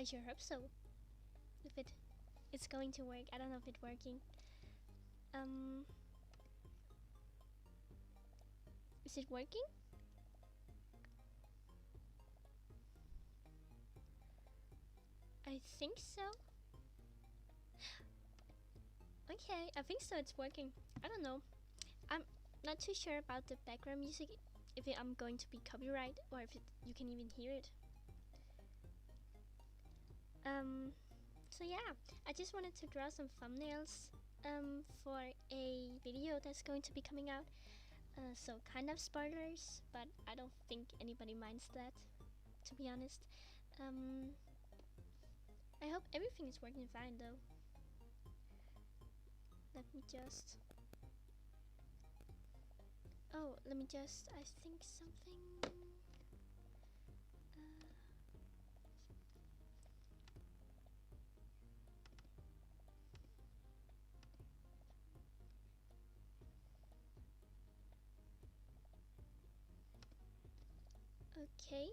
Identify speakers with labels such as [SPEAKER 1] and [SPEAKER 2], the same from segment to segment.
[SPEAKER 1] I sure hope so. If it's going to work. I don't know if it's working. Is it working? I think so. Okay, I think so. It's working. I don't know. I'm not too sure about the background music. If I'm going to be copyright or if you can even hear it. So yeah, I just wanted to draw some thumbnails for a video that's going to be coming out. So kind of spoilers, but I don't think anybody minds that, to be honest. I hope everything is working fine though. Let me just... Oh, let me just... I think something... Okay.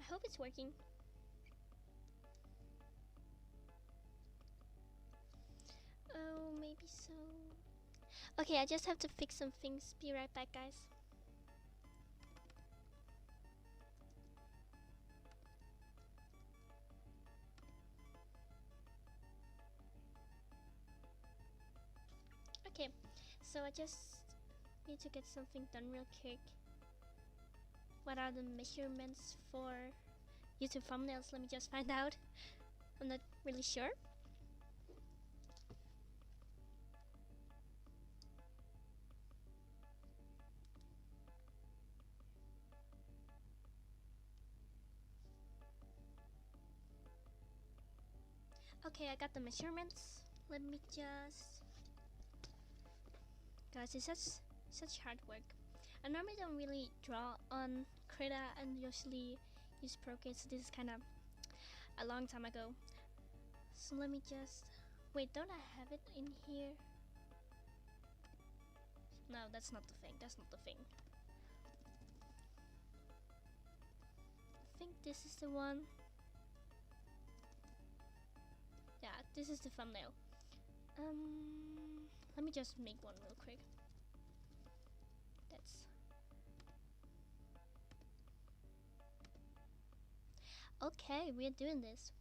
[SPEAKER 1] I hope it's working. Oh, maybe so. Okay, I just have to fix some things. Be right back, guys. Okay, so I just need to get something done real quick. What are the measurements for YouTube thumbnails? Let me just find out. I'm not really sure. Okay, I got the measurements. Let me just... Guys, it's such hard work. I normally don't really draw on Krita and usually use Procreate, so this is kind of a long time ago. So let me just... Wait, don't I have it in here? No, that's not the thing. That's not the thing. I think this is the one. Yeah, this is the thumbnail. Let me just make one real quick. That's... Okay, we're doing this.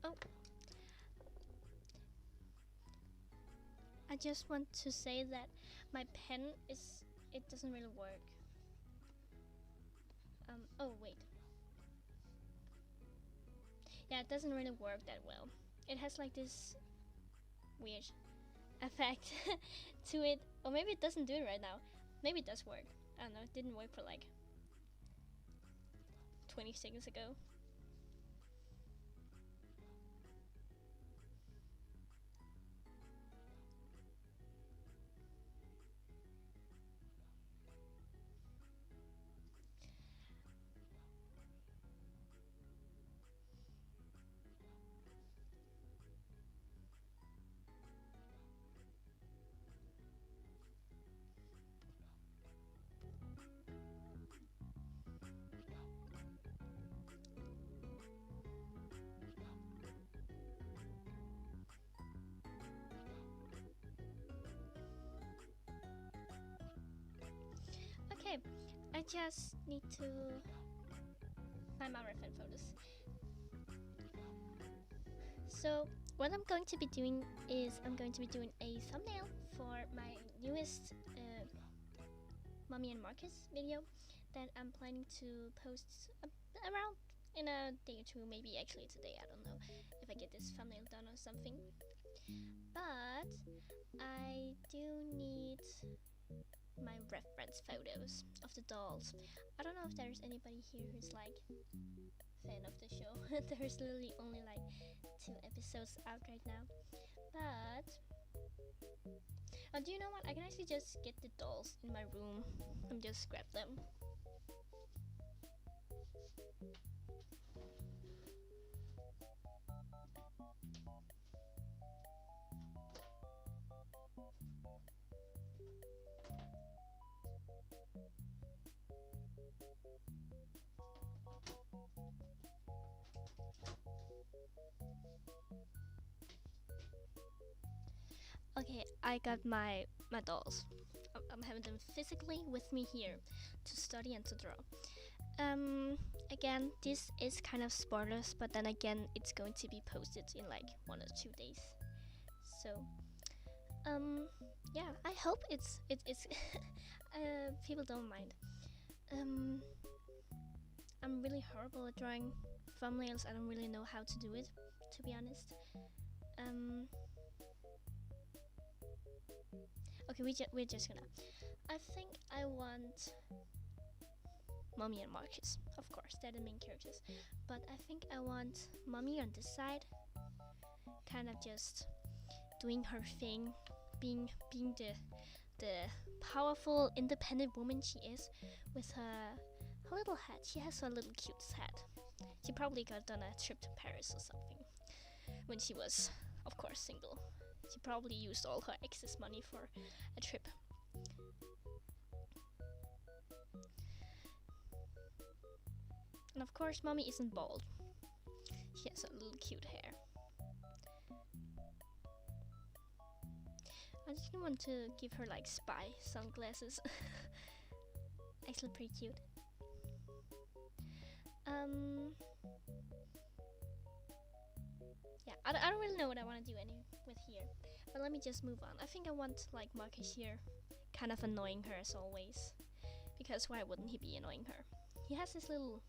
[SPEAKER 1] Oh. I just want to say that my pen is... It doesn't really work. Oh wait. Yeah, it doesn't really work that well. It has like this weird effect to it. Or maybe it doesn't do it right now. Maybe it does work. I don't know, it didn't work for like 20 seconds ago. Okay, I just need to find my reference photos. So what I'm going to be doing is I'm going to be doing a thumbnail for my newest Mommy and Marcus video that I'm planning to post around in a day or two, maybe actually today. I don't know if I get this thumbnail done or something, but I do need my reference photos of the dolls. I don't know if there's anybody here who's like fan of the show. There's literally only like 2 episodes out right now, but do you know what? I can actually just get the dolls in my room and just grab them. Okay, I got my dolls. I'm having them physically with me here to study and to draw. Again, this is kind of spoilers, but then again, it's going to be posted in like 1 or 2 days. So, yeah, I hope it's people don't mind. Um, I'm really horrible at drawing thumbnails. I don't really know how to do it, to be honest. Um, okay, we're just gonna. I think I want Mommy and Marcus, of course, they're the main characters. But I think I want Mommy on this side, kind of just doing her thing, being the powerful, independent woman she is, with her little hat. She has a little cute hat. She probably got on a trip to Paris or something when she was, of course, single. She probably used all her excess money for a trip. And of course, Mommy isn't bald. She has a little cute hair. I just want to give her like spy sunglasses. Actually, pretty cute. Yeah, I don't really know what I want to do any with here, but let me just move on. I think I want like Marcus here, kind of annoying her as always, because why wouldn't he be annoying her? He has this little,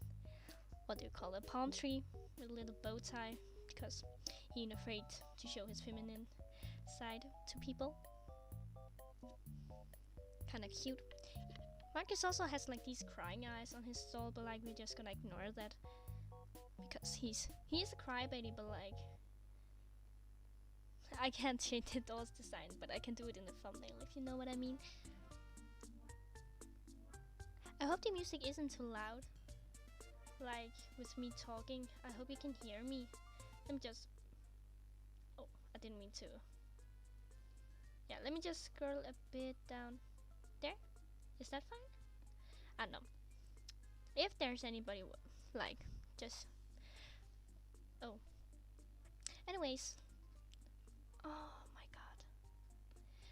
[SPEAKER 1] what do you call it, palm tree with a little bow tie, because he ain't afraid to show his feminine side to people. Kind of cute. Marcus also has like these crying eyes on his stall, but like we're just gonna ignore that because he's a crybaby, but like I can't change the doll's design, but I can do it in the thumbnail if you know what I mean. I hope the music isn't too loud, like with me talking. I hope you can hear me. Let me just, oh, I didn't mean to. Yeah, let me just scroll a bit down. There? Is that fine? I don't know. If there's anybody like just, oh, anyways. Oh my god.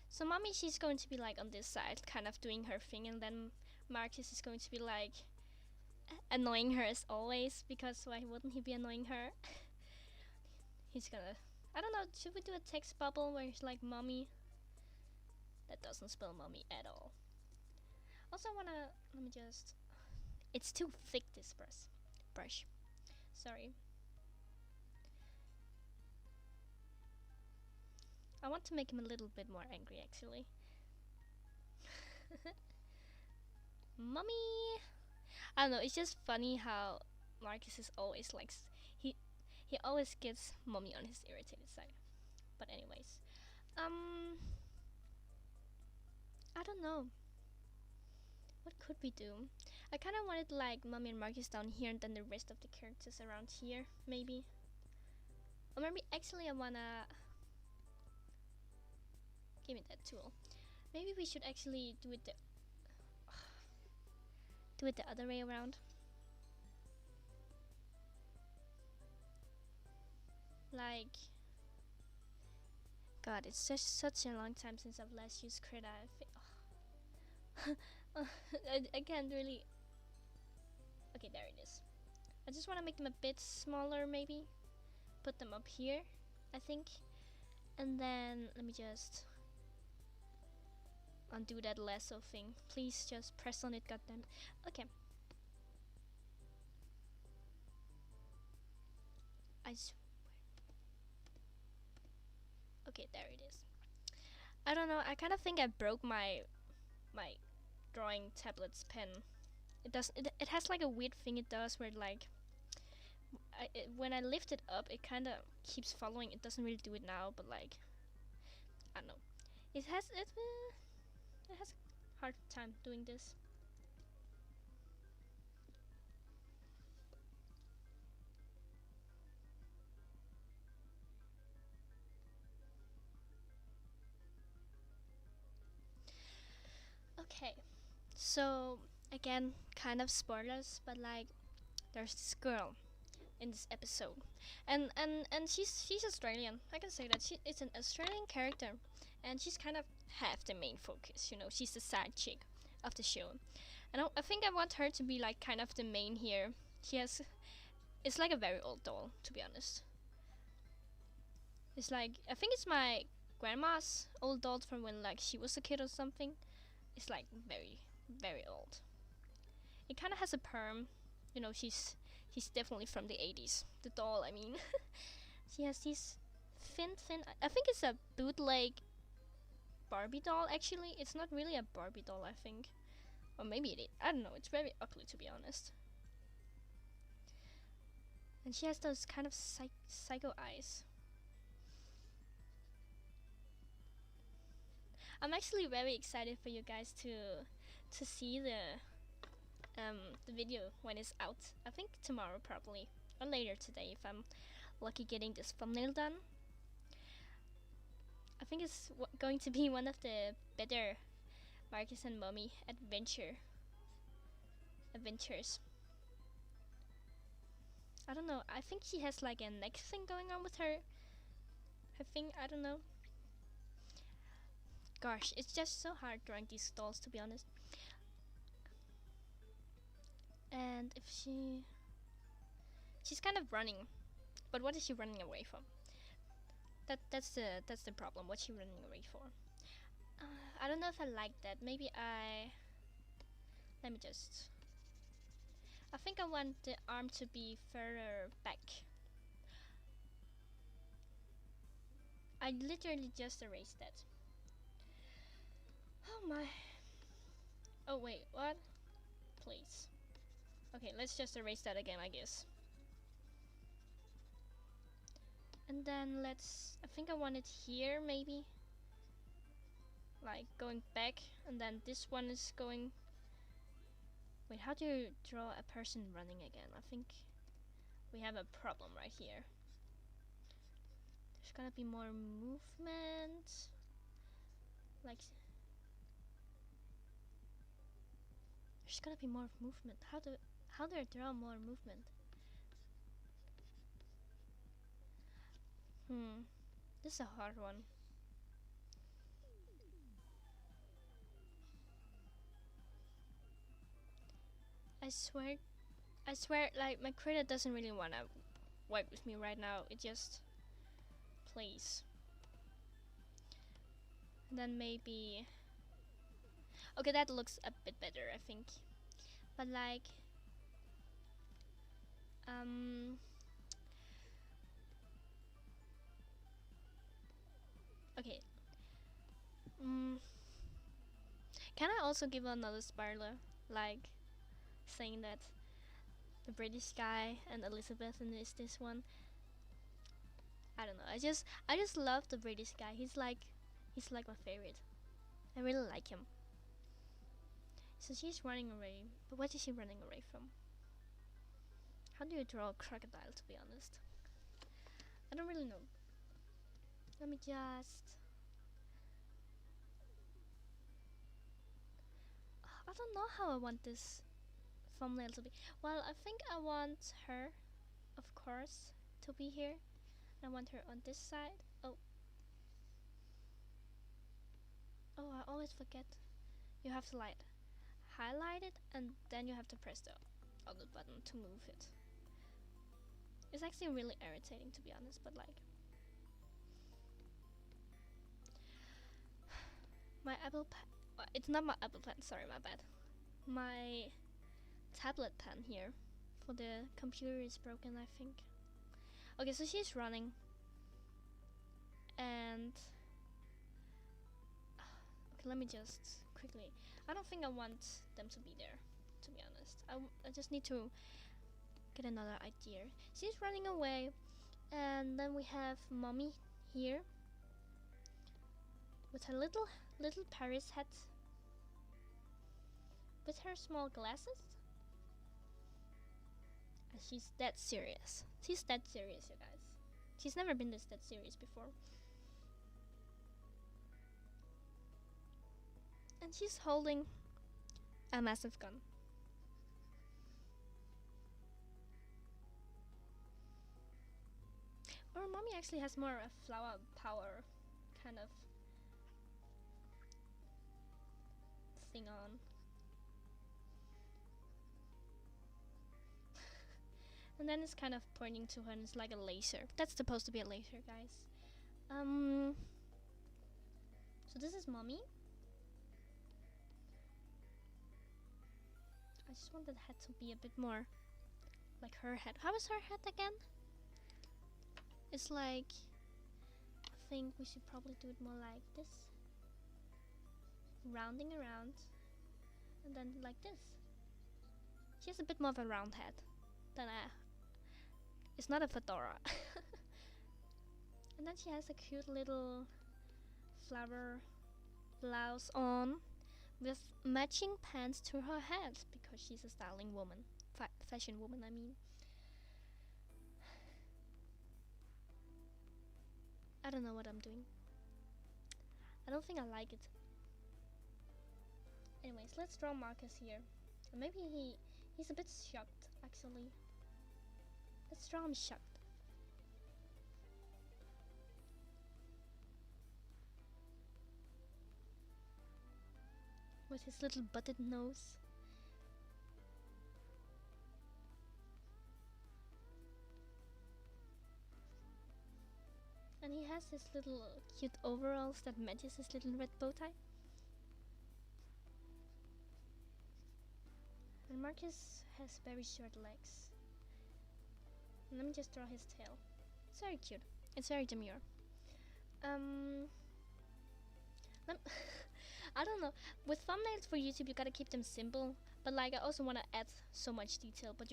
[SPEAKER 1] So Mommy, she's going to be like on this side, kind of doing her thing, and then Marcus is going to be like annoying her as always, because why wouldn't he be annoying her? He's gonna, I don't know, should we do a text bubble where he's like Mommy? That doesn't spell Mommy at all. Also wanna, let me just, it's too thick this brush. Sorry. I want to make him a little bit more angry actually. Mommy! I don't know, it's just funny how Marcus is always like, he always gets Mommy on his irritated side. But anyways, I don't know. What could we do? I kind of wanted like Mommy and Marcus down here, and then the rest of the characters around here, maybe. Or maybe actually I wanna, give me that tool. Maybe we should actually do it the other way around. Like, God, it's just such a long time since I've last used Krita. I can't really. Okay, there it is. I just want to make them a bit smaller, maybe. Put them up here, I think. And then let me just undo that lasso thing. Please just press on it, goddamn. Okay. I swear. Okay, there it is. I don't know. I kind of think I broke my drawing tablet's pen. It has like a weird thing it does where like when I lift it up, it kind of keeps following. It doesn't really do it now, but like I don't know. It has a hard time doing this. Okay, So again, kind of spoilers, but like there's this girl in this episode, and she's Australian. I can say that it's an Australian character, and she's kind of half the main focus. You know, she's the side chick of the show, and I think I want her to be like kind of the main here. She has, it's like a very old doll, to be honest. It's like, I think it's my grandma's old doll from when like she was a kid or something. It's like very, very old. It kind of has a perm. You know, she's definitely from the 80s. The doll, I mean. She has these thin. I think it's a bootleg Barbie doll. Actually, it's not really a Barbie doll. I think, or maybe it is. I don't know. It's very ugly, to be honest. And she has those kind of psycho eyes. I'm actually very excited for you guys to see the video when it's out. I think tomorrow probably, or later today if I'm lucky getting this thumbnail done. I think it's going to be one of the better Marcus and Mommy adventures. I don't know. I think she has like a neck thing going on with her thing. I don't know. Gosh, it's just so hard drawing these dolls, to be honest. And if she's kind of running, but what is she running away from? That's the problem. What's she running away for? I don't know if I like that. Maybe let me just. I think I want the arm to be further back. I literally just erased that. Oh my. Oh wait, what? Please. Okay, let's just erase that again, I guess. And then I think I want it here, maybe. Like going back, and then this one is going. Wait, how do you draw a person running again? I think we have a problem right here. There's gotta be more movement. Like, there's gotta be more movement. How do I draw more movement? This is a hard one. I swear, like my creator doesn't really wanna work with me right now. It just plays. And then maybe. Okay, that looks a bit better, I think. But like, okay. Can I also give another spoiler, like saying that the British guy and Elizabeth and this one? I don't know. I just love the British guy. He's like my favorite. I really like him. So she's running away, but what is she running away from? How do you draw a crocodile, to be honest? I don't really know. Let me just. I don't know how I want this thumbnail to be. Well, I think I want her, of course, to be here. I want her on this side. Oh, I always forget. You have to highlight it, and then you have to press the other button to move it. It's actually really irritating, to be honest, but like. My Apple pen. It's not my Apple pen, sorry, my bad. My tablet pen here for the computer is broken, I think. Okay, so she's running. And. Okay, let me just quickly. I don't think I want them to be there, to be honest. I just need to get another idea. She's running away. And then we have Mommy here. With her little Paris hat. With her small glasses. And she's that serious. She's that serious, you guys. She's never been that serious before. And she's holding A massive gun. Or mommy actually has more a flower power kind of thing on. And then it's kind of pointing to her and it's like a laser. That's supposed to be a laser, guys. So this is mommy. I just want the head to be a bit more like her head. How is her head again? It's like, I think we should probably do it more like this. Rounding around. And then like this. She has a bit more of a round head than it's not a fedora. And then she has a cute little flower blouse on with matching pants to her head because she's a styling woman. Fashion woman, I mean. I don't know what I'm doing. I don't think I like it. Anyways, let's draw Marcus here. Maybe he's a bit shocked, actually. Let's draw him shocked. With his little butted nose. And he has his little cute overalls that matches his little red bow tie. And Marcus has very short legs. And let me just draw his tail. It's very cute. It's very demure. I don't know. With thumbnails for YouTube, you gotta keep them simple. But like, I also wanna add so much detail. But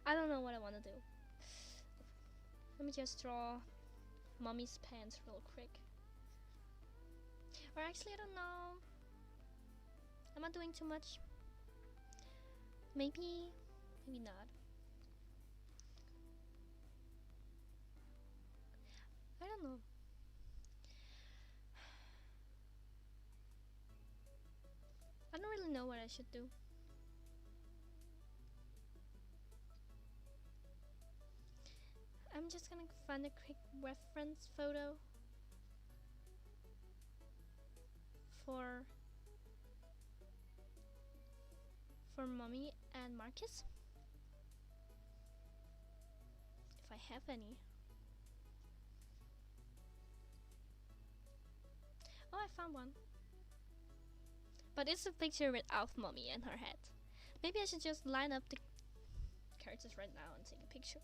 [SPEAKER 1] I don't know what I wanna do. Let me just draw mommy's pants real quick. Or actually, I don't know. Am I doing too much? Maybe not. I don't know. I don't really know what I should do. I'm just gonna find a quick reference photo for mommy and Marcus, if I have any. Oh, I found one. But it's a picture without mommy and her head. Maybe I should just line up the characters right now and take a picture.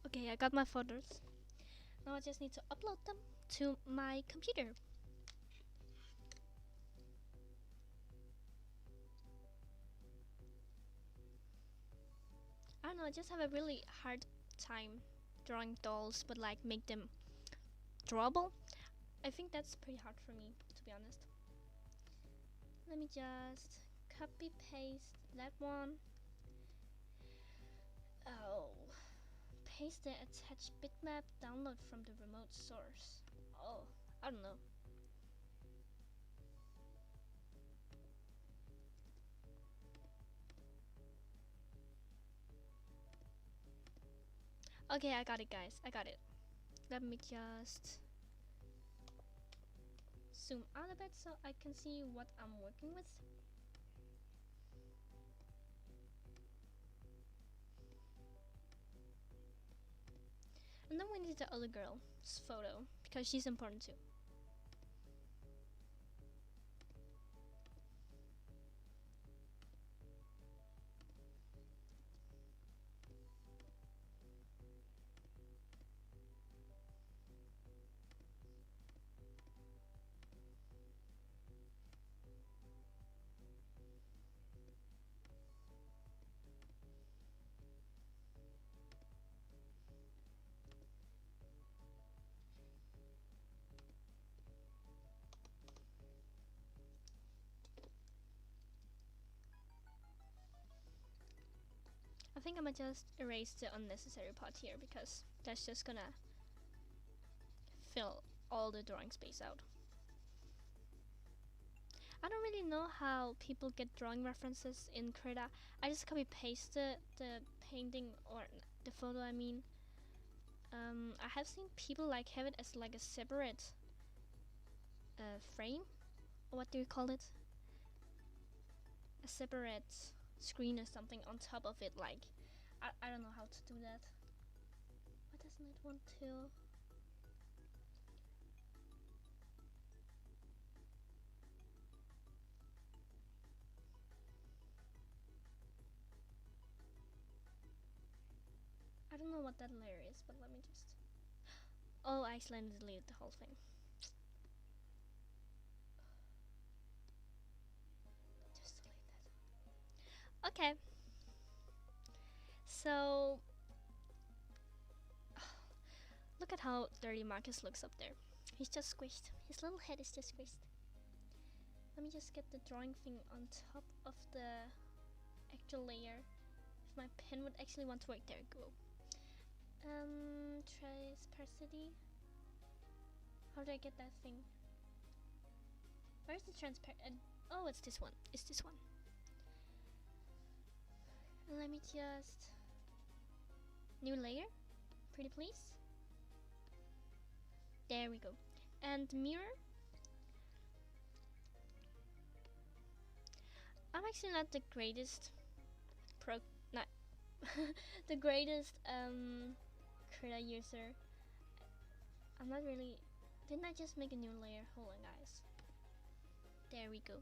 [SPEAKER 1] Okay, I got my photos. Now I just need to upload them to my computer. I don't know, I just have a really hard time drawing dolls, but like make them drawable. I think that's pretty hard for me, to be honest. Let me just copy paste that one. Oh, paste the attached bitmap, download from the remote source. Oh, I don't know. Okay, I got it, guys. I got it. Let me just zoom out a bit so I can see what I'm working with. And then we need the other girl's photo because she's important too. think I'm gonna just erase the unnecessary part here because that's just gonna fill all the drawing space out. I don't really know how people get drawing references in Krita. I just copy paste the painting or the photo, I mean. I have seen people like have it as like a separate frame, or what do you call it? A separate screen or something on top of it. Like, I don't know how to do that. Why doesn't it want to? I don't know what that layer is, but let me just. Oh, I accidentally deleted the whole thing. Just delete that. Okay. So, look at how dirty Marcus looks up there. He's just squished. His little head is just squished. Let me just get the drawing thing on top of the actual layer. If my pen would actually want to work, there we go. Transparency. How do I get that thing? Where's the transparent? Oh, it's this one. It's this one. And let me just new layer, pretty please. There we go. And mirror. I'm actually not the greatest the greatest Krita user. I'm not really. Didn't I just make a new layer? Hold on, guys. There we go.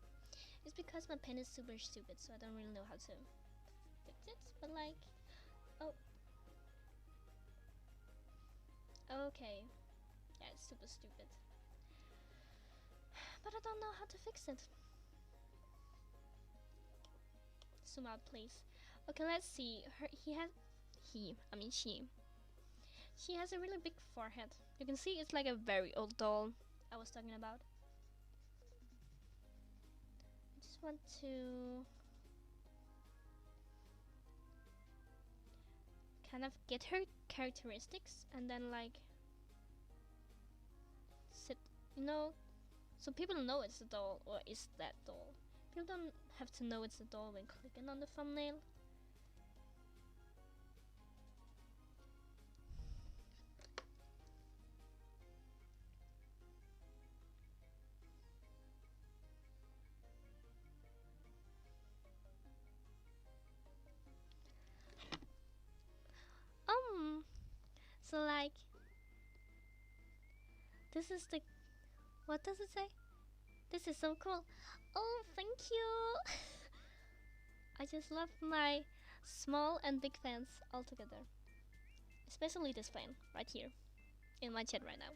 [SPEAKER 1] It's because my pen is super stupid, so I don't really know how to fix it. But like, oh, okay, yeah, it's super stupid. But I don't know how to fix it. Zoom out, please. Okay, let's see. She has a really big forehead. You can see it's like a very old doll I was talking about. I just want to kind of get her characteristics and then like sit, you know, so people know it's a doll or is that doll. People don't have to know it's a doll when clicking on the thumbnail. So like, this is the, what does it say? This is so cool. Oh, thank you. I just love my small and big fans all together. Especially this fan right here in my chat right now.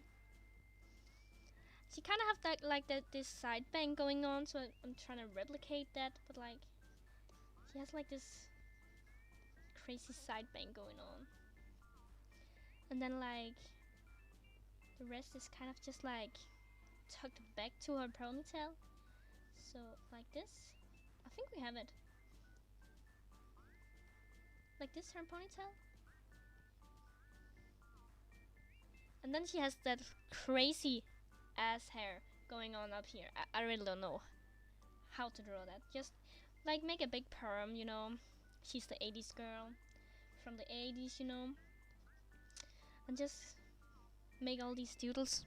[SPEAKER 1] She kind of have that like this side bang going on, so I'm trying to replicate that, but like she has like this crazy side bang going on. And then like the rest is kind of just like tucked back to her ponytail. So like this. I think we have it. Like this, her ponytail. And then she has that crazy ass hair going on up here. I really don't know how to draw that. Just like make a big perm, you know. She's the 80s girl from the 80s, you know. And just make all these doodles.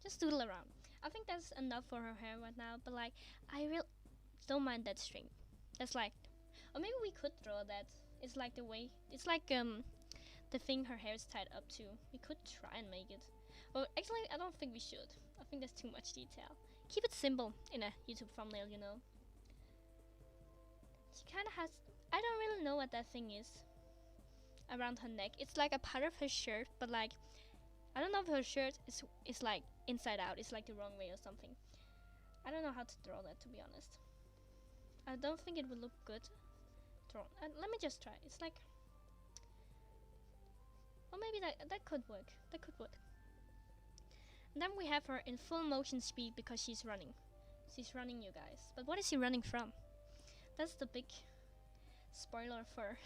[SPEAKER 1] Just doodle around. I think that's enough for her hair right now, but like I really don't mind that string. That's like, or maybe we could draw that. It's like the way, it's like the thing her hair is tied up to. We could try and make it. Well, actually I don't think we should. I think that's too much detail. Keep it simple in a YouTube thumbnail, you know. She kind of has, I don't really know what that thing is around her neck. It's like a part of her shirt, but like I don't know if her shirt is like inside out. It's like the wrong way or something. I don't know how to draw that, to be honest. I don't think it would look good drawn. Let me just try. It's like, or maybe that could work. That could work. And then we have her in full motion speed because she's running. She's running, you guys. But what is she running from? That's the big spoiler for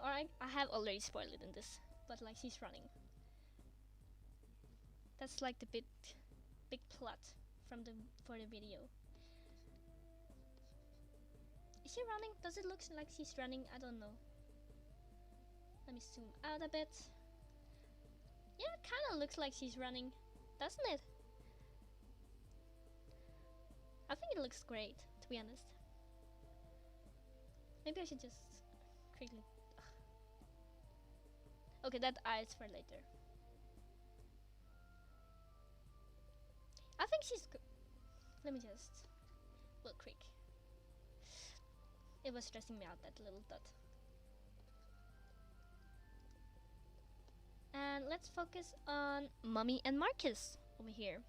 [SPEAKER 1] or I have already spoiled it in this, but like she's running. That's like the big plot for the video. Is she running? Does it look like she's running? I don't know. Let me zoom out a bit. Yeah, it kind of looks like she's running, doesn't it? I think it looks great, to be honest. Maybe I should just quickly... Okay, that eye is for later. I think she's good. Let me just... Real quick. It was stressing me out, that little dot. And let's focus on Mommy and Marcus over here.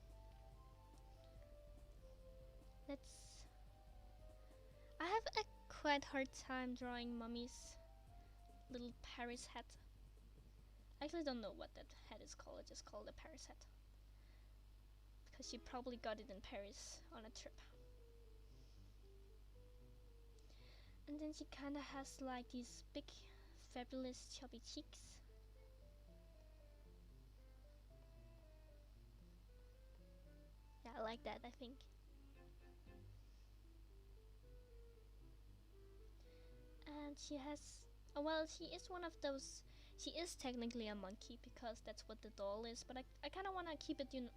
[SPEAKER 1] I have a quite hard time drawing Mommy's little Paris hat. I actually don't know what that hat is called. I just call it a Paris hat. Because she probably got it in Paris on a trip. And then she kinda has like these big, fabulous, chubby cheeks. Yeah, I like that, I think. And she has, oh, well, she is one of those, she is technically a monkey because that's what the doll is, but I kind of want to keep it, you know,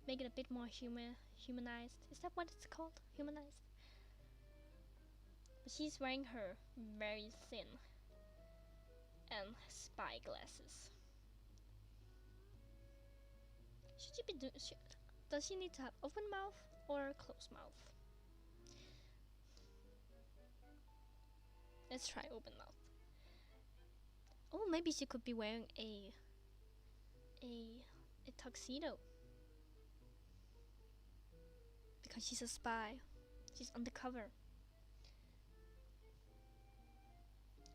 [SPEAKER 1] make it a bit more humanized. Is that what it's called? Humanized? But she's wearing her very thin and spy glasses. Should she be does she need to have open mouth or closed mouth? Let's try open mouth. Oh, maybe she could be wearing a tuxedo. Because she's a spy. She's undercover.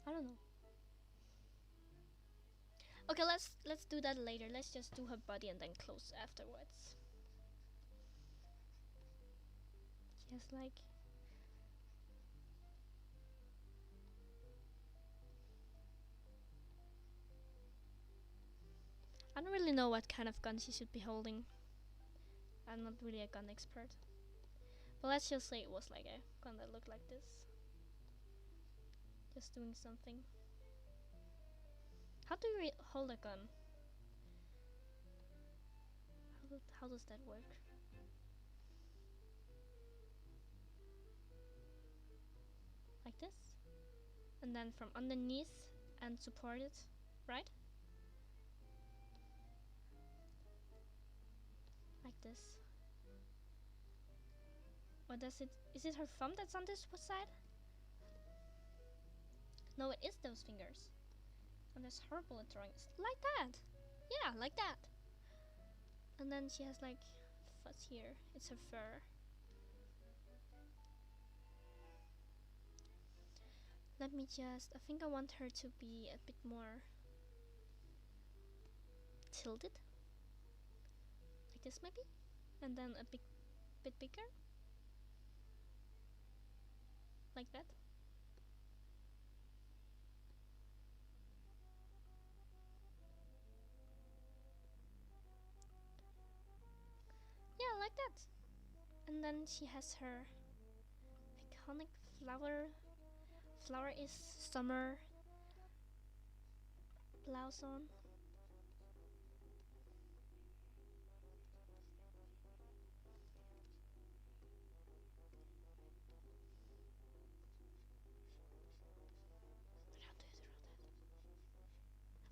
[SPEAKER 1] I don't know. Okay, let's do that later. Let's just do her body and then close afterwards. She has like... I don't really know what kind of gun she should be holding. I'm not really a gun expert. But let's just say it was like a gun that looked like this. Just doing something. How do you hold a gun? How does that work? Like this? And then from underneath and support it, right? Like this. Or does it, is it her thumb that's on this side? No, it is those fingers. I'm just horrible at drawing. Like that! Yeah, like that! And then she has like fuzz here. It's her fur. Let me just, I think I want her to be a bit more tilted. Like this maybe? And then a bit bigger. Like that. Yeah, like that. And then she has her iconic flower. Flower is summer blouse on.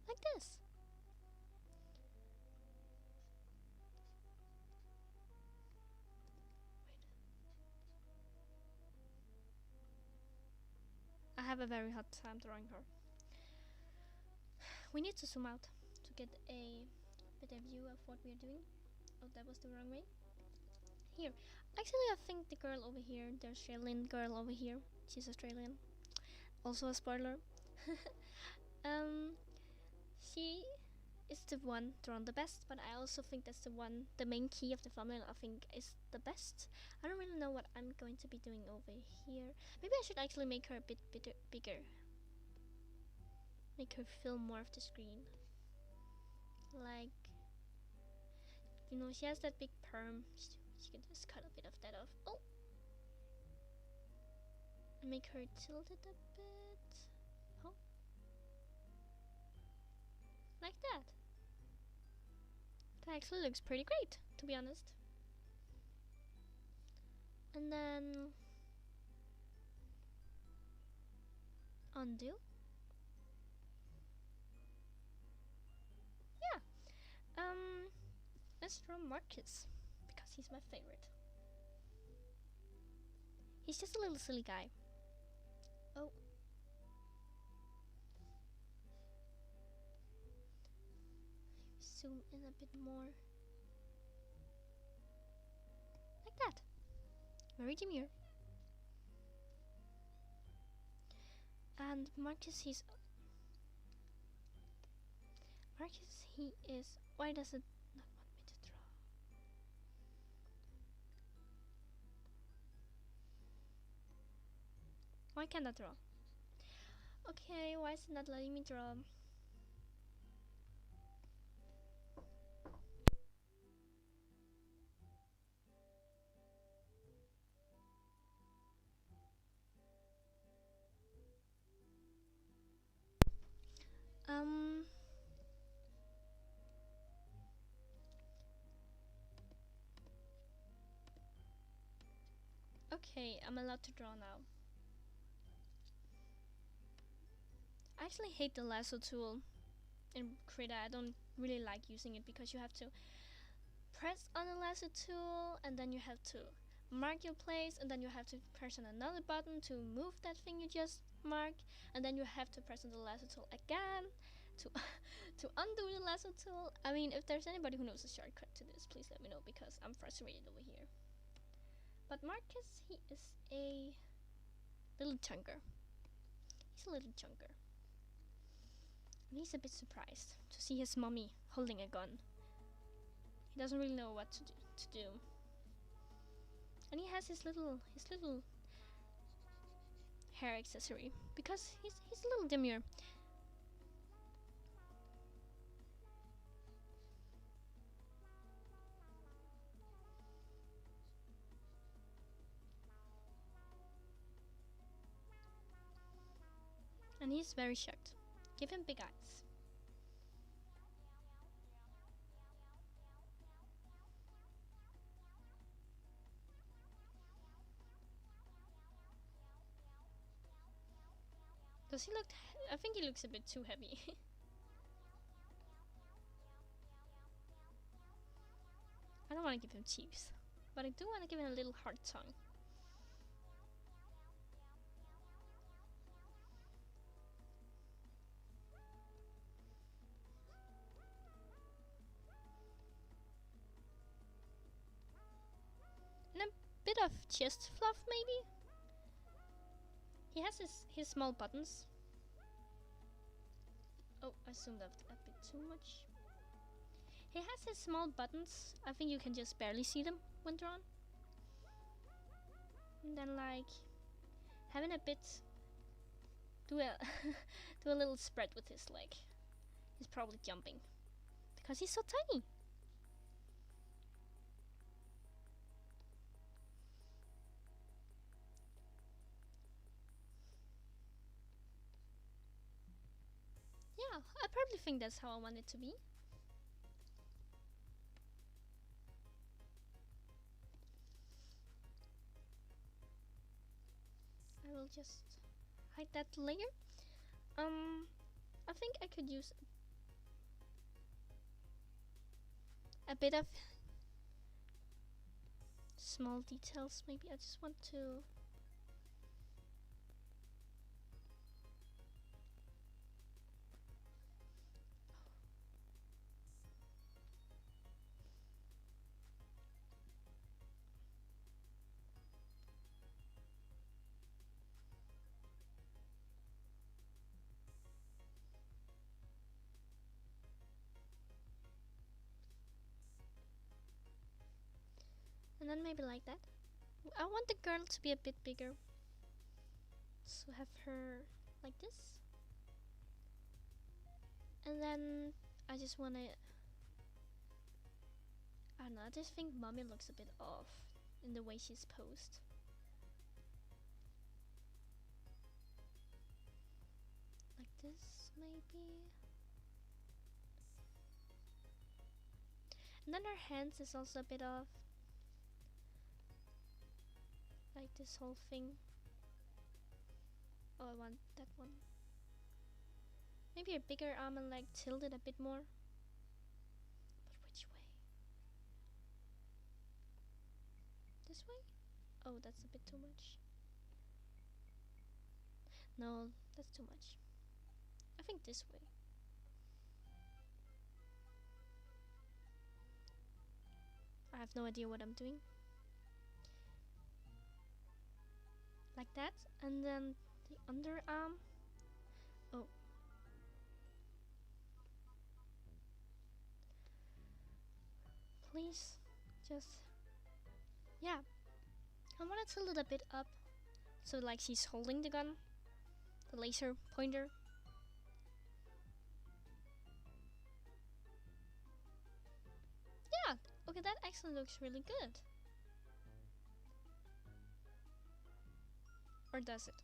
[SPEAKER 1] Like this. I have a very hard time drawing her. We need to zoom out to get a better view of what we are doing. Oh, that was the wrong way. Here. Actually, I think the girl over here, the Australian girl over here, she's Australian. Also a spoiler. She is the one drawn the best, but I also think that's the main key of the thumbnail I think is the best. I don't really know what I'm going to be doing over here. Maybe I should actually make her a bit bigger. Make her fill more of the screen. Like, you know, she has that big perm. She can just cut a bit of that off. Oh! Make her tilted a bit. Oh. Like that. That actually looks pretty great, to be honest. And then undo. Yeah. Let's draw Marcus because he's my favorite. He's just a little silly guy. Oh. Zoom in a bit more. Like that. Very demure. And Marcus, he is. Why does it not want me to draw? Why can't I draw? Okay, why is it not letting me draw? Okay, I'm allowed to draw now. I actually hate the lasso tool in Krita. I don't really like using it because you have to press on the lasso tool and then you have to mark your place and then you have to press on another button to move that thing you just marked, and then you have to press on the lasso tool again to to undo the lasso tool. I mean, if there's anybody who knows a shortcut to this, please let me know because I'm frustrated over here. But Marcus, he is a little chunker. He's a little chunker. And he's a bit surprised to see his mommy holding a gun. He doesn't really know what to do. And he has his little hair accessory because he's a little demure. And he's very shocked. Give him big eyes. Does he look? I think he looks a bit too heavy. I don't want to give him teeth, but I do want to give him a little hard tongue. And a bit of chest fluff, maybe. He has his small buttons. Oh, I zoomed out a bit too much. He has his small buttons. I think you can just barely see them when drawn. And then like having a bit do a do a little spread with his leg. He's probably jumping because he's so tiny. Yeah, I probably think that's how I want it to be. I will just hide that layer. I think I could use a bit of small details. Maybe I just want to And then maybe like that. I want the girl to be a bit bigger. So have her like this. And then I just wanna, I don't know, I just think mommy looks a bit off in the way she's posed. Like this, maybe. And then her hands is also a bit off. Like this whole thing. Oh, I want that one. Maybe a bigger arm and like tilt it a bit more. But which way? This way? Oh, that's a bit too much. No, that's too much. I think this way. I have no idea what I'm doing. Like that, and then the underarm. Oh. Please, just, yeah. I want to tilt it a bit up, so like she's holding the gun, the laser pointer. Yeah, okay, that actually looks really good. Or does it?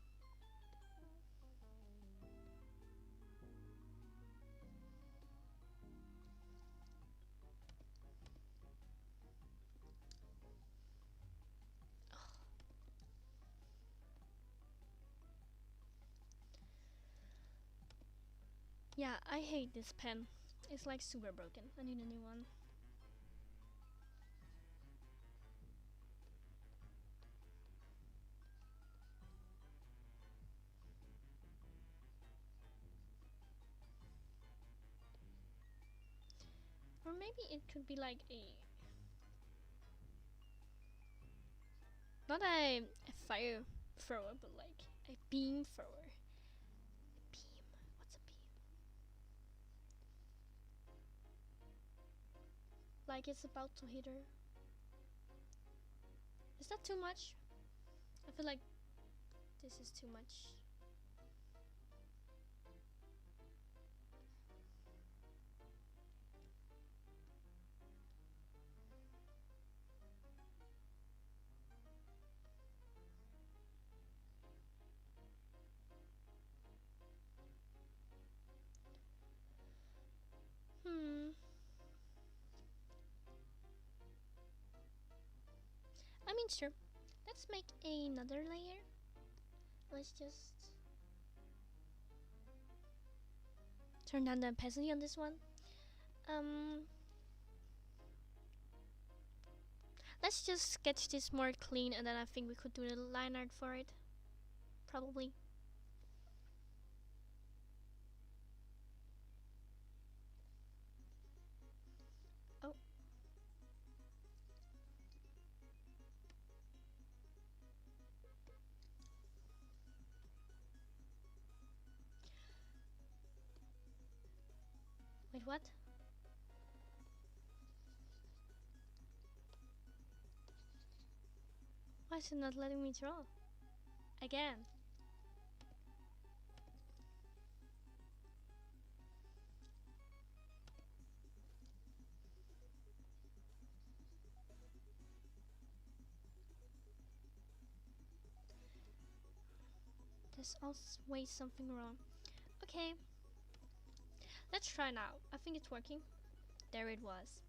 [SPEAKER 1] Yeah, I hate this pen. It's like super broken. I need a new one. Or maybe it could be like a, not a fire thrower, but like a beam thrower. Beam? What's a beam? Like it's about to hit her. Is that too much? I feel like this is too much. I mean, sure. Let's make another layer. Let's just turn down the opacity on this one. Let's just sketch this more clean, and then I think we could do the line art for it. Probably. Oh. Wait, what? Why is it not letting me draw? Again. There's always something wrong. Okay. Let's try now. I think it's working. There it was.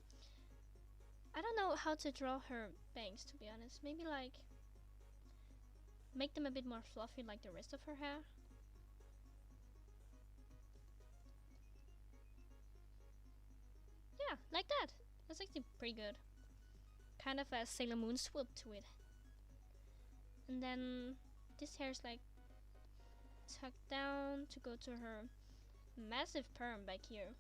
[SPEAKER 1] I don't know how to draw her bangs, to be honest. Maybe like make them a bit more fluffy like the rest of her hair. Yeah, like that. That's actually pretty good. Kind of a Sailor Moon swoop to it. And then this hair is like tucked down to go to her massive perm back here.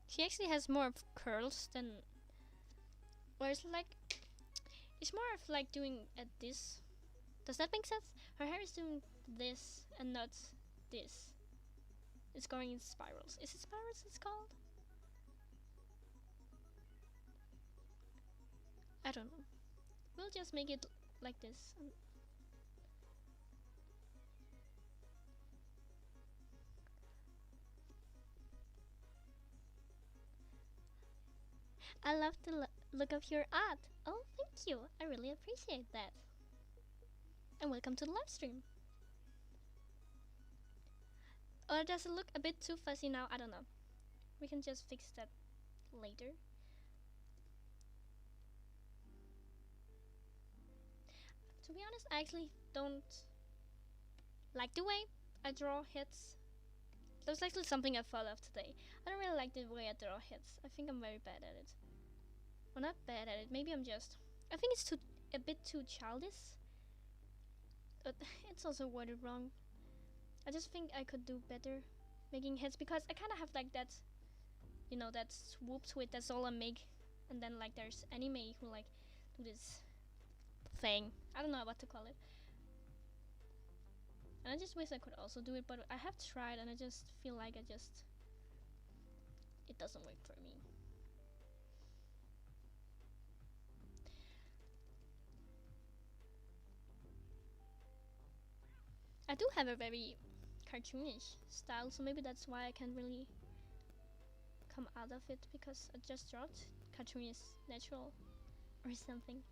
[SPEAKER 1] She actually has more of curls than, or it's like, it's more of like doing at this. Does that make sense? Her hair is doing this and not this. It's going in spirals. Is it spirals it's called? I don't know. We'll just make it like this. I love the look of your art. Oh, thank you. I really appreciate that. And welcome to the live stream. Or does it look a bit too fuzzy now? I don't know. We can just fix that later. To be honest, I actually don't like the way I draw heads. That's actually something I thought of today. I don't really like the way I draw heads. I think I'm very bad at it. Well, not bad at it. Maybe I'm just... I think it's a bit too childish. But it's also worded wrong. I just think I could do better making heads, because I kind of have like that, you know, that swoop to it. That's all I make. And then like there's anime who like do this thing. I don't know what to call it. And I just wish I could also do it, but I have tried and I just feel like it doesn't work for me. I do have a very cartoonish style, so maybe that's why I can't really come out of it, because I just draw it. Cartoon is natural or something.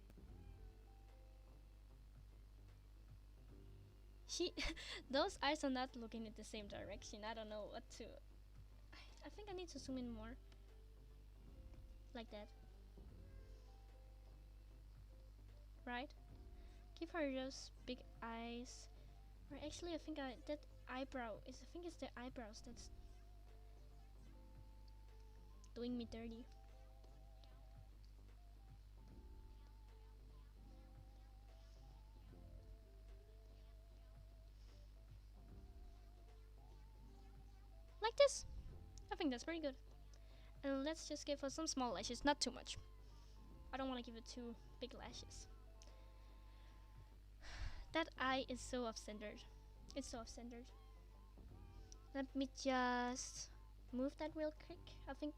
[SPEAKER 1] Those eyes are not looking in the same direction. I don't know what to... I think I need to zoom in more. Like that. Right? Give her those big eyes. Or actually, I think that eyebrow is... I think it's the eyebrows that's doing me dirty. Like this. I think that's pretty good. And let's just give her some small lashes, not too much. I don't want to give it too big lashes. That eye is so off-centered. It's so off-centered. Let me just move that real quick. I think...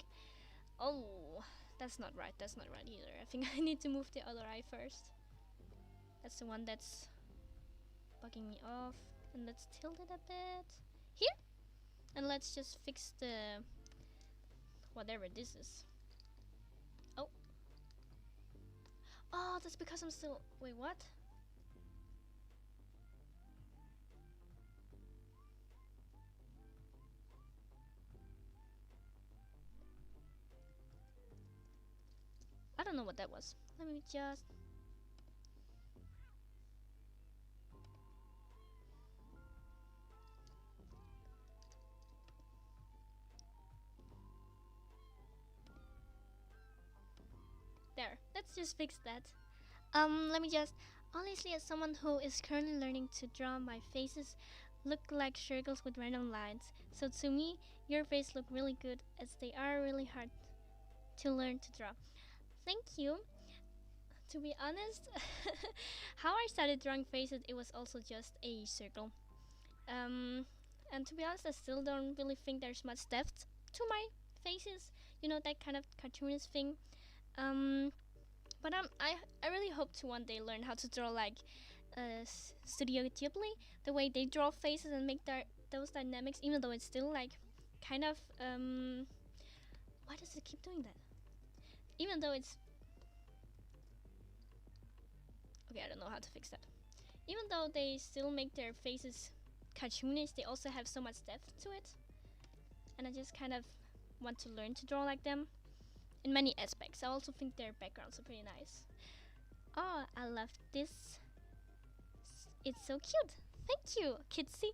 [SPEAKER 1] Oh, that's not right. That's not right either. I think I need to move the other eye first. That's the one that's bugging me off. And let's tilt it a bit. Here! And let's just fix the... whatever this is. Oh. Oh, that's because I'm still... Wait, what? I don't know what that was. Let me just... There. Let's just fix that. Let me just... Honestly, as someone who is currently learning to draw, my faces look like circles with random lines. So to me, your face look really good, as they are really hard to learn to draw. Thank you. To be honest, how I started drawing faces, it was also just a circle. And to be honest, I still don't really think there's much depth to my faces. You know, that kind of cartoonish thing. But I really hope to one day learn how to draw like Studio Ghibli, the way they draw faces and make those dynamics, even though it's still like kind of why does it keep doing that? Even though it's... Okay, I don't know how to fix that. Even though they still make their faces cartoonish, they also have so much depth to it. And I just kind of want to learn to draw like them in many aspects. I also think their backgrounds are pretty nice. Oh, I love this. It's so cute. Thank you, Kitsy.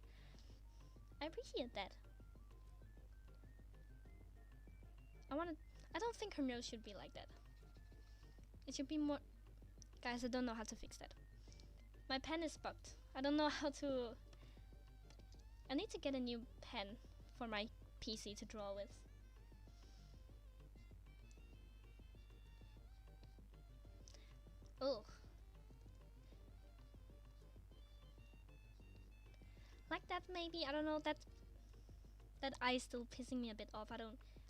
[SPEAKER 1] I appreciate that. I don't think her nose should be like that. It should be more... Guys, I don't know how to fix that. My pen is bugged. I don't know how to... I need to get a new pen for my PC to draw with. Ugh. Like that maybe? I don't know. That eye is still pissing me a bit off.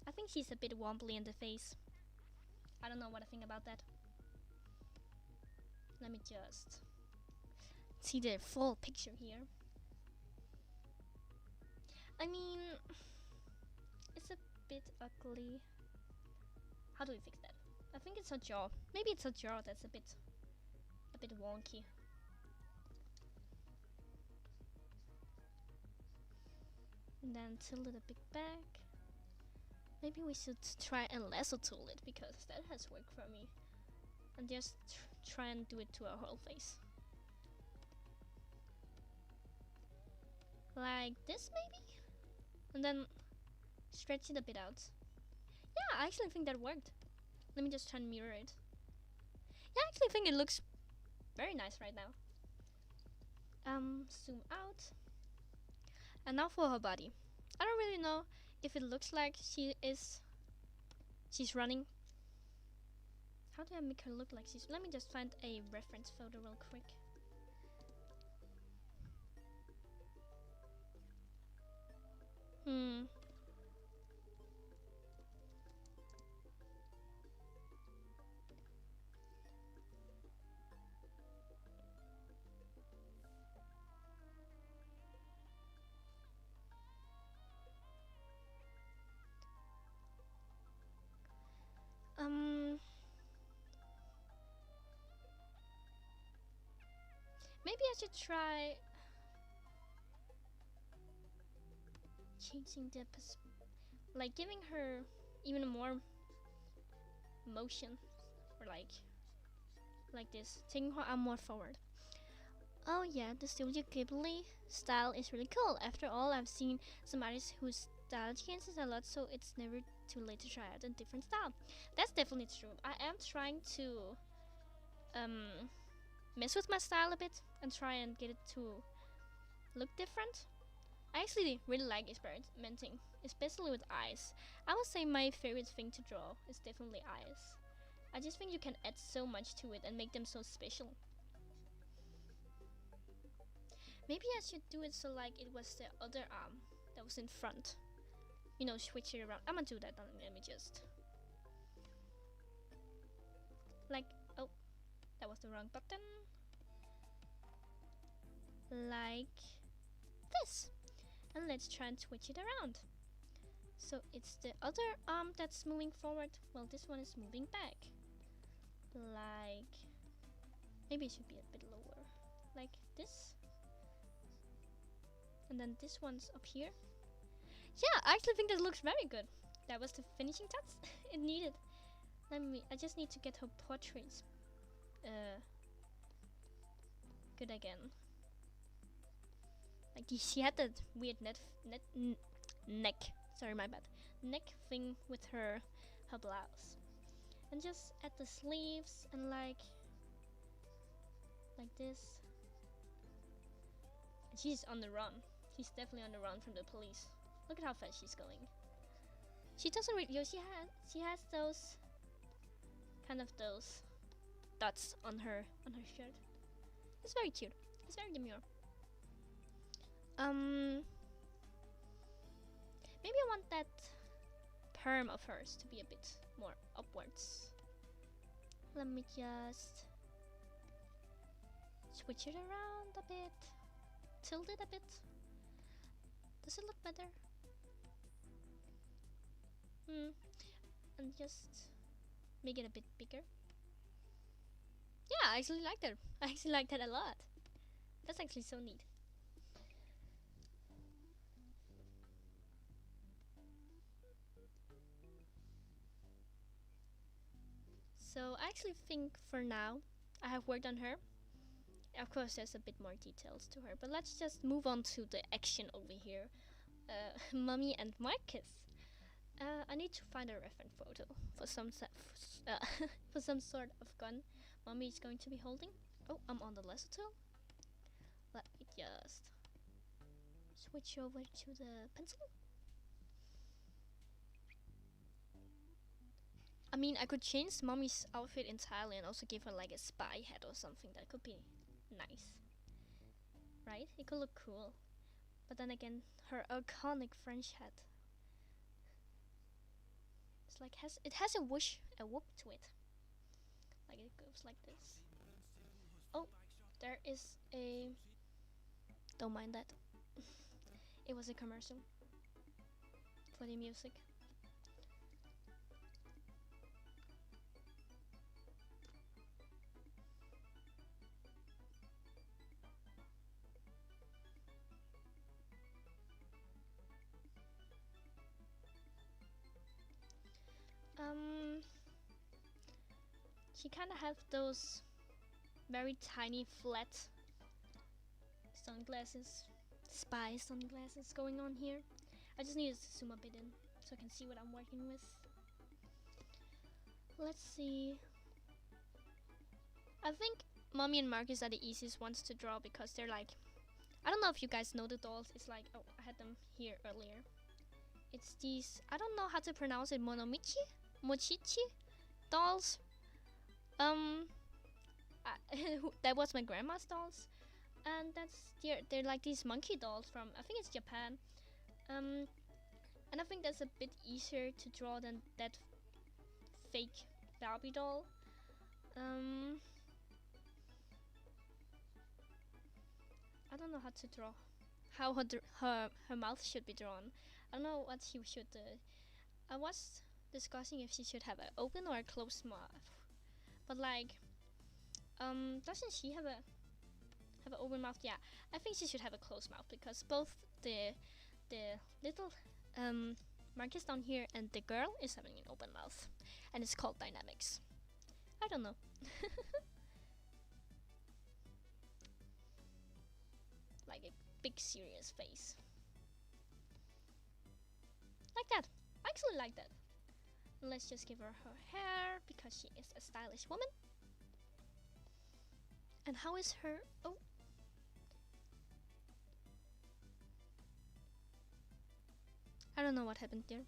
[SPEAKER 1] I think she's a bit wobbly in the face. I don't know what I think about that. Let me just see the full picture here. I mean, it's a bit ugly. How do we fix that? I think it's her jaw. Maybe it's her jaw that's a bit wonky. And then tilt it a bit back. Maybe we should try and lasso tool it, because that has worked for me. And just try and do it to our whole face. Like this maybe? And then stretch it a bit out. Yeah, I actually think that worked. Let me just try and mirror it. Yeah, I actually think it looks very nice right now. Zoom out. And now for her body. I don't really know if it looks like she's running. How do I make her look like she's... Let me just find a reference photo real quick. Maybe I should try changing the like giving her even more motion, or like this, taking her arm more forward. Oh yeah, the Studio Ghibli style is really cool. After all, I've seen some artists whose style changes a lot, so it's never too late to try out a different style. That's definitely true. I am trying to mess with my style a bit and try and get it to look different. I actually really like experimenting, especially with eyes. I would say my favorite thing to draw is definitely eyes. I just think you can add so much to it and make them so special. Maybe I should do it so like it was the other arm that was in front. You know, switch it around. I'm gonna do that. Let me just... Like, oh, that was the wrong button. Like this. And let's try and switch it around. So it's the other arm that's moving forward. Well, this one is moving back. Like, maybe it should be a bit lower. Like this. And then this one's up here. Yeah, I actually think that looks very good. That was the finishing touch it needed. I just need to get her portraits good again. Like she had that weird neck. Sorry, my bad. Neck thing with her blouse. And just add the sleeves and like this. And she's on the run. She's definitely on the run from the police. Look at how fast she's going. She doesn't really... She has those... kind of those dots on her shirt. It's very cute. It's very demure. Maybe I want that perm of hers to be a bit more upwards. Let me just switch it around a bit. Tilt it a bit. Does it look better? And just make it a bit bigger. Yeah, I actually like that. I actually like that a lot. That's actually so neat. So I actually think for now I have worked on her. Of course there's a bit more details to her, but let's just move on to the action over here. Mummy and Marcus. I need to find a reference photo for some for some sort of gun Mummy is going to be holding. Oh, I'm on the lasso tool. Let me just switch over to the pencil. I mean, I could change Mommy's outfit entirely and also give her like a spy hat or something. That could be nice, right? It could look cool. But then again, her iconic French hat. It's like it has a whoosh, a whoop to it. Like it goes like this. is a... Don't mind that. It was a commercial for the music. She kind of have those very tiny flat sunglasses, spy sunglasses going on here. I just need to zoom a bit in so I can see what I'm working with. Let's see. I think Mommy and Marcus are the easiest ones to draw because they're like, I don't know if you guys know the dolls. It's like, oh, I had them here earlier. It's these, I don't know how to pronounce it, Mochichi dolls. That was my grandma's dolls, and they're like these monkey dolls from, I think it's Japan. And I think that's a bit easier to draw than that fake Barbie doll. I don't know how to draw, how her mouth should be drawn. I don't know what she should do. I was discussing if she should have an open or a closed mouth, but like, doesn't she have an open mouth? Yeah, I think she should have a closed mouth because both the little Marcus down here and the girl is having an open mouth, and it's called dynamics. I don't know. Like a big serious face. Like that. I actually like that. Let's just give her her hair because she is a stylish woman. And how is her... Oh. I don't know what happened there.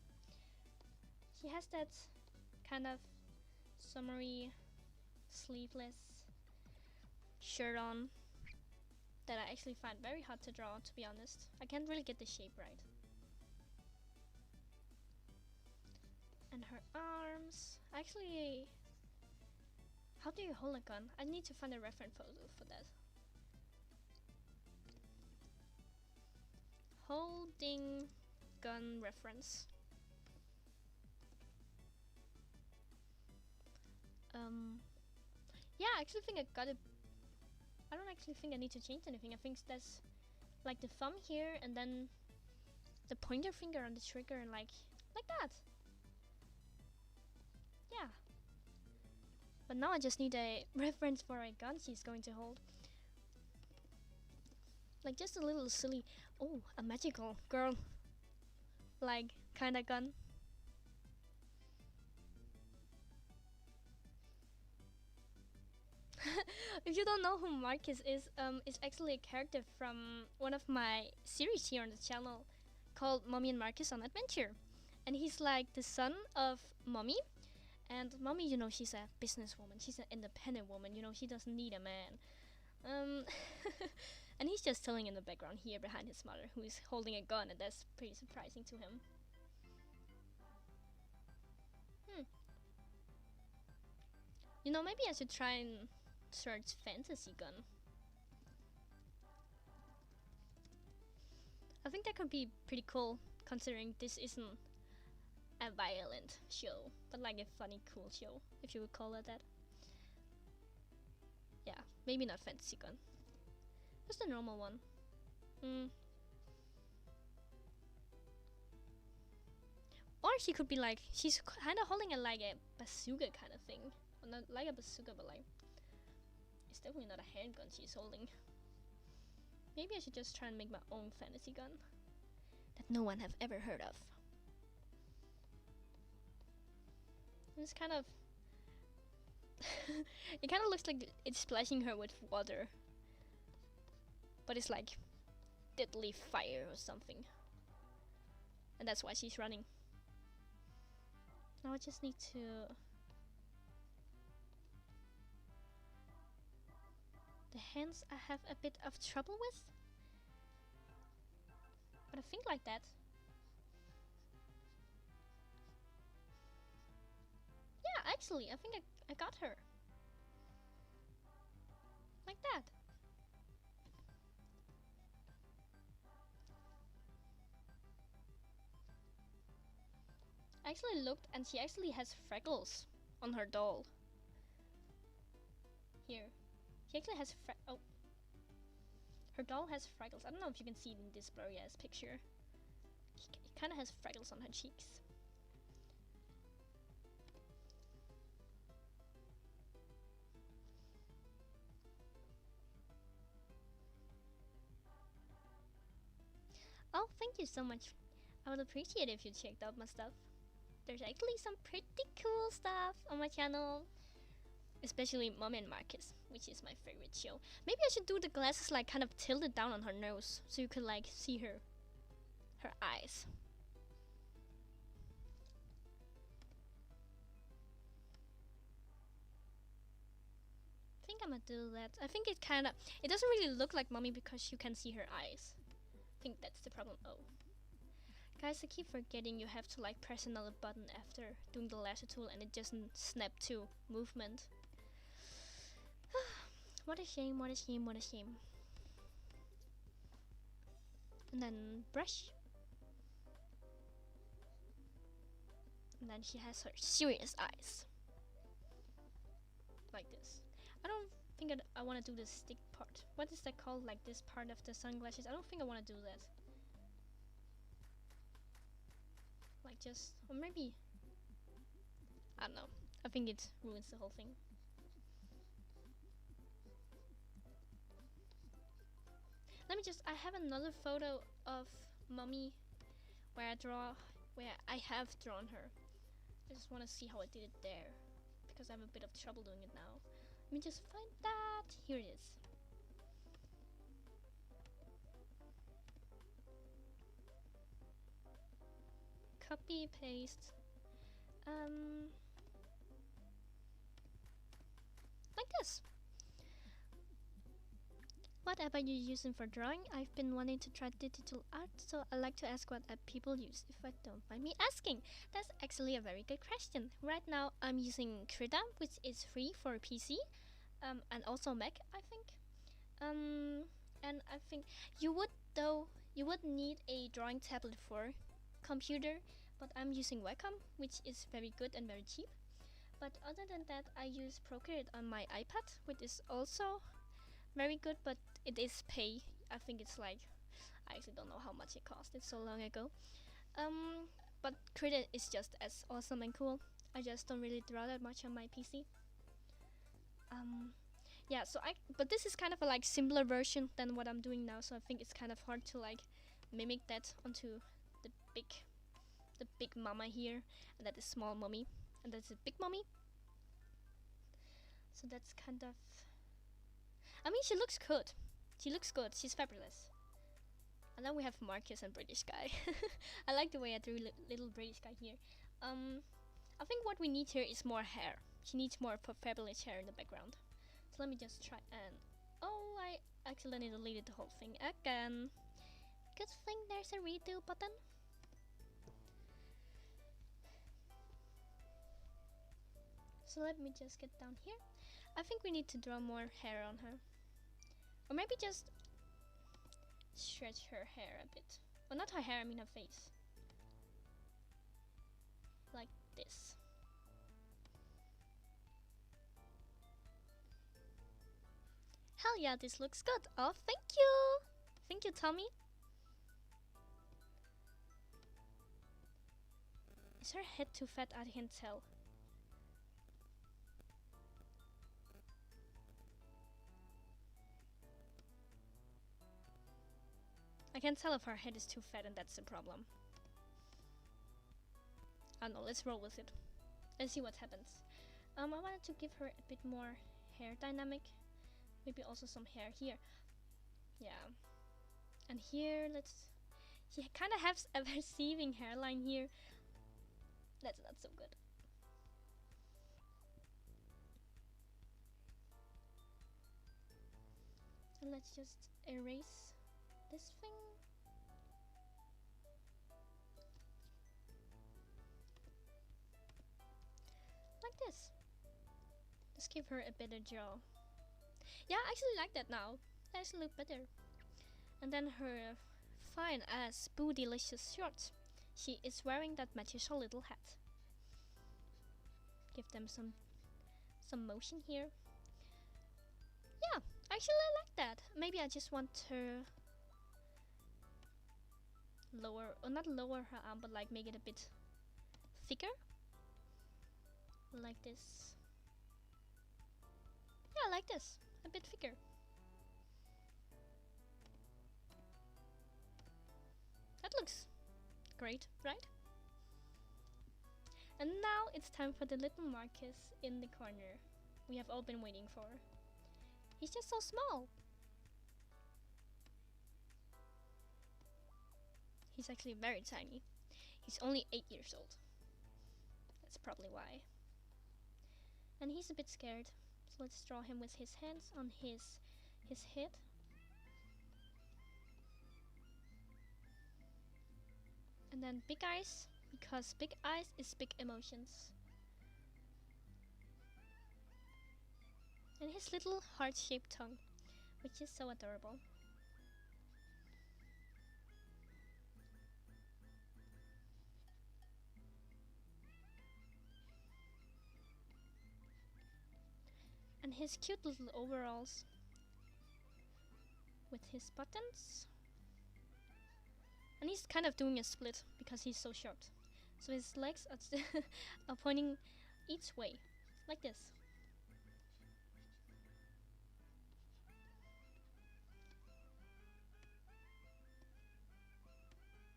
[SPEAKER 1] She has that kind of summery sleeveless shirt on that I actually find very hard to draw, to be honest. I can't really get the shape right. And her arms. Actually, how do you hold a gun? I need to find a reference photo for that. Holding gun reference. Yeah, I actually think I got it. I don't actually think I need to change anything. I think that's like the thumb here and then the pointer finger on the trigger and like that. Yeah. But now I just need a reference for a gun she's going to hold. Like just a little silly, oh, a magical girl, like kinda gun. If you don't know who Marcus is, it's actually a character from one of my series here on the channel called Mommy and Marcus on Adventure. And he's like the son of Mommy. And Mommy, you know, she's a businesswoman. She's an independent woman. You know, she doesn't need a man. And he's just chilling in the background here behind his mother, who is holding a gun, and that's pretty surprising to him. You know, maybe I should try and search fantasy gun. I think that could be pretty cool, considering this isn't a violent show, but like a funny, cool show, if you would call it that. Yeah, maybe not fantasy gun. Just a normal one. Or she could be like, she's kind of holding like a bazooka kind of thing. Well, not like a bazooka, but like, it's definitely not a handgun she's holding. Maybe I should just try and make my own fantasy gun that no one have ever heard of. It's kind of it kind of looks like it's splashing her with water, but it's like deadly fire or something, and that's why she's running. Now I just need to the hands I have a bit of trouble with, but I think like that. Yeah, actually, I think I got her. Like that. I actually looked, and she actually has freckles on her doll. Here. She actually has oh. Her doll has freckles. I don't know if you can see it in this blurry ass picture. It kind of has freckles on her cheeks. Oh, thank you so much. I would appreciate it if you checked out my stuff. There's actually some pretty cool stuff on my channel. Especially Mommy and Marcus, which is my favorite show. Maybe I should do the glasses like kind of tilted down on her nose, so you could like see her eyes. I think I'm gonna do that. I think it doesn't really look like Mommy because you can see her eyes. I think that's the problem. Oh. Guys, I keep forgetting you have to like press another button after doing the lasso tool and it doesn't snap to movement. What a shame, what a shame, what a shame. And then brush. And then she has her serious eyes. Like this. I don't think I want to do the stick part. What is that called? Like this part of the sunglasses? I don't think I want to do that. Like just, or maybe, I don't know. I think it ruins the whole thing. Let me just, I have another photo of Mommy where I have drawn her. I just want to see how I did it there, because I have a bit of trouble doing it now. Let me just find that. Here it is. Copy, paste. Like this. What app are you using for drawing? I've been wanting to try digital art, so I like to ask what app people use if I don't mind me asking. That's actually a very good question. Right now I'm using Krita, which is free for PC, and also Mac, I think. And I think you would need a drawing tablet for computer, but I'm using Wacom, which is very good and very cheap. But other than that, I use Procreate on my iPad, which is also very good, but it is pay. I think it's like, I actually don't know how much it cost. It's so long ago. But Krita is just as awesome and cool. I just don't really draw that much on my PC. Yeah, so but this is kind of a like simpler version than what I'm doing now, so I think it's kind of hard to like mimic that onto the big mama here, and that is small mommy, and that's a big mommy. So that's kind of, I mean, she looks good. She looks good. She's fabulous. And then we have Marcus and British guy. I like the way I drew little British guy here. I think what we need here is more hair. She needs more fabulous hair in the background. So let me just try and, oh, I accidentally deleted the whole thing again. Good thing there's a redo button. So let me just get down here. I think we need to draw more hair on her. Or maybe just stretch her hair a bit. Well, not her hair, I mean her face. Like this. Hell yeah, this looks good. Oh, thank you! Thank you, Tommy. Is her head too fat? I can't tell. I can't tell if her head is too fat, and that's the problem. I don't know, let's roll with it. Let's see what happens. I wanted to give her a bit more hair dynamic. Maybe also some hair here. Yeah. And here, she kind of has a receiving hairline here. That's not so good. And let's just erase this thing. Like this. Let's give her a better jaw. Yeah, I actually like that now. That actually look better. And then her fine ass bootylicious shorts. she is wearing that magician little hat. Give them some motion here. Yeah, actually I like that. Maybe I just want to lower, or not lower her arm, but like make it a bit thicker, like this. Yeah, like this, a bit thicker. That looks great, right? And now it's time for the little Marcus in the corner we have all been waiting for. He's just so small. He's actually very tiny. He's only 8 years old. That's probably why. And he's a bit scared. So let's draw him with his hands on his head. And then big eyes, because big eyes is big emotions. And his little heart-shaped tongue, which is so adorable. And his cute little overalls with his buttons. And he's kind of doing a split because he's so short. So his legs are pointing each way, like this.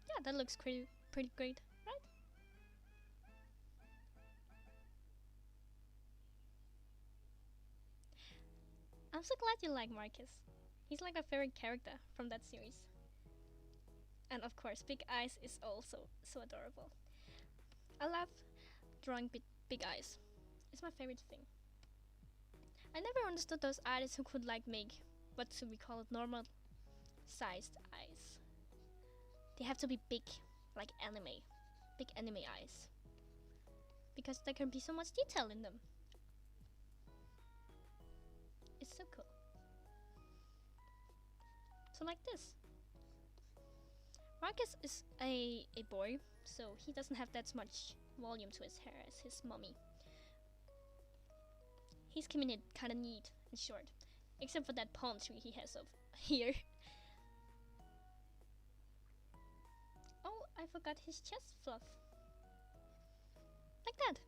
[SPEAKER 1] Yeah, that looks pretty great, right? I'm so glad you like Marcus. He's like my favorite character from that series. And of course, Big Eyes is also so adorable. I love drawing big eyes. It's my favorite thing. I never understood those artists who could like make, what should we call it, normal sized eyes. They have to be big, like anime. Big anime eyes. Because there can be so much detail in them. It's so cool. So like this. Marcus is a boy, so he doesn't have that much volume to his hair as his mommy. He's keeping it kind of neat and short, except for that palm tree he has of here. Oh, I forgot his chest fluff. Like that.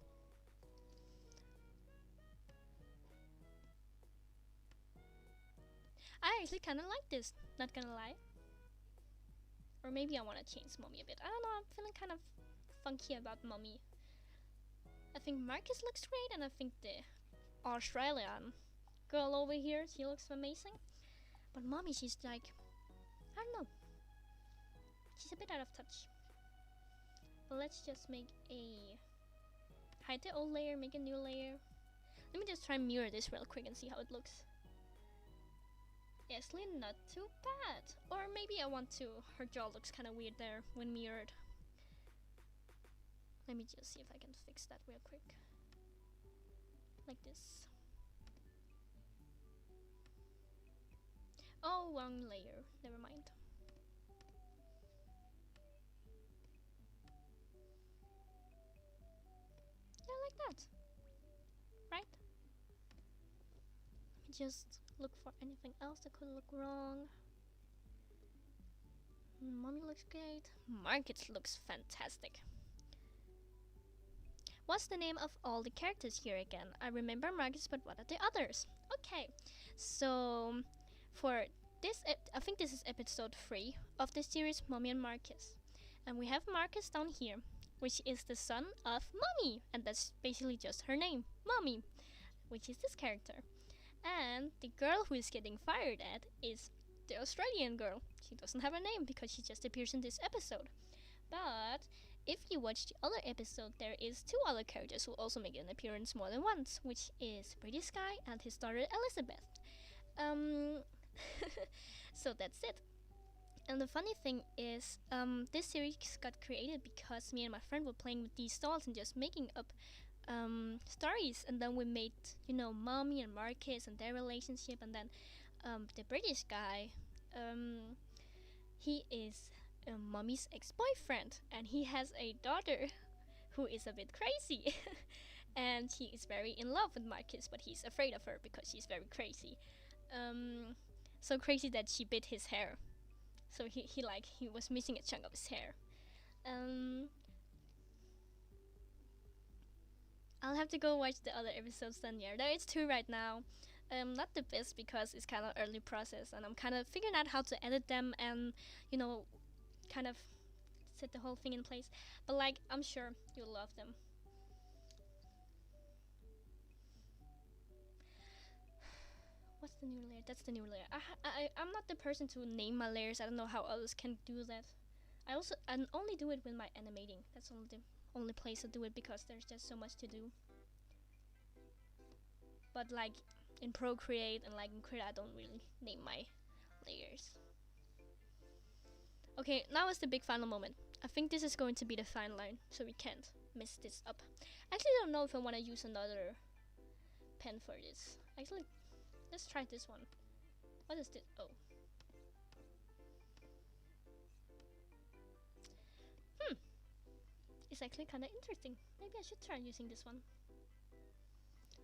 [SPEAKER 1] I actually kind of like this, not gonna lie. Or maybe I want to change mommy a bit. I don't know, I'm feeling kind of funky about mommy. I think Marcus looks great, and I think the Australian girl over here, she looks amazing. But mommy, she's like, I don't know. She's a bit out of touch. But let's just make hide the old layer, make a new layer. Let me just try and mirror this real quick and see how it looks. Actually, not too bad. Or maybe I want to. Her jaw looks kind of weird there when mirrored. Let me just see if I can fix that real quick. Like this. Oh, wrong layer. Never mind. Yeah, like that. Right? Let me just look for anything else that could look wrong. Mommy looks great. Marcus looks fantastic. What's the name of all the characters here again? I remember Marcus, but what are the others? Okay, so for this, I think this is episode 3 of the series Mommy and Marcus. And we have Marcus down here, which is the son of Mommy. And that's basically just her name, Mommy, which is this character. And the girl who is getting fired at is the Australian girl. She doesn't have a name because she just appears in this episode. But if you watch the other episode, there is 2 other characters who also make an appearance more than once, which is British guy and his daughter Elizabeth. So that's it. And the funny thing is, this series got created because me and my friend were playing with these dolls and just making up stories, and then we made, Mommy and Marcus and their relationship, and then the British guy, he is mommy's ex-boyfriend, and he has a daughter who is a bit crazy. And he is very in love with Marcus, but he's afraid of her because she's very crazy. So crazy that she bit his hair. So he was missing a chunk of his hair. I'll have to go watch the other episodes then. Yeah, there is 2 right now. Not the best because it's kind of early process, and I'm kind of figuring out how to edit them and kind of set the whole thing in place. But like, I'm sure you'll love them. What's the new layer? That's the new layer. I'm not the person to name my layers. I don't know how others can do that. I only do it with my animating. That's only the only place I do it because there's just so much to do. But like in Procreate and like in Krita, I don't really name my layers. Okay, now is the big final moment. I think this is going to be the fine line, so we can't mess this up. I actually don't know if I want to use another pen for this. Actually, let's try this one. What is this? Oh. It's actually kind of interesting. Maybe I should try using this one.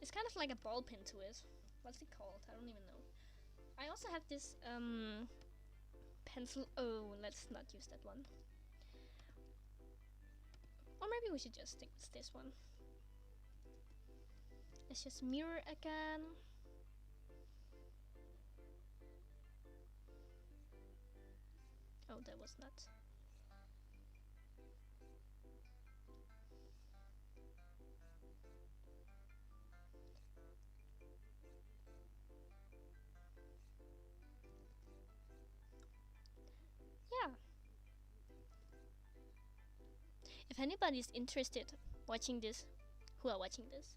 [SPEAKER 1] It's kind of like a ball pen to it. What's it called? I don't even know. I also have this pencil. Oh, let's not use that one. Or maybe we should just stick with this one. Let's just mirror again. Oh, that was not. Yeah. If anybody's interested watching this, who are watching this,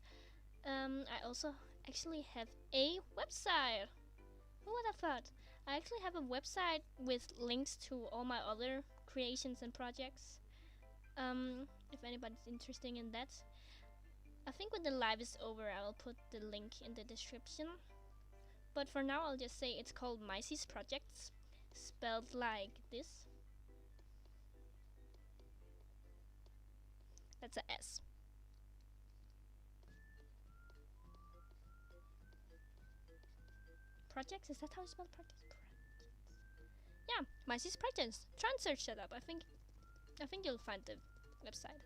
[SPEAKER 1] I also actually have a website. Who would have thought? I actually have a website with links to all my other creations and projects. If anybody's interested in that, I think when the live is over, I'll put the link in the description. But for now, I'll just say it's called Maici's Projects, spelled like this. That's a S. Projects? Is that how you spell projects? Yeah, Maici's Projects. Try and search that up. I think you'll find the website.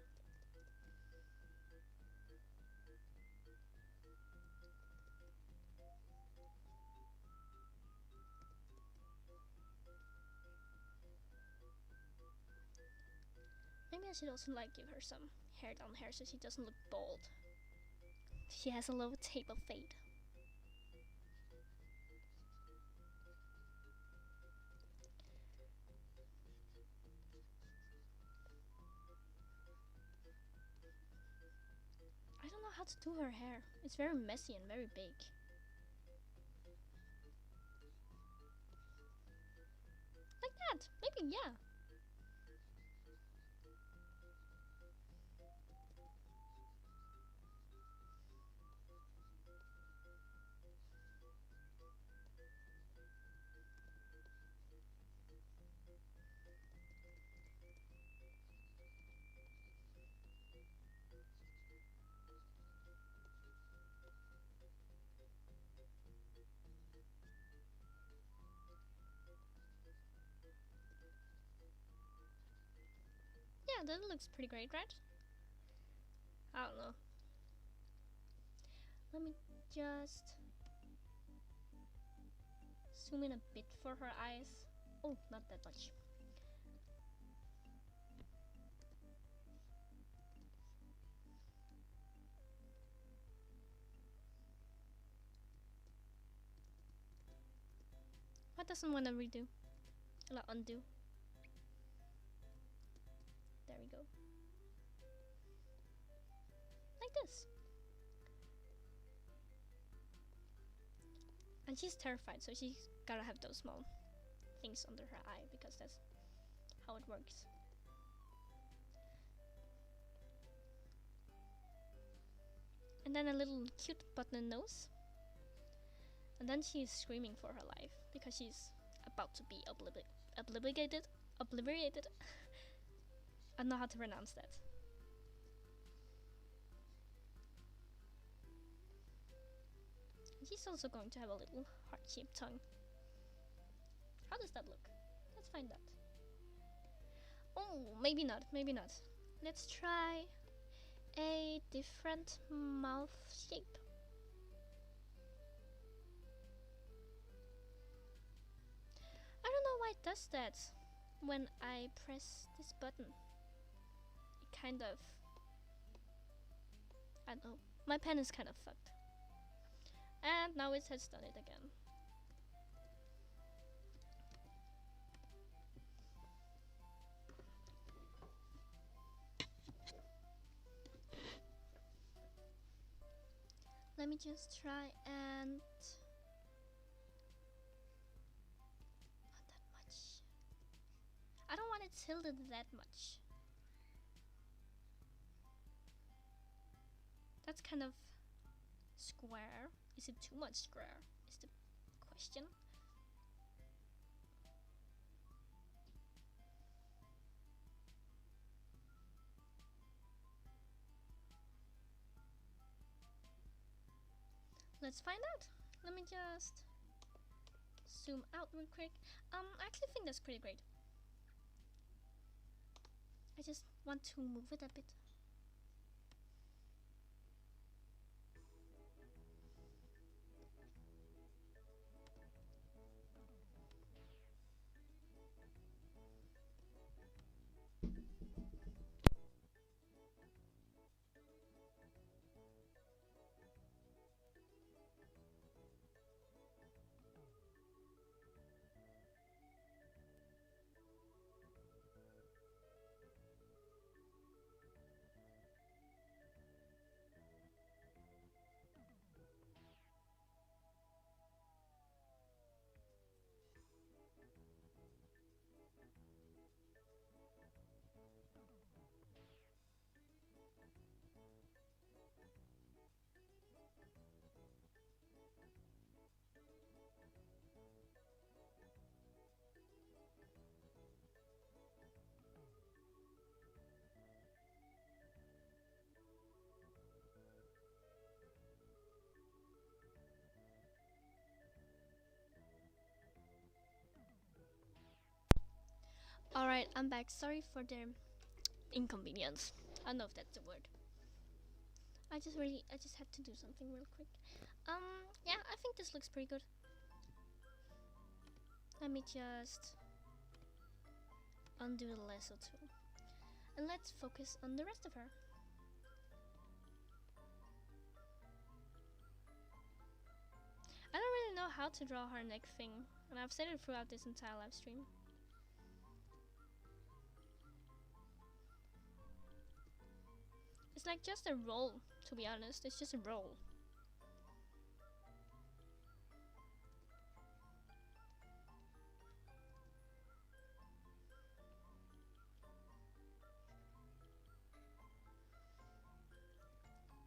[SPEAKER 1] Maybe I should also like give her some hair down here so she doesn't look bald. She has a low tape of fade. I don't know how to do her hair. It's very messy and very big. Like that. Maybe, yeah. Yeah, that looks pretty great, right? I don't know. Let me just zoom in a bit for her eyes. Oh, not that much. What doesn't want to redo? Like undo. There we go. Like this. And she's terrified, so she's gotta have those small things under her eye because that's how it works. And then a little cute button nose. And then she's screaming for her life because she's about to be obligated. obliterated. I don't know how to pronounce that. He's also going to have a little heart-shaped tongue. How does that look? Let's find out. Oh, maybe not, maybe not. Let's try a different mouth shape. I don't know why it does that when I press this button. It kind of... I don't know. My pen is kind of fucked. And now it has done it again. Let me just try and... Not that much. I don't want it tilted that much. That's kind of square. Is it too much square? Is the question. Let's find out. Let me just zoom out real quick. I actually think that's pretty great. I just want to move it a bit. Alright, I'm back. Sorry for the inconvenience. I don't know if that's the word. I just had to do something real quick. Yeah, I think this looks pretty good. Let me just undo the lasso tool. And let's focus on the rest of her. I don't really know how to draw her neck thing, and I've said it throughout this entire live stream. It's like just a roll, to be honest. It's just a roll.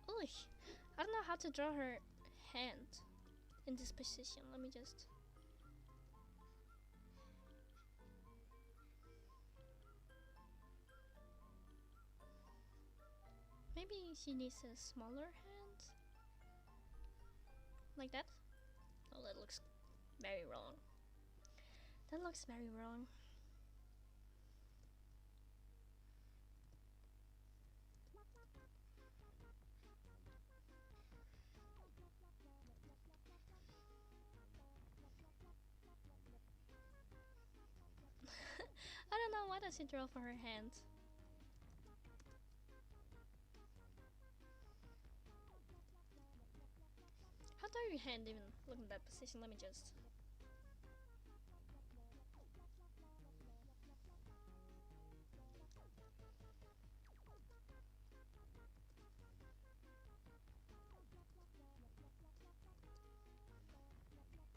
[SPEAKER 1] Ooh, I don't know how to draw her hand in this position. Let me just... Maybe she needs a smaller hand? Like that? Oh, that looks very wrong. That looks very wrong. I don't know, what does she draw for her hand? How does your hand even look in that position? Let me just...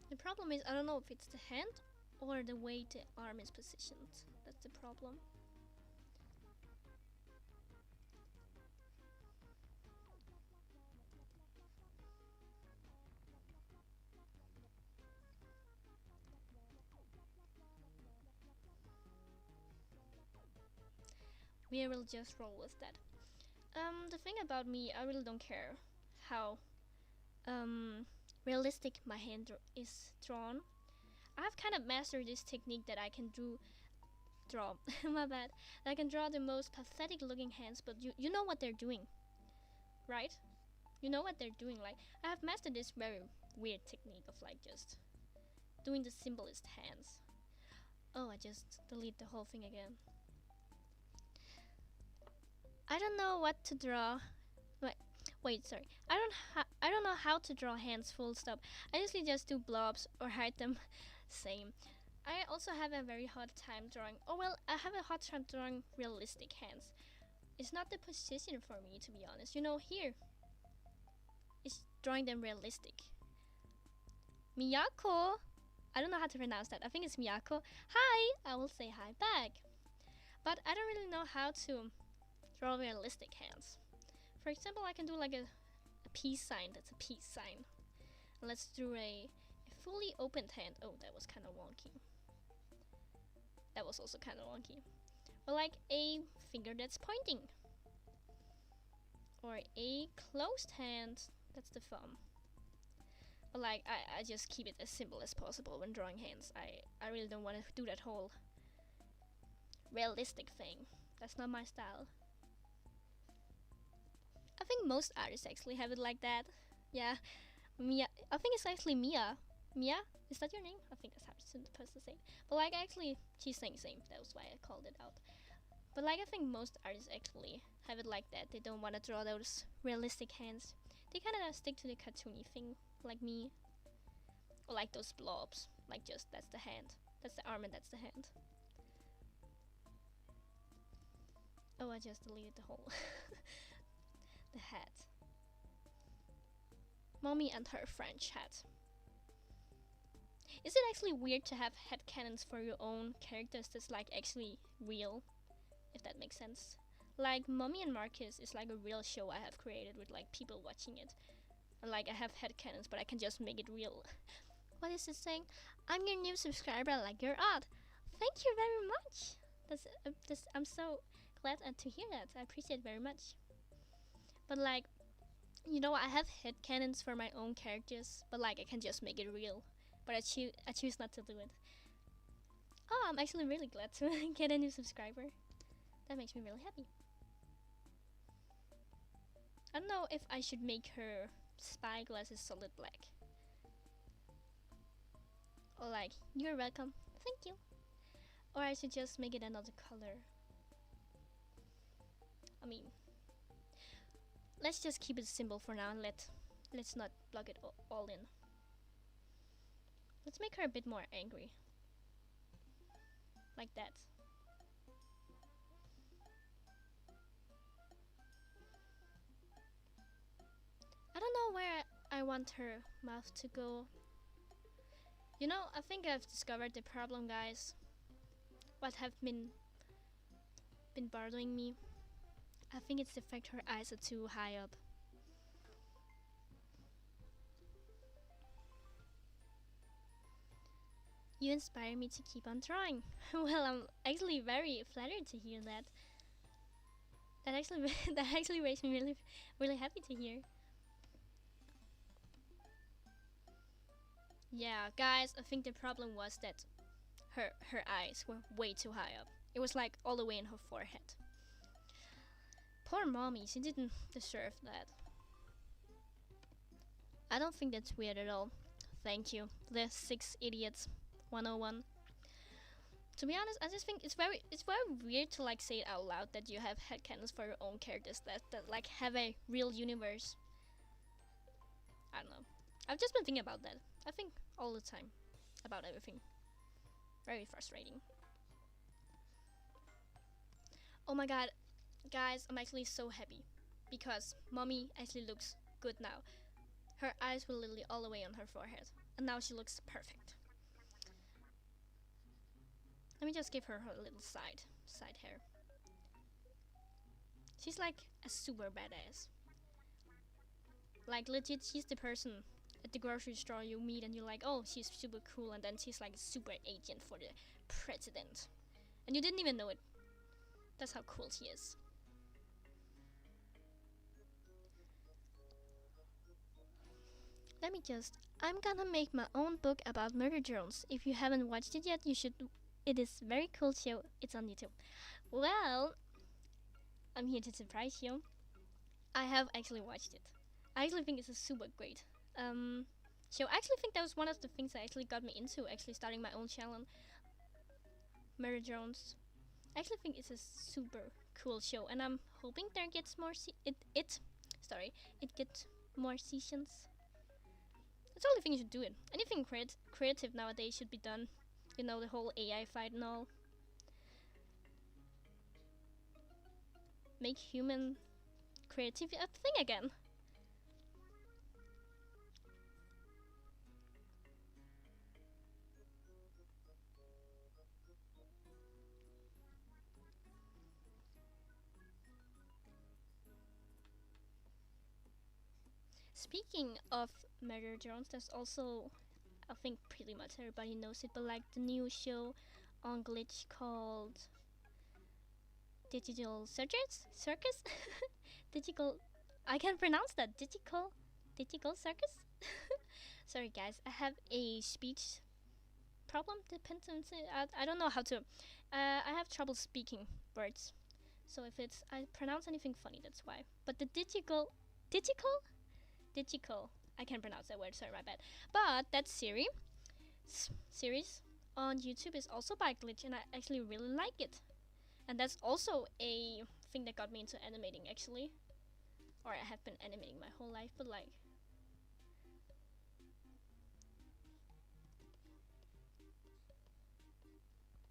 [SPEAKER 1] The problem is, I don't know if it's the hand or the way the arm is positioned. That's the problem. we will just roll with that. The thing about me, I really don't care how realistic my hand is drawn. I have kind of mastered this technique that I can draw my bad. I can draw the most pathetic looking hands, but you know what they're doing, right? You know what they're doing. Like, I have mastered this very weird technique of like just doing the simplest hands. Oh, I just delete the whole thing again. I don't know what to draw. Wait, sorry. I don't know how to draw hands full stop. I usually just do blobs or hide them. Same. I also have a very hard time drawing. Oh well, I have a hard time drawing realistic hands. It's not the position for me, to be honest. You know, here is drawing them realistic. Miyako. I don't know how to pronounce that. I think it's Miyako. Hi. I will say hi back. But I don't really know how to draw realistic hands. For example, I can do like a peace sign. That's a peace sign. Let's do a fully opened hand. Oh, that was kind of wonky. That was also kind of wonky. Or like a finger that's pointing. Or a closed hand. That's the thumb. But like, I just keep it as simple as possible when drawing hands. I really don't want to do that whole realistic thing. That's not my style. I think most artists actually have it like that. Yeah, Mia. I think it's actually Mia. Mia? Is that your name? I think that's how it's supposed to say it. But like, actually, she's saying same. That was why I called it out. But like, I think most artists actually have it like that. They don't want to draw those realistic hands. They kind of stick to the cartoony thing, like me. Or like those blobs. Like just, that's the hand. That's the arm and that's the hand. Oh, I just deleted the whole the hat. Mommy and her French hat. Is it actually weird to have headcanons for your own characters that's like actually real? If that makes sense. Like Mommy and Marcus is like a real show I have created with like people watching it. And like I have headcanons, but I can just make it real. What is it saying? I'm your new subscriber, I like your art. Thank you very much. I'm so glad to hear that. I appreciate it very much. But like, you know, I have headcanons for my own characters, but like I can just make it real. But I choose not to do it. Oh, I'm actually really glad to get a new subscriber. That makes me really happy. I don't know if I should make her spy glasses solid black. Or like, you're welcome, thank you. Or I should just make it another color. I mean, let's just keep it simple for now and let's not plug it all in. Let's make her a bit more angry. Like that. I don't know where I want her mouth to go. You know, I think I've discovered the problem, guys. What have been bothering me. I think it's the fact her eyes are too high up. You inspire me to keep on drawing. Well, I'm actually very flattered to hear that. That actually makes me really, really happy to hear. Yeah, guys, I think the problem was that her eyes were way too high up. It was like all the way in her forehead. Poor mommy, she didn't deserve that. I don't think that's weird at all. Thank you, the 6 idiots 101. To be honest, I just think it's very weird to like say it out loud that you have headcanons for your own characters that like have a real universe. I don't know. I've just been thinking about that. I think all the time about everything. Very frustrating. Oh my god, guys, I'm actually so happy because mommy actually looks good now. Her eyes were literally all the way on her forehead and now she looks perfect. Let me just give her her little side hair. She's like a super badass. Like legit, she's the person at the grocery store you meet and you're like, oh, she's super cool, and then she's like a super agent for the president. And you didn't even know it. That's how cool she is. Let me just. I'm gonna make my own book about murder drones. If you haven't watched it yet, you should. It is very cool show. It's on YouTube. Well, I'm here to surprise you. I have actually watched it. I actually think it's a super great show. I actually think that was one of the things that actually got me into actually starting my own channel, Murder Drones. I actually think it's a super cool show, and I'm hoping there gets more. It gets more seasons. That's the only thing you should do it. Anything creative nowadays should be done. You know, the whole AI fight and all. Make human creativity a thing again. Speaking of murder drones, there's also, I think pretty much everybody knows it, but like the new show on Glitch called Digital Circus? Digital, I can't pronounce that. Digital Circus? Sorry guys, I have a speech problem dependency. I don't know how to, I have trouble speaking words. So if I pronounce anything funny, that's why. But the digital, I can't pronounce that word, sorry, my bad. But that series on YouTube is also by Glitch, and I actually really like it. And that's also a thing that got me into animating, actually. Or I have been animating my whole life, but like...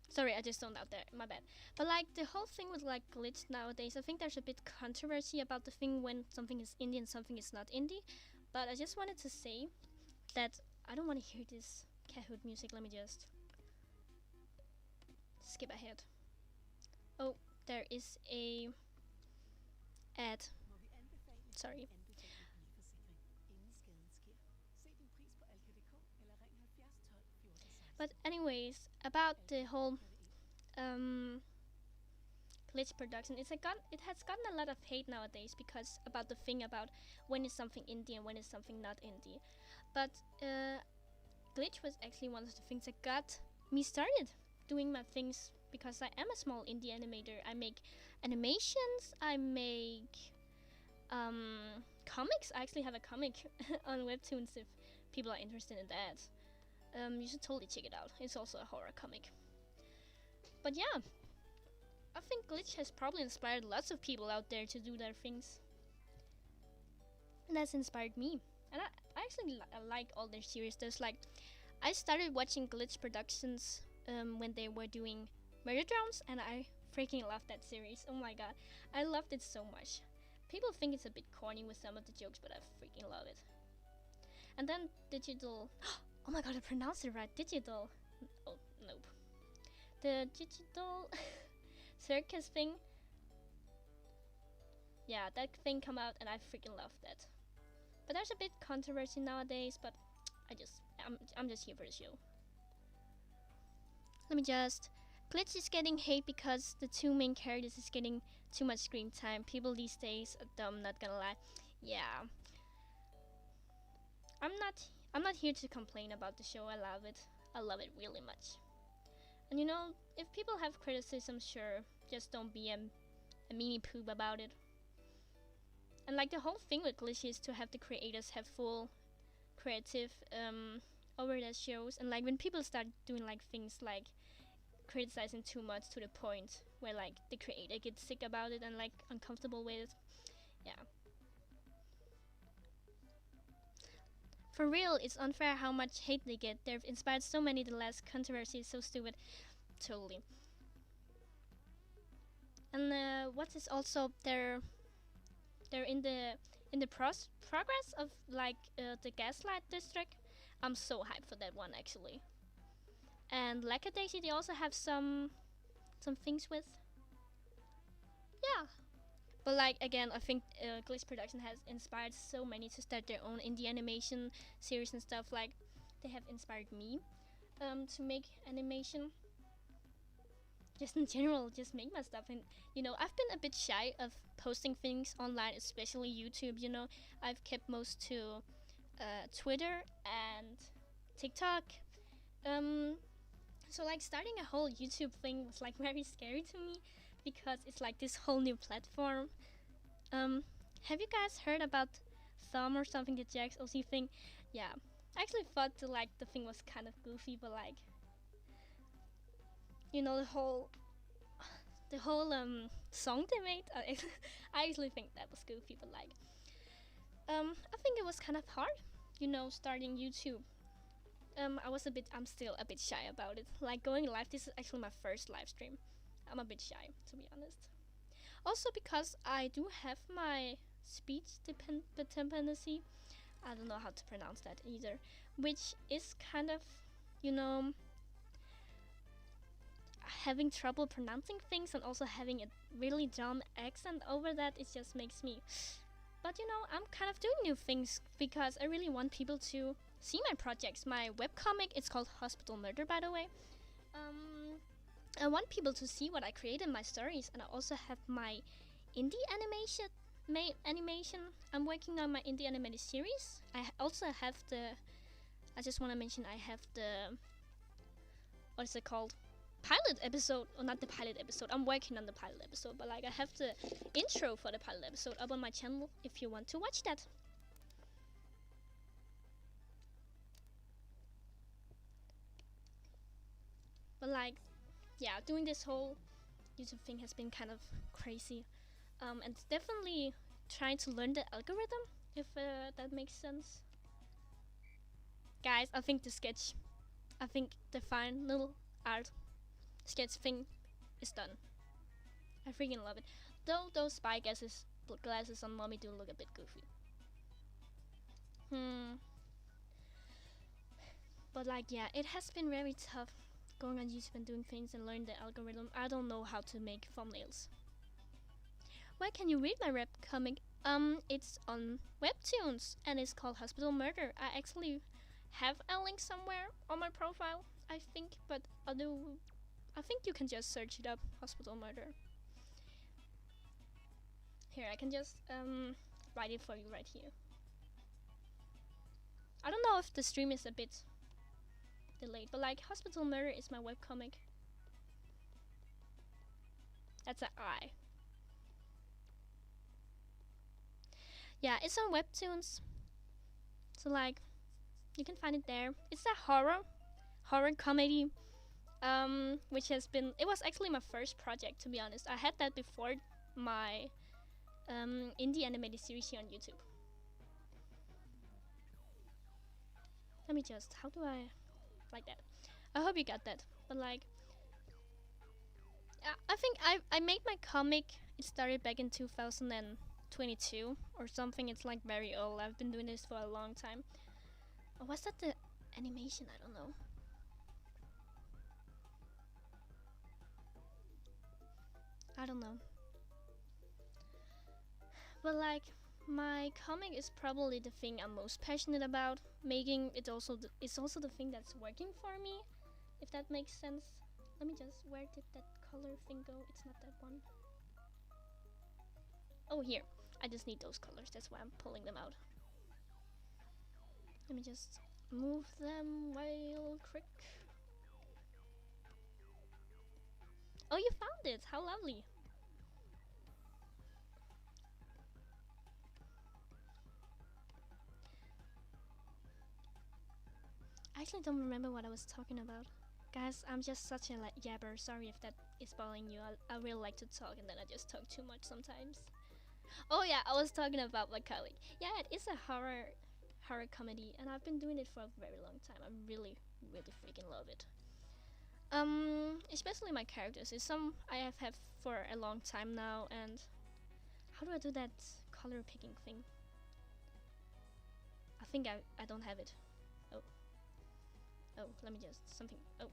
[SPEAKER 1] Sorry, I just zoned out there, my bad. But like, the whole thing with like Glitch nowadays, I think there's a bit controversy about the thing when something is indie and something is not indie. But I just wanted to say that I don't want to hear this Kahoot music. Let me just skip ahead. Oh, there is a ad. Sorry. But anyways, about the whole glitch production, it has gotten a lot of hate nowadays because about the thing about when is something indie and when is something not indie. But glitch was actually one of the things that got me started doing my things, because I am a small indie animator. I make animations, I make comics. I actually have a comic on Webtoons if people are interested in that. You should totally check it out. It's also a horror comic. But yeah, I think Glitch has probably inspired lots of people out there to do their things. And that's inspired me. And I actually like all their series. There's like, I started watching Glitch Productions when they were doing Murder Drones, and I freaking loved that series. Oh my god, I loved it so much. People think it's a bit corny with some of the jokes, but I freaking love it. And then Digital... Oh my god, I pronounced it right. Digital... Oh, nope. The Digital Circus thing. Yeah, that thing come out and I freaking loved that. But there's a bit controversy nowadays, but I'm just here for the show. Let me just... Glitch is getting hate because the two main characters is getting too much screen time. People these days are dumb, not gonna lie. Yeah. I'm not here to complain about the show. I love it. I love it really much. And you know, if people have criticism, sure, just don't be a meanie poop about it. And like the whole thing with Glitch is to have the creators have full creative over their shows, and like when people start doing like things like criticizing too much to the point where like the creator gets sick about it and like uncomfortable with it, yeah. For real, it's unfair how much hate they get. They've inspired so many. The last controversy is so stupid. Totally. And what is also they're in the progress of like the Gaslight district. I'm so hyped for that one actually. And Lackadaisy, they also have some things with. Yeah. But like again, I think Glitch Production has inspired so many to start their own indie animation series and stuff. Like they have inspired me to make animation. just in general, just make my stuff. And I've been a bit shy of posting things online, especially YouTube. I've kept most to Twitter and TikTok. Um, so like starting a whole YouTube thing was like very scary to me because it's like this whole new platform. Um, have you guys heard about Thumb or something, the Jax OC thing? Yeah, I actually thought the thing was kind of goofy, but like the whole song they made. I actually think that was goofy, but like I think it was kind of hard, starting YouTube. I'm still a bit shy about it. Like going live, this is actually my first live stream. I'm a bit shy, to be honest. Also because I do have my speech dependency. I don't know how to pronounce that either, which is kind of, you know, having trouble pronouncing things and also having a really dumb accent over that. It just makes me. But I'm kind of doing new things because I really want people to see my projects. My webcomic, it's called Hospital Murder, by the way. I want people to see what I create in my stories, and I also have my indie animation. I'm working on my indie animated series. Also have the. I just want to mention I have the. What is it called? Pilot episode, or not the pilot episode. I'm working on the pilot episode, but like I have the intro for the pilot episode up on my channel if you want to watch that. But like, yeah, doing this whole YouTube thing has been kind of crazy, and definitely trying to learn the algorithm, if that makes sense. Guys, I think the final art sketch thing is done. I freaking love it. Though those spy glasses on mommy do look a bit goofy. But like, yeah, it has been very tough going on YouTube and doing things and learning the algorithm. I don't know how to make thumbnails. Where can you read my rap comic? It's on Webtoons and it's called Hospital Murder. I actually have a link somewhere on my profile, I think, but I think you can just search it up, Hospital Murder. Here, I can just write it for you right here. I don't know if the stream is a bit delayed, but like Hospital Murder is my webcomic. That's an I. Yeah, it's on Webtoons. So like, you can find it there. It's a horror comedy, which it was actually my first project, to be honest. I had that before my indie animated series here on YouTube. Let me just, how do I, like that? I hope you got that. But like, I think I made my comic. It started back in 2022 or something. It's like very old. I've been doing this for a long time. Or was that the animation? I don't know. I don't know. But like, my comic is probably the thing I'm most passionate about. Making it it's also the thing that's working for me, if that makes sense. Let me just, where did that color thing go? It's not that one. Oh, here. I just need those colors. That's why I'm pulling them out. Let me just move them real quick. Oh, you found it. How lovely. I actually don't remember what I was talking about. Guys, I'm just such a yabber. Sorry if that is bothering you. I really like to talk and then I just talk too much sometimes. Oh yeah, I was talking about my colleague. Yeah, it is a horror comedy and I've been doing it for a very long time. I really freaking love it. Especially my characters. It's some I have had for a long time now, and how do I do that color picking thing? I think I don't have it. Oh, let me just something. Oh.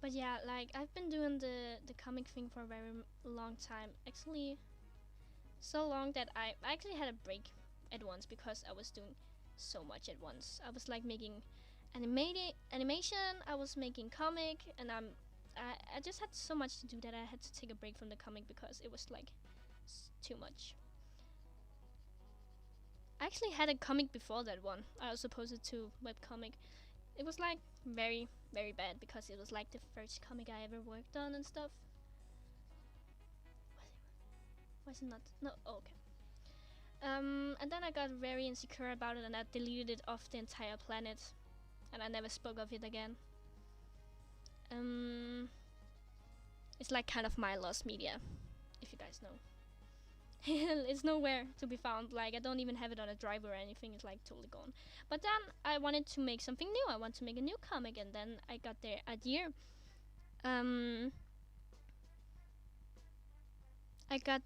[SPEAKER 1] But yeah, like I've been doing the comic thing for a very long time. Actually, so long that I actually had a break at once because I was doing so much at once. I was like making animation, I was making comic, and I just had so much to do that I had to take a break from the comic because it was like too much. I actually had a comic before that one. I was supposed to webcomic. It was like very, very bad because it was like the first comic I ever worked on and stuff. Why is it not? No, oh, okay. And then I got very insecure about it and I deleted it off the entire planet. And I never spoke of it again. It's like kind of my lost media, if you guys know. It's nowhere to be found. Like I don't even have it on a drive or anything. It's like totally gone. But then I wanted to make something new. I want to make a new comic, and then I got the idea. I had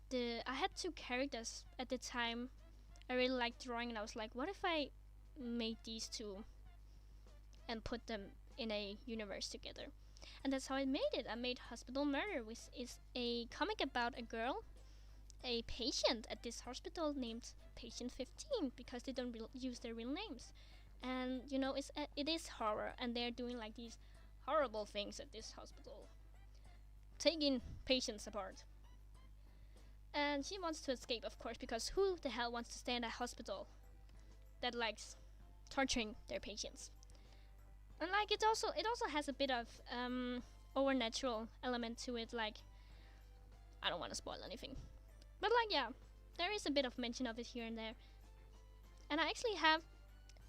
[SPEAKER 1] two characters at the time. I really liked drawing, and I was like, what if I made these two and put them in a universe together? And that's how I made it. I made Hospital Murder, which is a comic about a girl, a patient at this hospital named Patient 15 because they don't use their real names. And you know, it is horror, and they're doing like these horrible things at this hospital, taking patients apart. And she wants to escape, of course, because who the hell wants to stay in a hospital that likes torturing their patients? And like it also has a bit of overnatural element to it. Like I don't want to spoil anything, but like yeah, there is a bit of mention of it here and there. And I actually have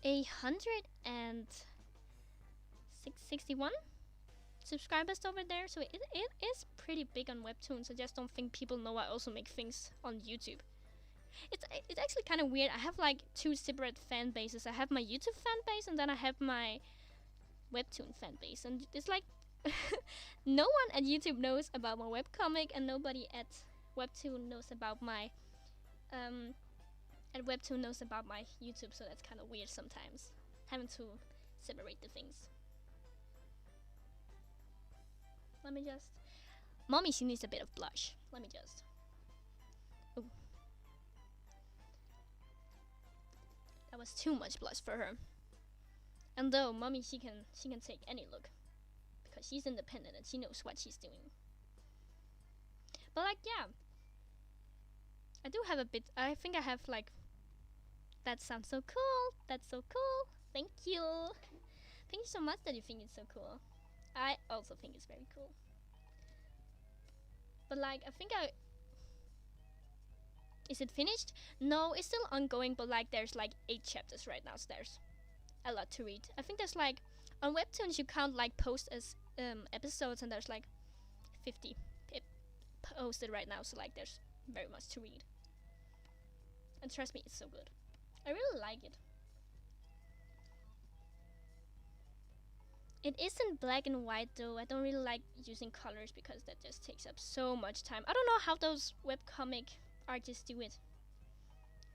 [SPEAKER 1] 161 subscribers over there, so it is pretty big on Webtoons. I just don't think people know I also make things on YouTube. It's actually kind of weird. I have like two separate fan bases. I have my YouTube fan base, and then I have my Webtoon fan base, and it's like no one at YouTube knows about my webcomic, and nobody at Webtoon knows about my YouTube. So that's kind of weird sometimes, having to separate the things. Let me just. Mommy, she needs a bit of blush. Let me just. Ooh. That was too much blush for her. And though Mommy, she can take any look because she's independent and she knows what she's doing. But like yeah, I do have a bit. I think I have like. That sounds so cool. That's so cool. Thank you. Thank you so much that you think it's so cool. I also think it's very cool. But like I think is it finished? No, it's still ongoing, but like there's like 8 chapters right now, so there's a lot to read. I think there's like on Webtoons you can't like post as episodes, and there's like 50 posted right now, so like there's very much to read. And trust me, it's so good. I really like it. It isn't black and white though. I don't really like using colors because that just takes up so much time. I don't know how those webcomic artists do it.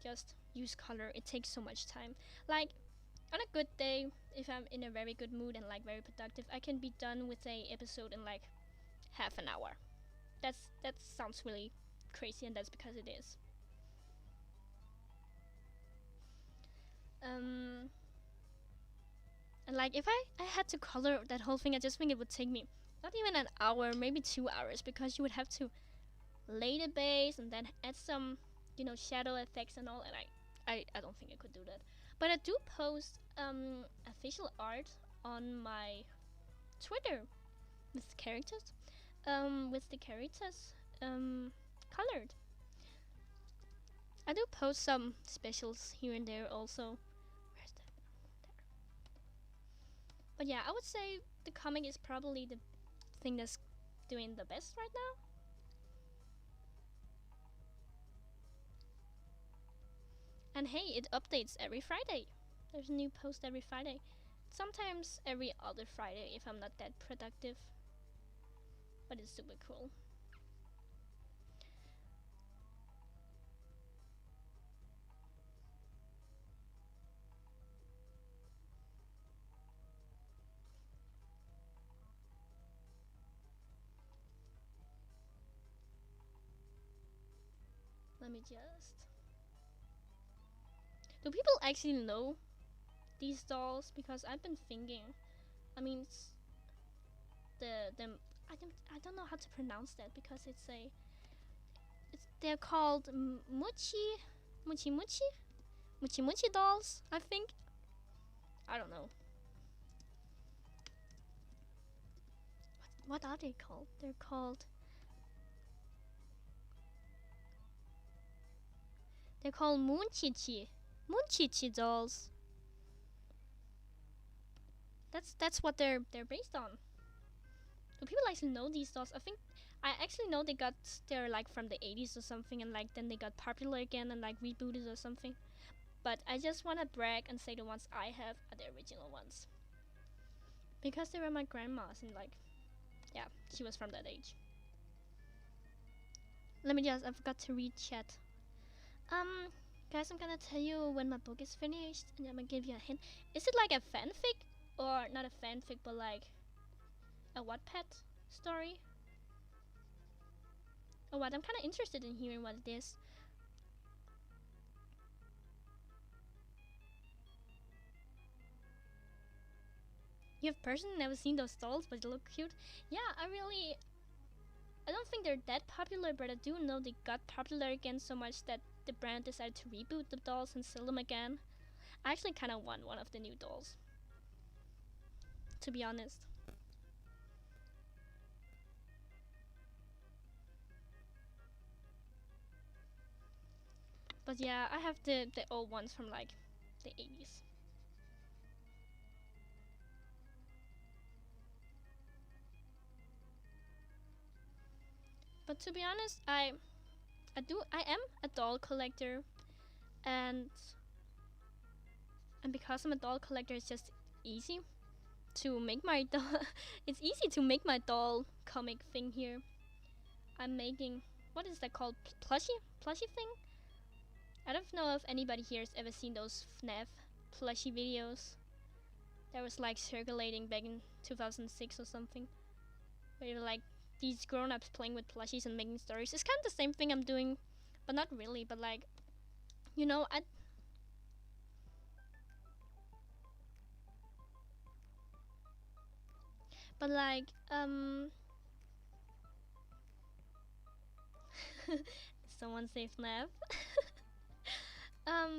[SPEAKER 1] Just use color. It takes so much time. Like on a good day, if I'm in a very good mood and like very productive, I can be done with a episode in like half an hour. That sounds really crazy, and that's because it is. And like if I had to color that whole thing, I just think it would take me not even an hour, maybe 2 hours, because you would have to lay the base and then add some, you know, shadow effects and all, and I don't think I could do that. But I do post official art on my Twitter with the characters colored. I do post some specials here and there also. Where's that? There. But yeah, I would say the comic is probably the thing that's doing the best right now. And hey, it updates every Friday. There's a new post every Friday. Sometimes every other Friday if I'm not that productive. But it's super cool. Let me just. actually know these dolls? Because I've been thinking. I mean, it's I don't know how to pronounce that because they're called Muchi Muchi dolls, I think. I don't know. What are they called? They're called Munchichi dolls. That's what they're based on. Do people actually know these dolls? I actually know they're like from the 80s or something, and like then they got popular again and like rebooted or something. But I just wanna brag and say the ones I have are the original ones. Because they were my grandma's and like, yeah, she was from that age. I forgot to read chat. Guys, I'm gonna tell you when my book is finished, and I'm gonna give you a hint. Is it like a fanfic? Or not a fanfic, but like a Wattpad story? Or what? I'm kinda interested in hearing what it is. You have personally never seen those dolls, but they look cute. Yeah, I don't think they're that popular, but I do know they got popular again so much that the brand decided to reboot the dolls and sell them again. I actually kind of want one of the new dolls, to be honest. But yeah, I have the old ones from like the 80s. But to be honest, I am a doll collector, and because I'm a doll collector, it's just easy to make my doll. It's easy to make my doll comic thing here. I'm making, what is that called? Plushie thing? I don't know if anybody here has ever seen those FNAF plushie videos that was like circulating back in 2006 or something, where you were like these grown-ups playing with plushies and making stories. It's kind of the same thing I'm doing, but not really. But like, you know, but like someone say FNAF.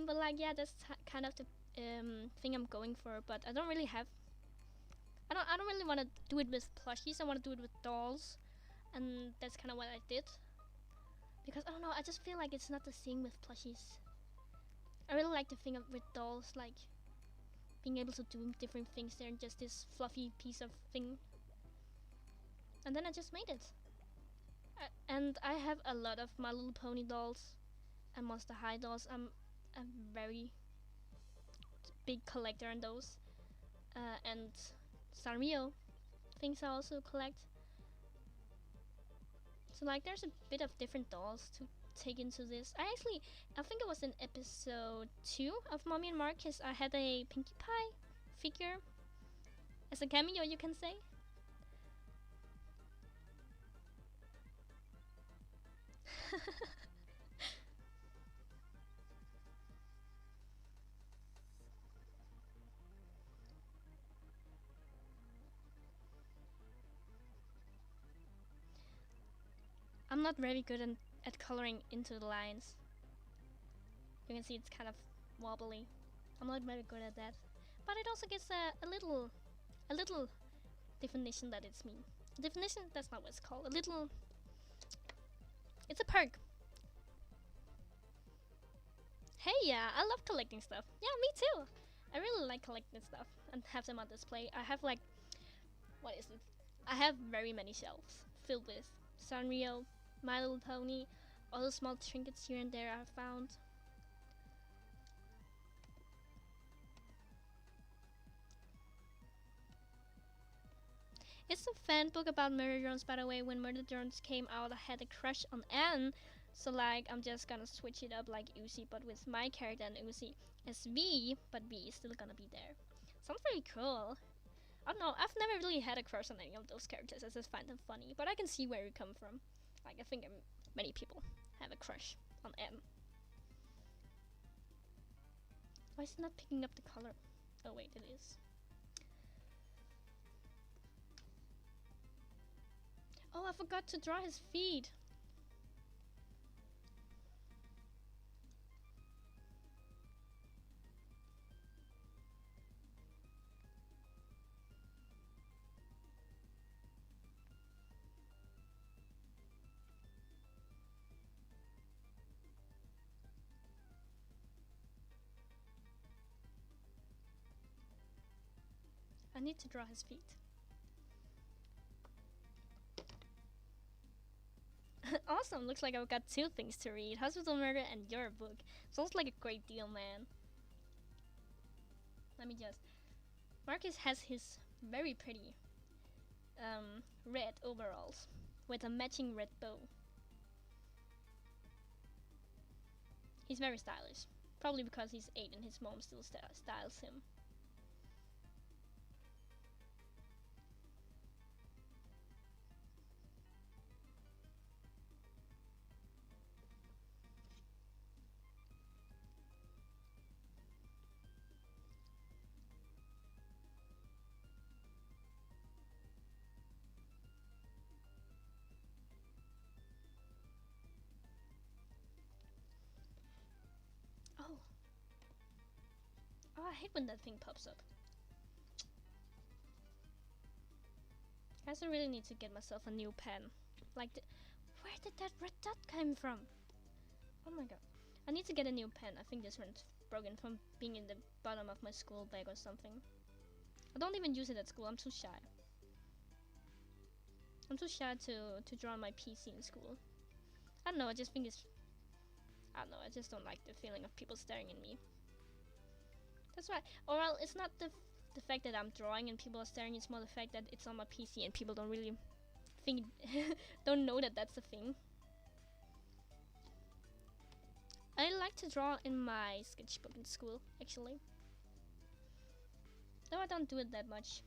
[SPEAKER 1] But like, yeah, that's kind of the thing I'm going for. But I don't really have. I don't really want to do it with plushies. I want to do it with dolls, and that's kind of what I did. Because I don't know, I just feel like it's not the same with plushies. I really like the thing with dolls, like being able to do different things there in just this fluffy piece of thing. And then I just made it. And I have a lot of My Little Pony dolls and Monster High dolls. I'm a very big collector on those. And Sanrio things I also collect. So like there's a bit of different dolls to take into this. I think it was in episode 2 of Mommy and Marcus. I had a Pinkie Pie figure as a cameo, you can say. I'm not very good at coloring into the lines. You can see it's kind of wobbly. I'm not very good at that. But it also gives a little definition that it's me. Definition, that's not what it's called. It's a perk. Hey, yeah, I love collecting stuff. Yeah, me too. I really like collecting stuff and have them on display. I have like, what is it? I have very many shelves filled with Sanrio, My Little Pony, all the small trinkets here and there I found. It's a fan book about murder drones, by the way. When murder drones came out, I had a crush on Anne. So like, I'm just gonna switch it up like Uzi, but with my character and Uzi as V, but V is still gonna be there. Sounds pretty cool. I don't know, I've never really had a crush on any of those characters. I just find them funny, but I can see where you come from. Like, I think many people have a crush on Anne. Why is it not picking up the color? Oh wait, it is. Oh, I forgot to draw his feet. I need to draw his feet. Awesome, looks like I've got 2 things to read. Hospital Murder and your book. Sounds like a great deal, man. Let me just... Marcus has his very pretty red overalls with a matching red bow. He's very stylish. Probably because he's 8 and his mom still styles him. Oh. Oh, I hate when that thing pops up. Guys, I really need to get myself a new pen. Like, where did that red dot come from? Oh my god. I need to get a new pen. I think this one's broken from being in the bottom of my school bag or something. I don't even use it at school. I'm too shy. I'm too shy to draw on my PC in school. I don't know. I just think it's... I don't know. I just don't like the feeling of people staring at me. That's why. Or well, it's not the fact that I'm drawing and people are staring. It's more the fact that it's on my PC and people don't really think... don't know that that's a thing. I like to draw in my sketchbook in school, actually. Though I don't do it that much.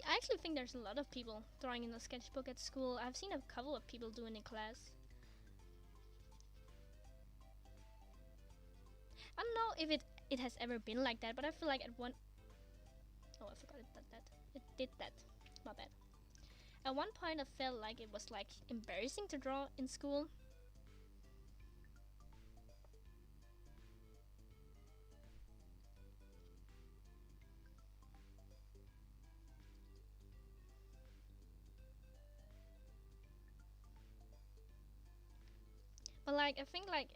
[SPEAKER 1] I actually think there's a lot of people drawing in the sketchbook at school. I've seen a couple of people doing in class. I don't know if it has ever been like that, but I feel like at one... Oh, I forgot it did that. It did that. My bad. At one point I felt like it was like embarrassing to draw in school. But like, I think like,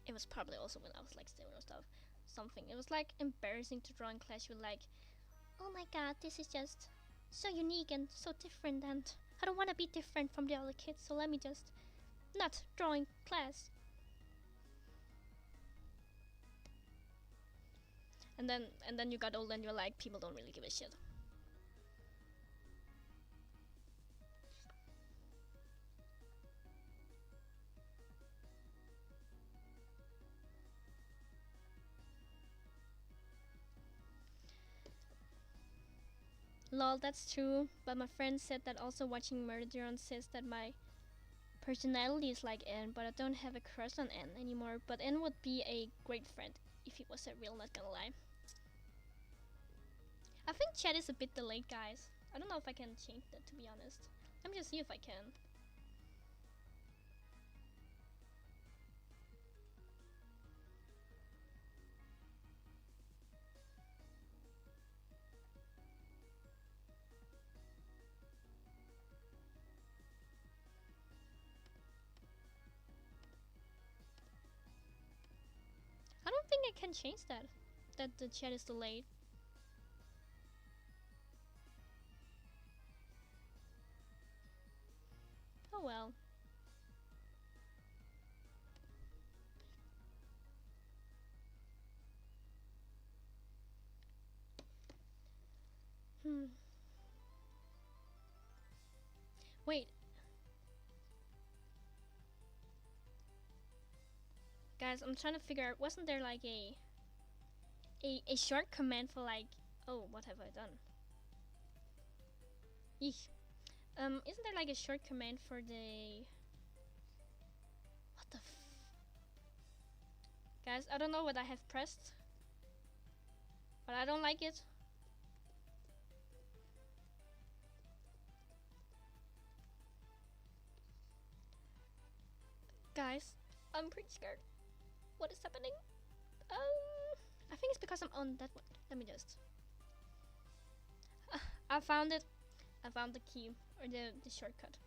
[SPEAKER 1] it was probably also when I was like 7 or stuff. Something. It was like embarrassing to draw in class. You're like, oh my god, this is just so unique and so different, and I don't want to be different from the other kids, so let me just not draw in class. And then you got older and you're like, people don't really give a shit. Lol, that's true, but my friend said that also watching Murder says that my personality is like N, but I don't have a crush on N anymore. But N would be a great friend if he was a real, not gonna lie. I think chat is a bit delayed, guys. I don't know if I can change that, to be honest. Let me just see if I can. I don't think I can change that the chat is delayed. Oh well. Wait. Guys, I'm trying to figure out, wasn't there like a short command for like, oh, what have I done? Eesh. Isn't there like a short command for the... What the Guys, I don't know what I have pressed, but I don't like it. Guys, I'm pretty scared. What is happening? I think it's because I'm on that one. Let me just... I found it. I found the key, or the shortcut.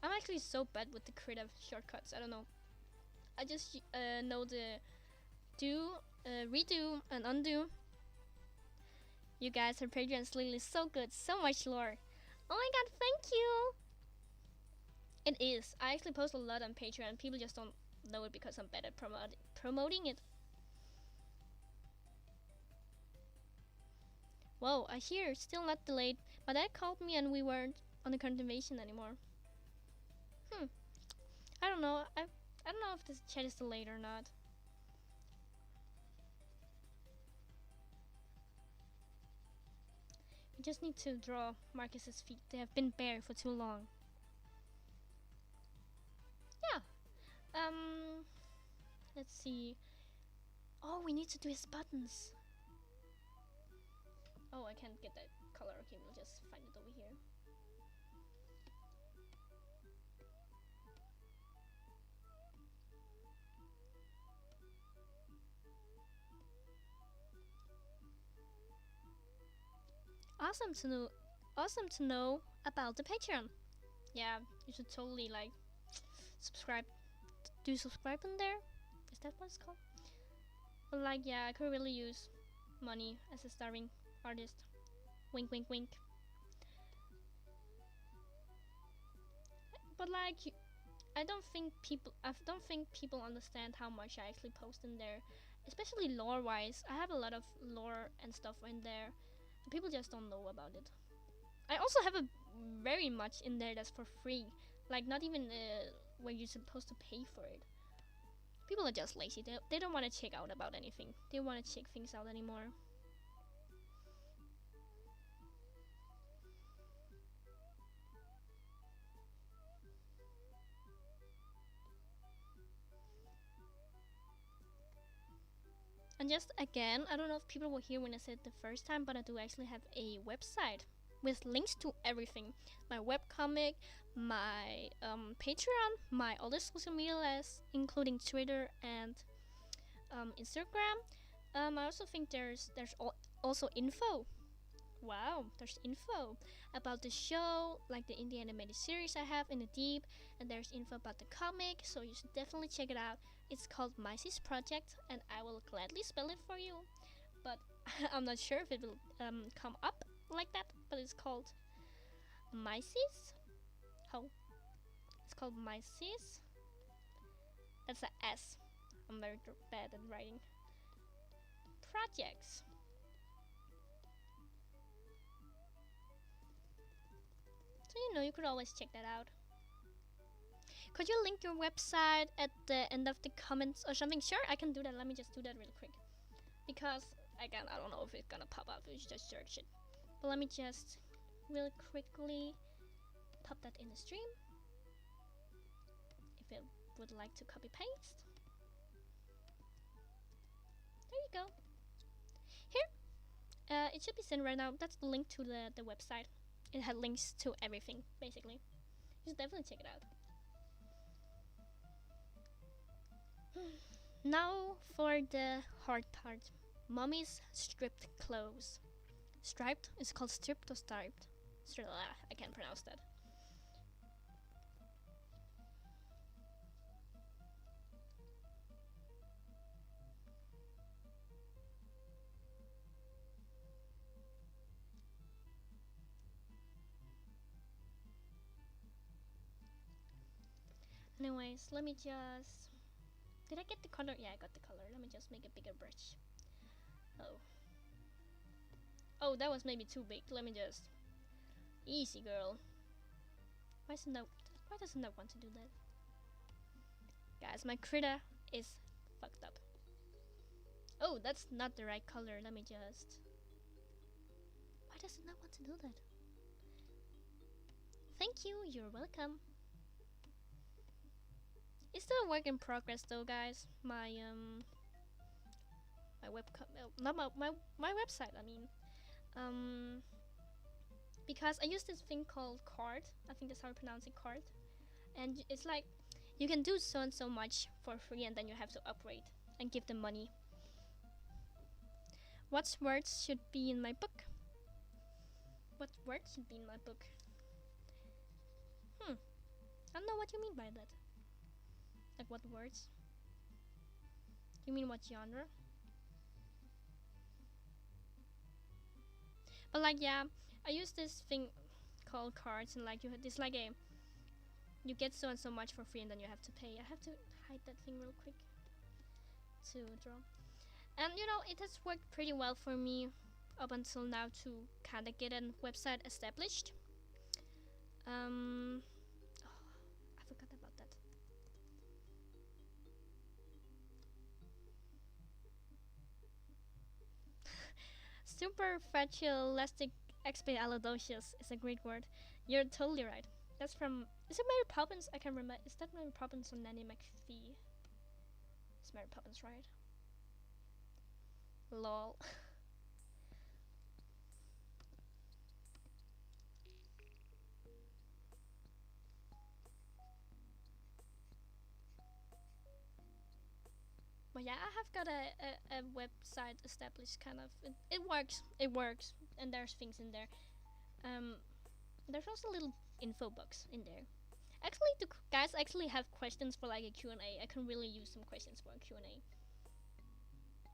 [SPEAKER 1] I'm actually so bad with the creative shortcuts. I don't know. I just know the do, redo, and undo. You guys, her Patreon's literally so good, so much lore. Oh my god, thank you! It is. I actually post a lot on Patreon. People just don't know it because I'm bad at promoting it. Whoa, I hear it's still not delayed. My dad called me and we weren't on the continuation anymore. I don't know. I don't know if this chat is delayed or not. We just need to draw Marcus's feet. They have been bare for too long. Yeah. Let's see. Oh, we need to do his buttons. Oh, I can't get that color. Okay, we'll just find it over here. Awesome to know about the Patreon. Yeah, you should totally like subscribe. Do you subscribe in there? Is that what it's called? But like, yeah, I could really use money as a starving artist. Wink, wink, wink. But like, I don't think people understand how much I actually post in there, especially lore-wise. I have a lot of lore and stuff in there. People just don't know about it. I also have a very much in there that's for free, like not even where you're supposed to pay for it. People are just lazy. They don't want to check out about anything. They don't want to check things out anymore. And just again, I don't know if people were here when I said it the first time, but I do actually have a website with links to everything. My webcomic, my Patreon, my other social media, including Twitter and Instagram. I also think there's also info. Wow, there's info about the show, like the indie animated series I have in the deep, and there's info about the comic, so you should definitely check it out. It's called Chipymaici Project, and I will gladly spell it for you, but I'm not sure if it will come up like that, but it's called Chipymaici. How? It's called Chipymaici. That's a S. I'm very bad at writing. Projects. So you know, you could always check that out. Could you link your website at the end of the comments or something? Sure, I can do that. Let me just do that real quick. Because, again, I don't know if it's gonna pop up. You should just search it. But let me just real quickly pop that in the stream. If it would like to copy paste. There you go. Here. It should be sent right now. That's the link to the website. It had links to everything, basically. You should definitely check it out. Now for the hard part. Mommy's stripped clothes. Striped? It's called stripped or striped? I can't pronounce that. Anyways, let me just... Did I get the color? Yeah, I got the color. Let me just make a bigger brush. Oh. Oh, that was maybe too big. Let me just... Easy, girl. Why doesn't that want to do that? Guys, my critter is fucked up. Oh, that's not the right color. Let me just... Why does it not want to do that? Thank you, you're welcome. It's still a work in progress though, guys. My webcam, not my website, I mean. Because I use this thing called card. I think that's how you pronounce it, card. And it's like you can do so and so much for free, and then you have to upgrade and give them money. What words should be in my book? What words should be in my book? I don't know what you mean by that. Like what words? You mean what genre? But like, yeah, I use this thing called cards, and like it's like you get so and so much for free, and then you have to pay. I have to hide that thing real quick to draw. And you know, it has worked pretty well for me up until now to kind of get a website established. Oh, I forgot about that. Superfragile expialidocious is a great word. You're totally right. That's from. Is it Mary Poppins? I can't remember. Is that Mary Poppins or Nanny McPhee? It's Mary Poppins, right? Lol. But yeah, I have got a website established, kind of. It works. It works, and there's things in there. There's also a little info box in there. Actually, the guys actually have questions for like a Q&A. I can really use some questions for a Q&A.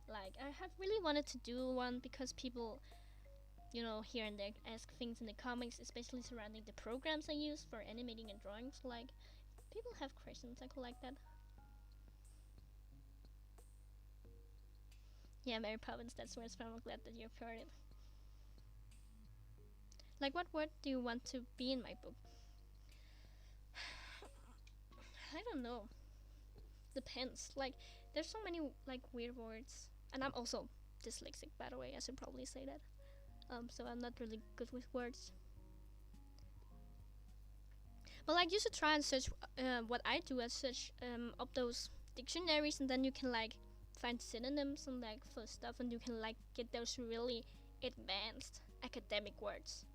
[SPEAKER 1] Like, I have really wanted to do one because people, you know, here and there ask things in the comments, especially surrounding the programs I use for animating and drawing. So like, people have questions. I could like that. Yeah, Mary Poppins, that's where it's from. I'm glad that you've heard it. Like, what word do you want to be in my book? I don't know. Depends. Like, there's so many like weird words, and I'm also dyslexic, by the way. I should probably say that. So I'm not really good with words. But like, you should try and search. What I do is search up those dictionaries, and then you can like find synonyms and like for stuff, and you can like get those really advanced academic words.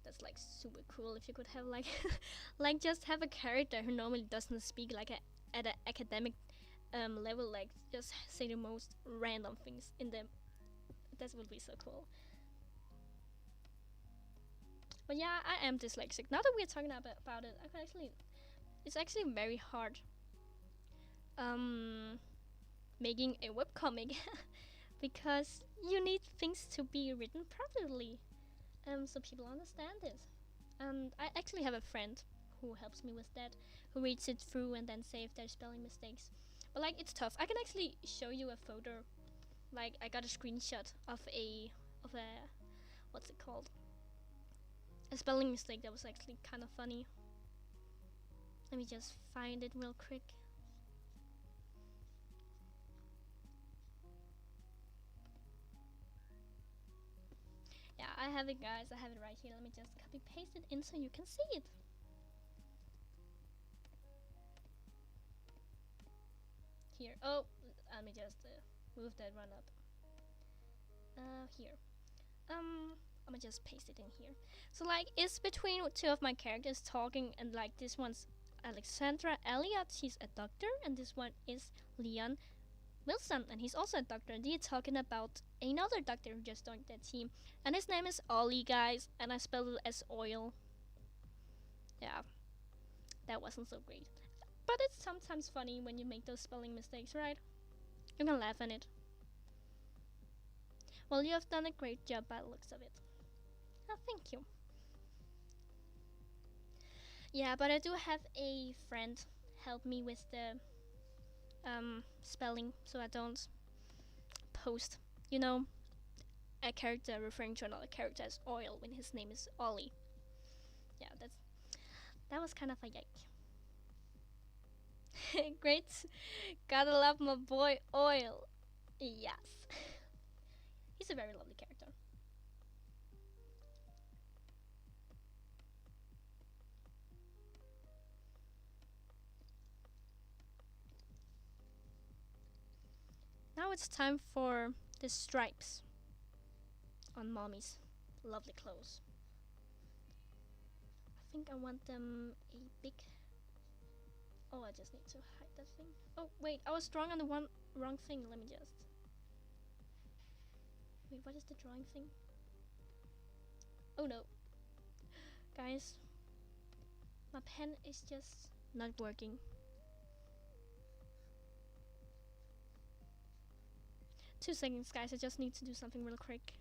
[SPEAKER 1] That's like super cool if you could have like like just have a character who normally doesn't speak like at an academic level, like just say the most random things in them. That would be so cool. But yeah, I am dyslexic. Now that we're talking about it, I could actually, it's actually very hard making a webcomic because you need things to be written properly so people understand it. And I actually have a friend who helps me with that, who reads it through and then say if there's spelling mistakes. But like, it's tough. I can actually show you a photo. Like, I got a screenshot of a what's it called? A spelling mistake that was actually kind of funny. Let me just find it real quick. Yeah, I have it, guys. I have it right here. Let me just copy paste it in so you can see it. Here. Oh, let me just move that one up. Here. I'm gonna just paste it in here. So like, it's between two of my characters talking, and like this one's Alexandra Elliott, she's a doctor, and this one is Leon Wilson, and he's also a doctor, and they're talking about another doctor who just joined their team, and his name is Ollie, guys, and I spelled it as oil. Yeah, that wasn't so great, but it's sometimes funny when you make those spelling mistakes, right? You can laugh at it. Well, you have done a great job by the looks of it. Oh, thank you. Yeah, but I do have a friend help me with the spelling, so I don't post, you know, a character referring to another character as oil when his name is Ollie. Yeah, that was kind of a yike. Great, gotta love my boy Oil. Yes, he's a very lovely character. now it's time for the stripes on mommy's lovely clothes. I think I want them a big. Oh, I just need to hide that thing. Oh wait, I was drawing on the wrong thing. Let me just. Wait, what is the drawing thing? Oh no, guys, my pen is just not working. 2 seconds, guys. I just need to do something real quick.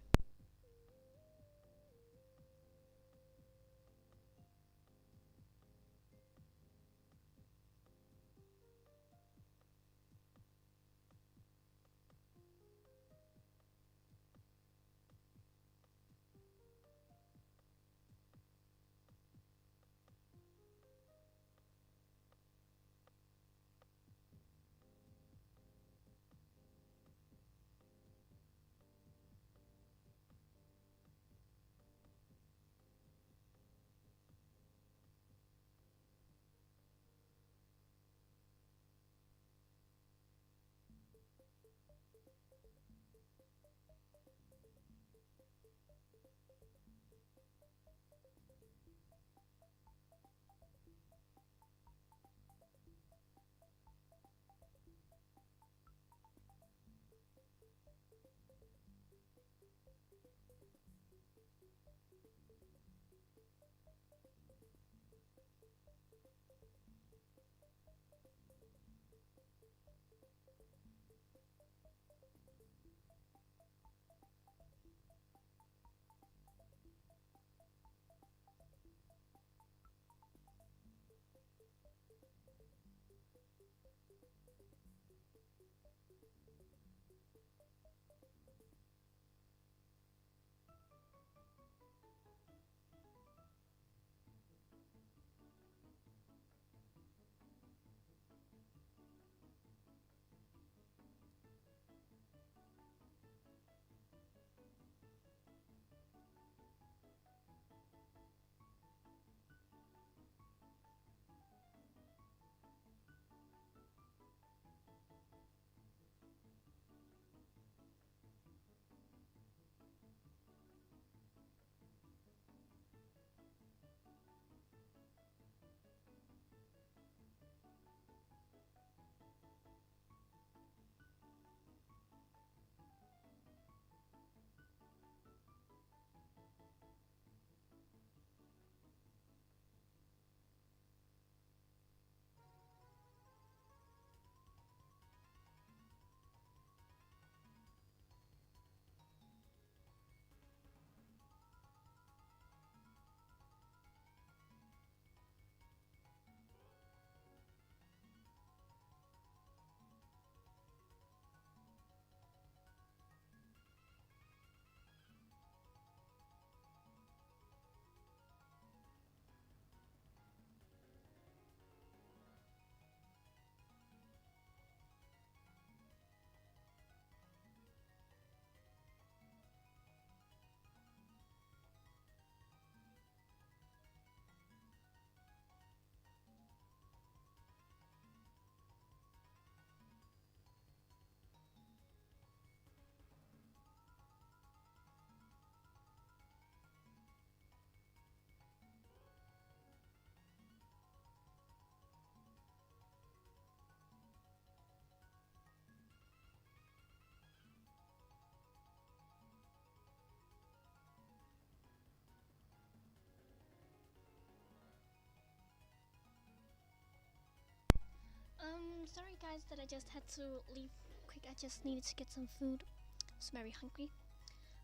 [SPEAKER 1] Sorry guys that I just had to leave quick. I just needed to get some food. I was very hungry.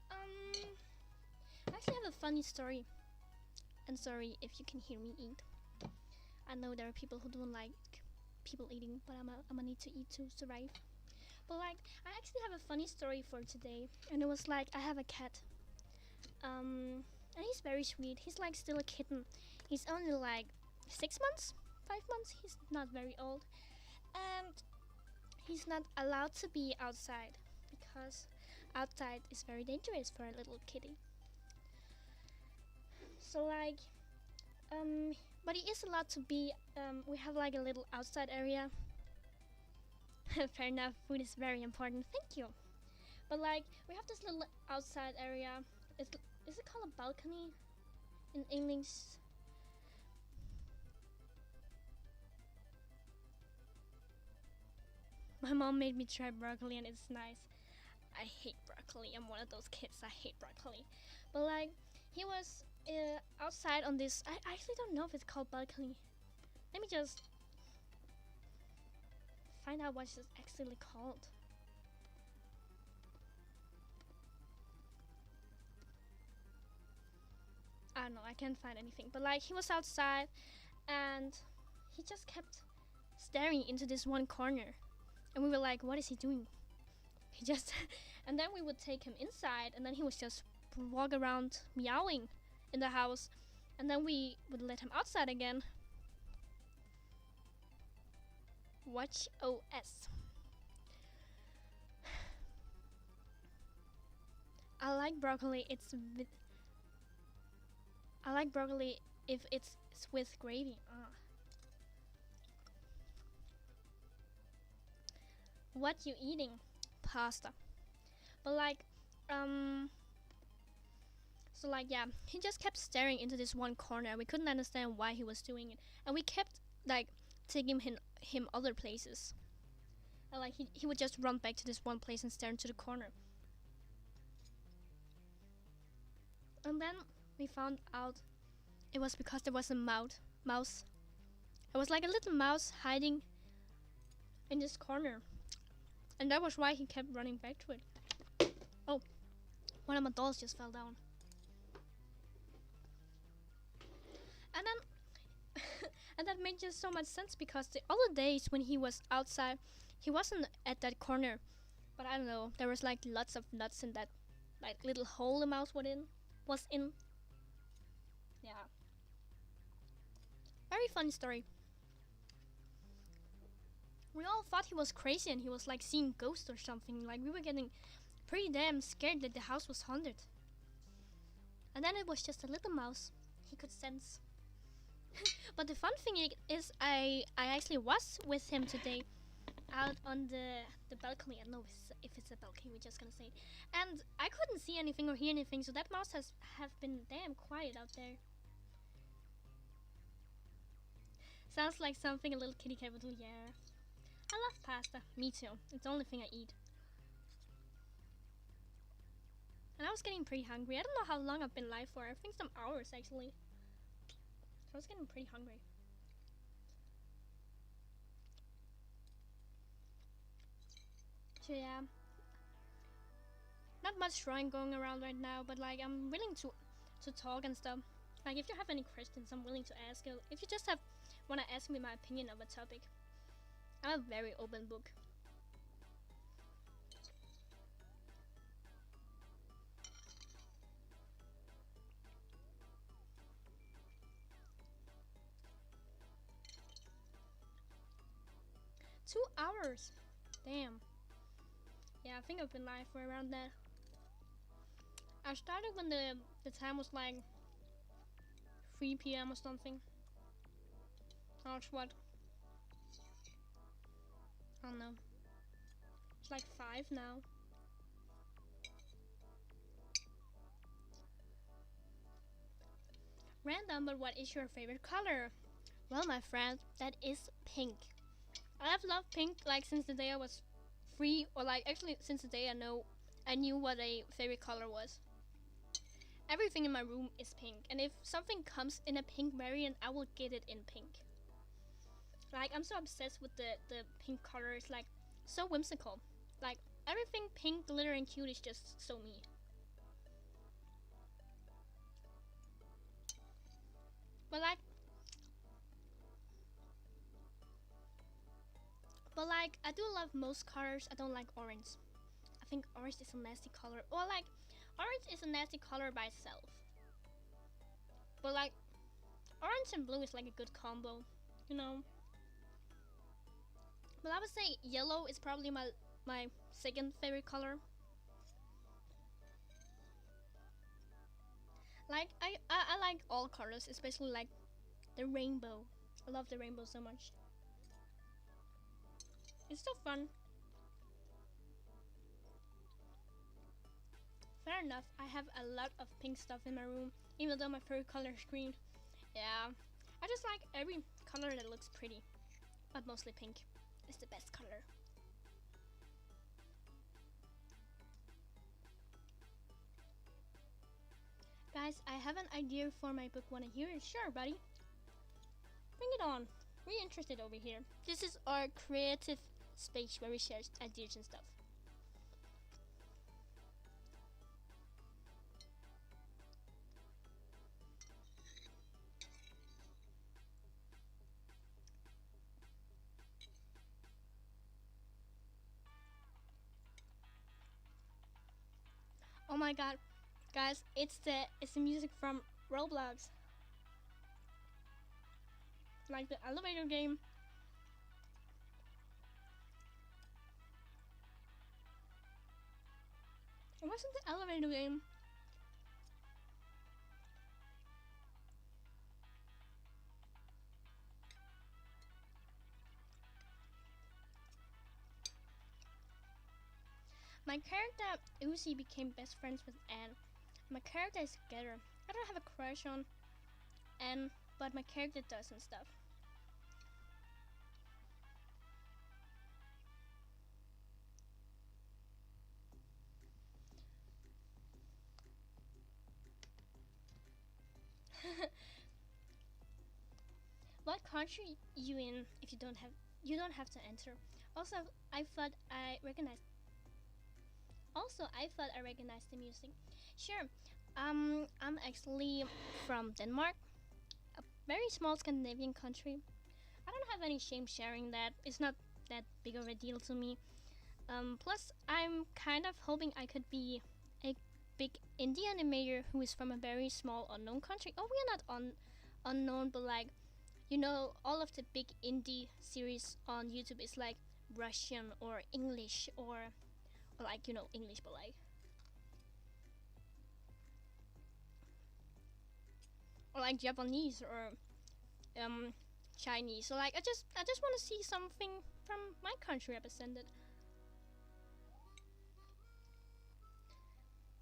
[SPEAKER 1] I actually have a funny story. And sorry if you can hear me eat. I know there are people who don't like people eating, but I'm gonna need to eat to survive. But like, I actually have a funny story for today, and it was like I have a cat. And he's very sweet. He's like still a kitten. He's only like 6 months, 5 months. He's not very old, and he's not allowed to be outside because outside is very dangerous for a little kitty. So like, but he is allowed to be. We have like a little outside area. Fair enough, food is very important. Thank you. But like, we have this little outside area. Is it called a balcony in English? My mom made me try broccoli and it's nice. I hate broccoli. I'm one of those kids. I hate broccoli. But like, he was outside on this. I actually don't know if it's called balcony. Let me just find out what it's actually called. I don't know. I can't find anything. But like, he was outside, and he just kept staring into this one corner, and we were like, "What is he doing?" He just, and then we would take him inside, and then he would just walk around meowing in the house, and then we would let him outside again. Watch OS. I like broccoli. I like broccoli if it's with gravy. What you eating? Pasta. But like, so like, yeah, he just kept staring into this one corner. We couldn't understand why he was doing it, and we kept like taking him other places. And like, he would just run back to this one place and stare into the corner. And then we found out it was because there was a mouse. It was like a little mouse hiding in this corner, and that was why he kept running back to it. Oh, one of my dolls just fell down. And then and that made just so much sense, because the other days when he was outside, he wasn't at that corner. But I don't know, there was like lots of nuts in that like little hole the mouse was in. Yeah. Very funny story. We all thought he was crazy and he was like seeing ghosts or something. Like, we were getting pretty damn scared that the house was haunted. And then it was just a little mouse he could sense. But the fun thing is I actually was with him today out on the balcony. I don't know if it's a balcony, we're just gonna say it. And I couldn't see anything or hear anything, so that mouse have been damn quiet out there. Sounds like something a little kitty cat would do. Yeah. I love pasta. Me too. It's the only thing I eat. And I was getting pretty hungry. I don't know how long I've been live for. I think some hours actually. So I was getting pretty hungry. So yeah. Not much drawing going around right now, but like, I'm willing to talk and stuff. Like, if you have any questions, I'm willing to ask you. If you just want to ask me my opinion of a topic, I'm a very open book. Two hours. Damn. Yeah, I think I've been live for around that. I started when the time was like 3 p.m. or something. Or it's what? I don't know. It's like 5 now. Random, but what is your favorite color? Well, my friend, that is pink. I have loved pink like since the day I was 3, or like actually since the day I knew what a favorite color was. Everything in my room is pink, and if something comes in a pink variant, I will get it in pink. Like, I'm so obsessed with the pink color. It's like so whimsical. Like, everything pink, glitter, and cute is just so me. But like, I do love most colors. I don't like orange. I think orange is a nasty color. Or like, orange is a nasty color by itself. But like, orange and blue is like a good combo, you know. But I would say yellow is probably my second favorite color. Like, I like all colors, especially like the rainbow. I love the rainbow so much. It's so fun Fair enough. I have a lot of pink stuff in my room, even though my favorite color is green. Yeah, I just like every color that looks pretty, but mostly pink is the best color. Guys, I have an idea for my book. Wanna hear it? Sure, buddy. Bring it on. We're interested over here. This is our creative space where we share ideas and stuff. Oh my god, guys, it's the music from Roblox. Like the elevator game. It wasn't the elevator game. My character Uzi became best friends with Anne. My character is Getter. I don't have a crush on Anne, but my character does and stuff. What country you in? If you don't have to enter. Also, I thought I recognized. The music. Sure. I'm actually from Denmark, a very small Scandinavian country. I don't have any shame sharing that. It's not that big of a deal to me. Plus, I'm kind of hoping I could be a big indie animator who is from a very small unknown country. Oh, we are not unknown, but like, all of the big indie series on YouTube is like Russian or English or like, English, but like, or like Japanese or Chinese. So like, I just want to see something from my country represented.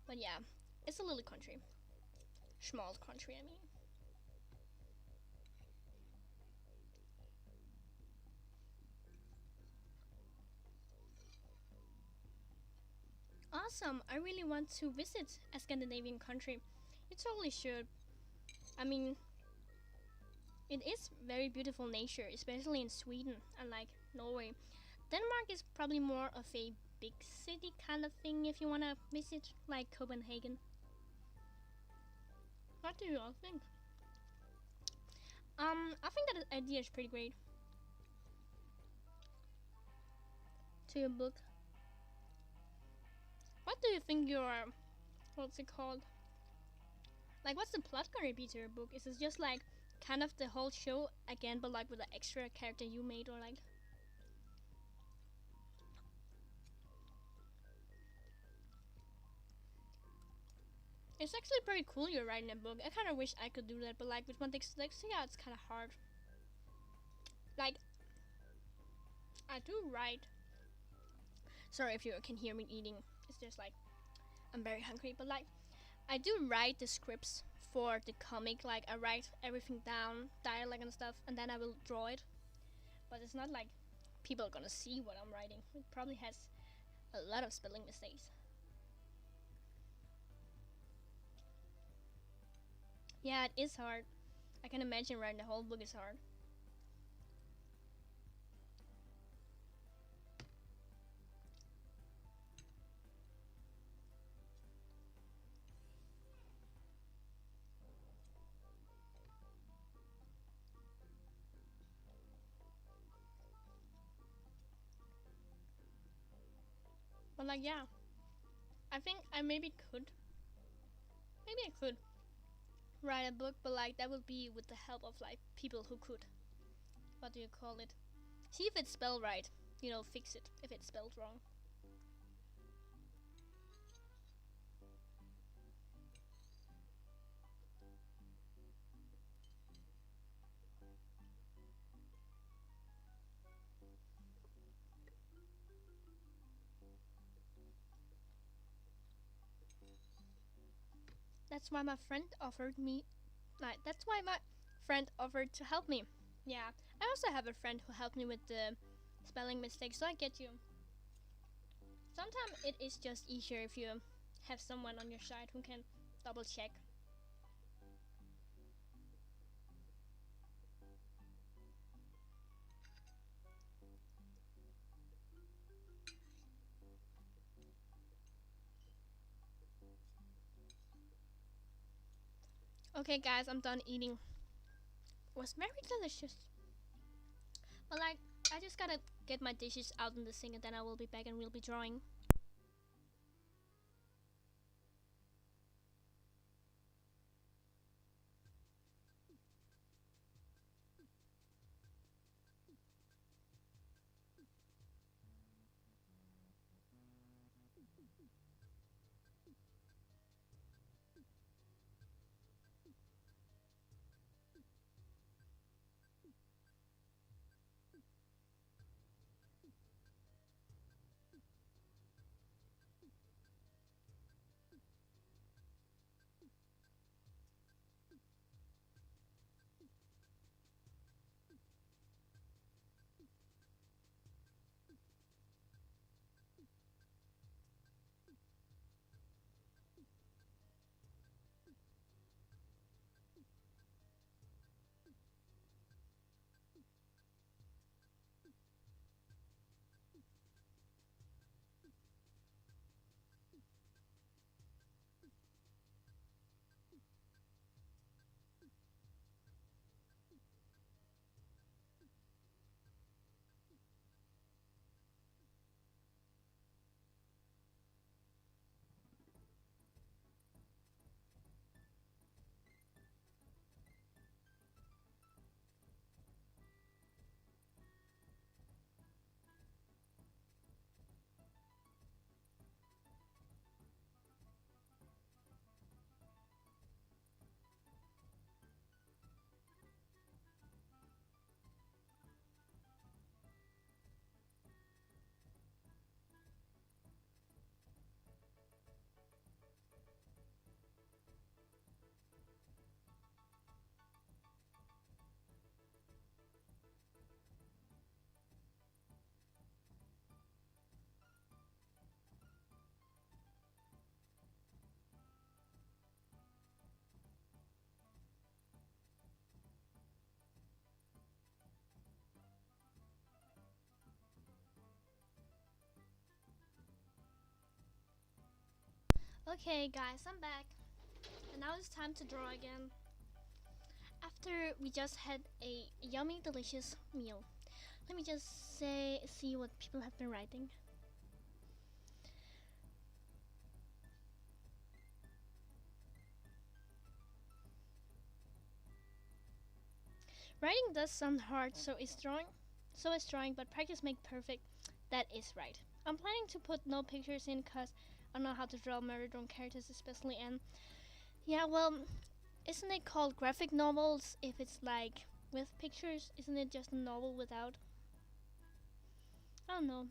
[SPEAKER 1] But yeah, it's a little country, small country. I mean. Awesome! I really want to visit a Scandinavian country. You totally should. I mean, it is very beautiful nature, especially in Sweden and like Norway. Denmark is probably more of a big city kind of thing if you want to visit, like Copenhagen. What do you all think? I think that idea is pretty great. To your book. What do you think what's it called? Like, what's the plot gonna be to your book? Is it just like kind of the whole show again, but like with an extra character you made, or like? It's actually pretty cool you're writing a book. I kind of wish I could do that, but like with my dyslexia, it's kind of hard. Like, I do write. Sorry if you can hear me eating. It's just like I'm very hungry, but like I do write the scripts for the comic. Like I write everything down, dialogue and stuff, and then I will draw it. But it's not like people are gonna see what I'm writing. It probably has a lot of spelling mistakes. Yeah, it is hard. I can imagine writing the whole book is hard. But like, yeah, I think I maybe I could write a book, but like that would be with the help of like people who could. What do you call it? See if it's spelled right. Fix it if it's spelled wrong. That's why my friend offered me, like, that's why my friend offered to help me. Yeah, I also have a friend who helped me with the spelling mistakes, so I get you. Sometimes it is just easier if you have someone on your side who can double check. Okay, guys, I'm done eating. It was very delicious. But like, I just gotta get my dishes out in the sink and then I will be back and we'll be drawing. Okay, guys, I'm back. And now it's time to draw again. After we just had a yummy, delicious meal, let me just see what people have been writing. Writing does sound hard, so is drawing, but practice makes perfect. That is right. I'm planning to put no pictures in because I don't know how to draw murder-drawn characters especially, and yeah, well, isn't it called graphic novels if it's like with pictures? Isn't it just a novel without? I don't know.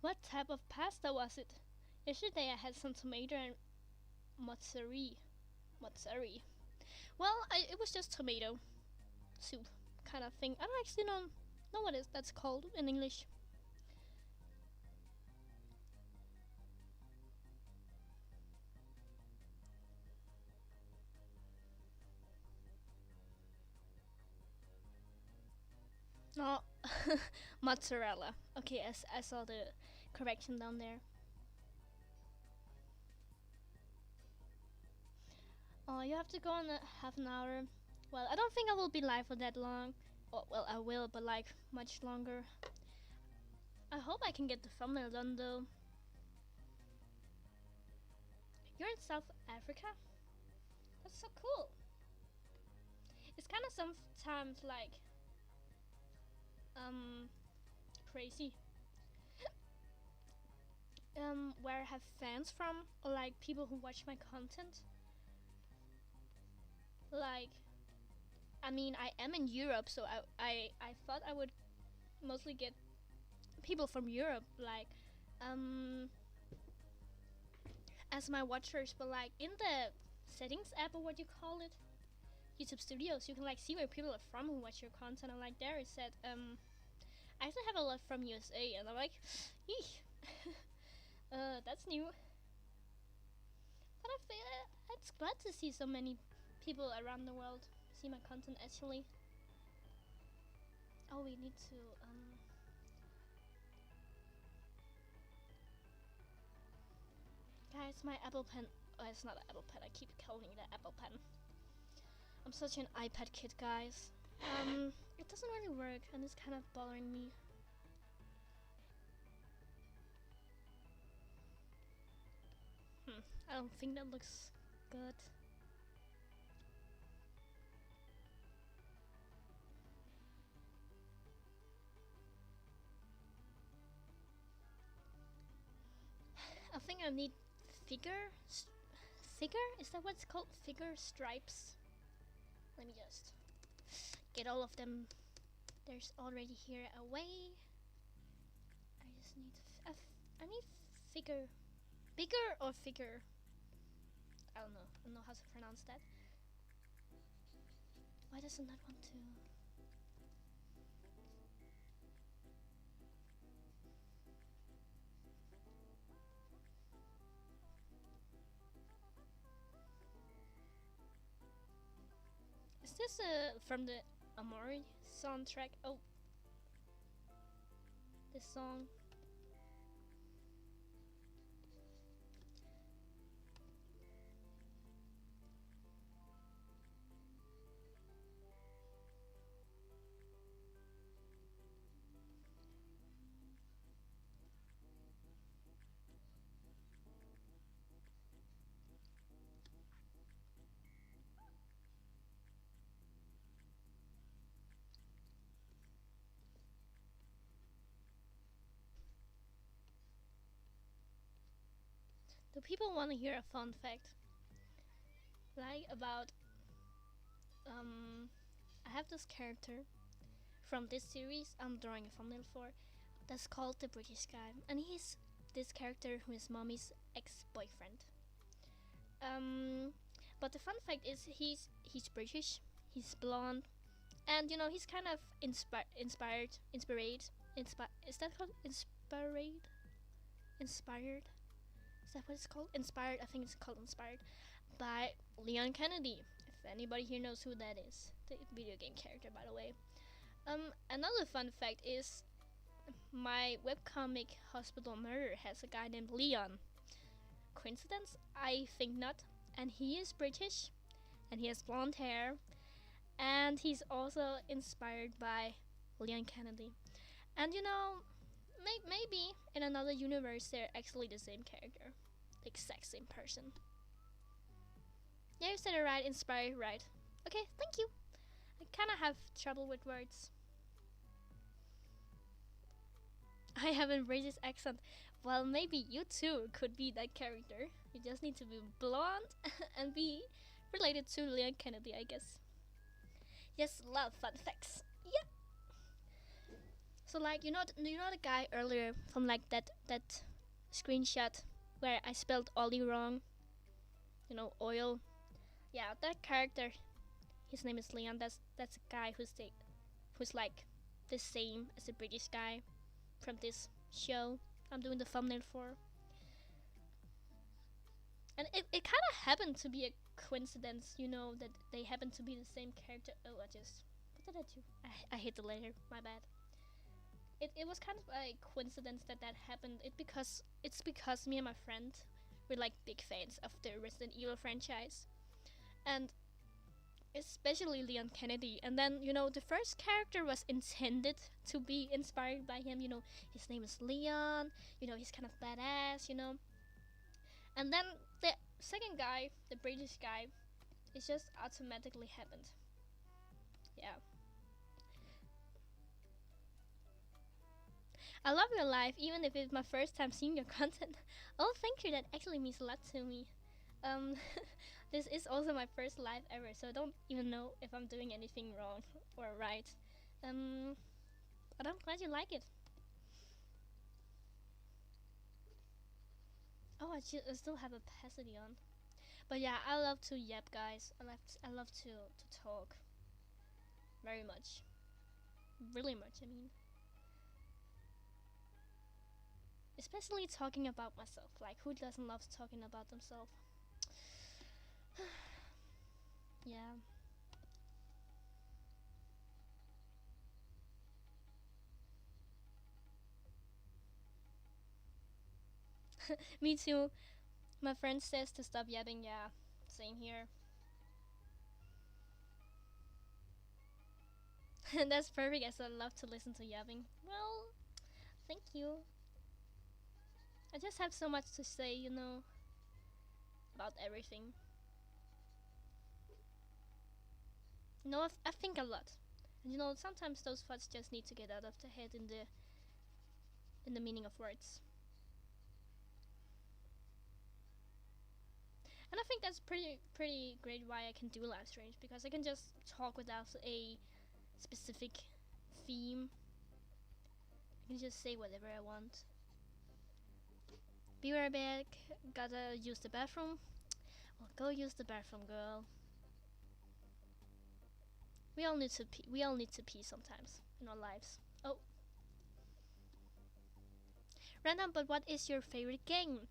[SPEAKER 1] What type of pasta was it? Yesterday I had some tomato and mozzarella. Mozzarella. Well, it was just tomato soup kind of thing. I don't actually know what that's called in English. No, mozzarella. Okay, I saw the correction down there. Oh, you have to go in a half an hour. Well, I don't think I will be live for that long. Oh, well, I will, but like much longer. I hope I can get the thumbnail done though. You're in South Africa? That's so cool. It's kind of sometimes like crazy. Where I have fans from, or like people who watch my content. Like, I mean, I am in Europe, so I thought I would mostly get people from Europe. Like, um as my watchers, but like in the settings app or what you call it, YouTube Studios, you can like see where people are from who watch your content. And like there it said, I actually have a lot from USA, and I'm like, eesh, that's new. But I feel it's glad to see so many people around the world see my content actually. Oh, we need to guys, my Apple Pen. Oh, it's not an Apple Pen. I keep calling it an Apple Pen. I'm such an iPad kid, guys. It doesn't really work, and it's kind of bothering me. I don't think that looks good. I think I need figure. Figure? Is that what it's called? Figure stripes. Let me just get all of them. There's already here away. I just need. I need figure. Bigger or figure? I don't know. I don't know how to pronounce that. Why doesn't that want to? Is this from the Amori soundtrack? Oh, this song. Do people want to hear a fun fact? Like about I have this character from this series I'm drawing a thumbnail for that's called the British guy, and he's this character who is mommy's ex-boyfriend. But the fun fact is he's British, he's blonde, and you know he's kind of inspired. Is that called inspired? Inspired? Is that what it's called? Inspired. I think it's called inspired by Leon Kennedy. If anybody here knows who that is, the video game character, by the way. Another fun fact is my webcomic Hospital Murder has a guy named Leon. Coincidence? I think not. And he is British, and he has blonde hair, and he's also inspired by Leon Kennedy. And you know, maybe in another universe they're actually the same character, the exact same person. Yeah, you said it right. Inspired, right? Okay, thank you. I kind of have trouble with words. I have a British accent. Well, maybe you too could be that character. You just need to be blonde and be related to Leon Kennedy, I guess. Yes, love fun facts. Yeah. So like you know the guy earlier from like that screenshot where I spelled Ollie wrong. You know, oil. Yeah, that character. His name is Leon. That's a guy who's like the same as the British guy from this show I'm doing the thumbnail for. And it kind of happened to be a coincidence, you know, that they happen to be the same character. Oh, what did I do? I hit the letter, my bad. It was kind of a coincidence that happened. It's because me and my friend were like big fans of the Resident Evil franchise, and especially Leon Kennedy. And then you know the first character was intended to be inspired by him. You know, his name is Leon. You know, he's kind of badass. You know, and then the second guy, the British guy, it just automatically happened. Yeah. I love your life, even if it's my first time seeing your content. Oh, thank you. That actually means a lot to me. This is also my first live ever, so I don't even know if I'm doing anything wrong or right. But I'm glad you like it. I still have opacity on. But yeah, I love to yap, guys. I love to talk very much, really much. I mean, especially talking about myself. Like, who doesn't love talking about themselves? Yeah. Me too. My friend says to stop yapping. Yeah, same here. That's perfect, as I love to listen to yapping. Well, thank you. I just have so much to say, about everything. I think a lot. And sometimes those thoughts just need to get out of the head in the meaning of words. And I think that's pretty great why I can do live streams, because I can just talk without a specific theme. I can just say whatever I want. Be right back. Gotta use the bathroom. Well, go use the bathroom, girl. We all need to pee. We all need to pee sometimes in our lives. Oh, random. But what is your favorite game?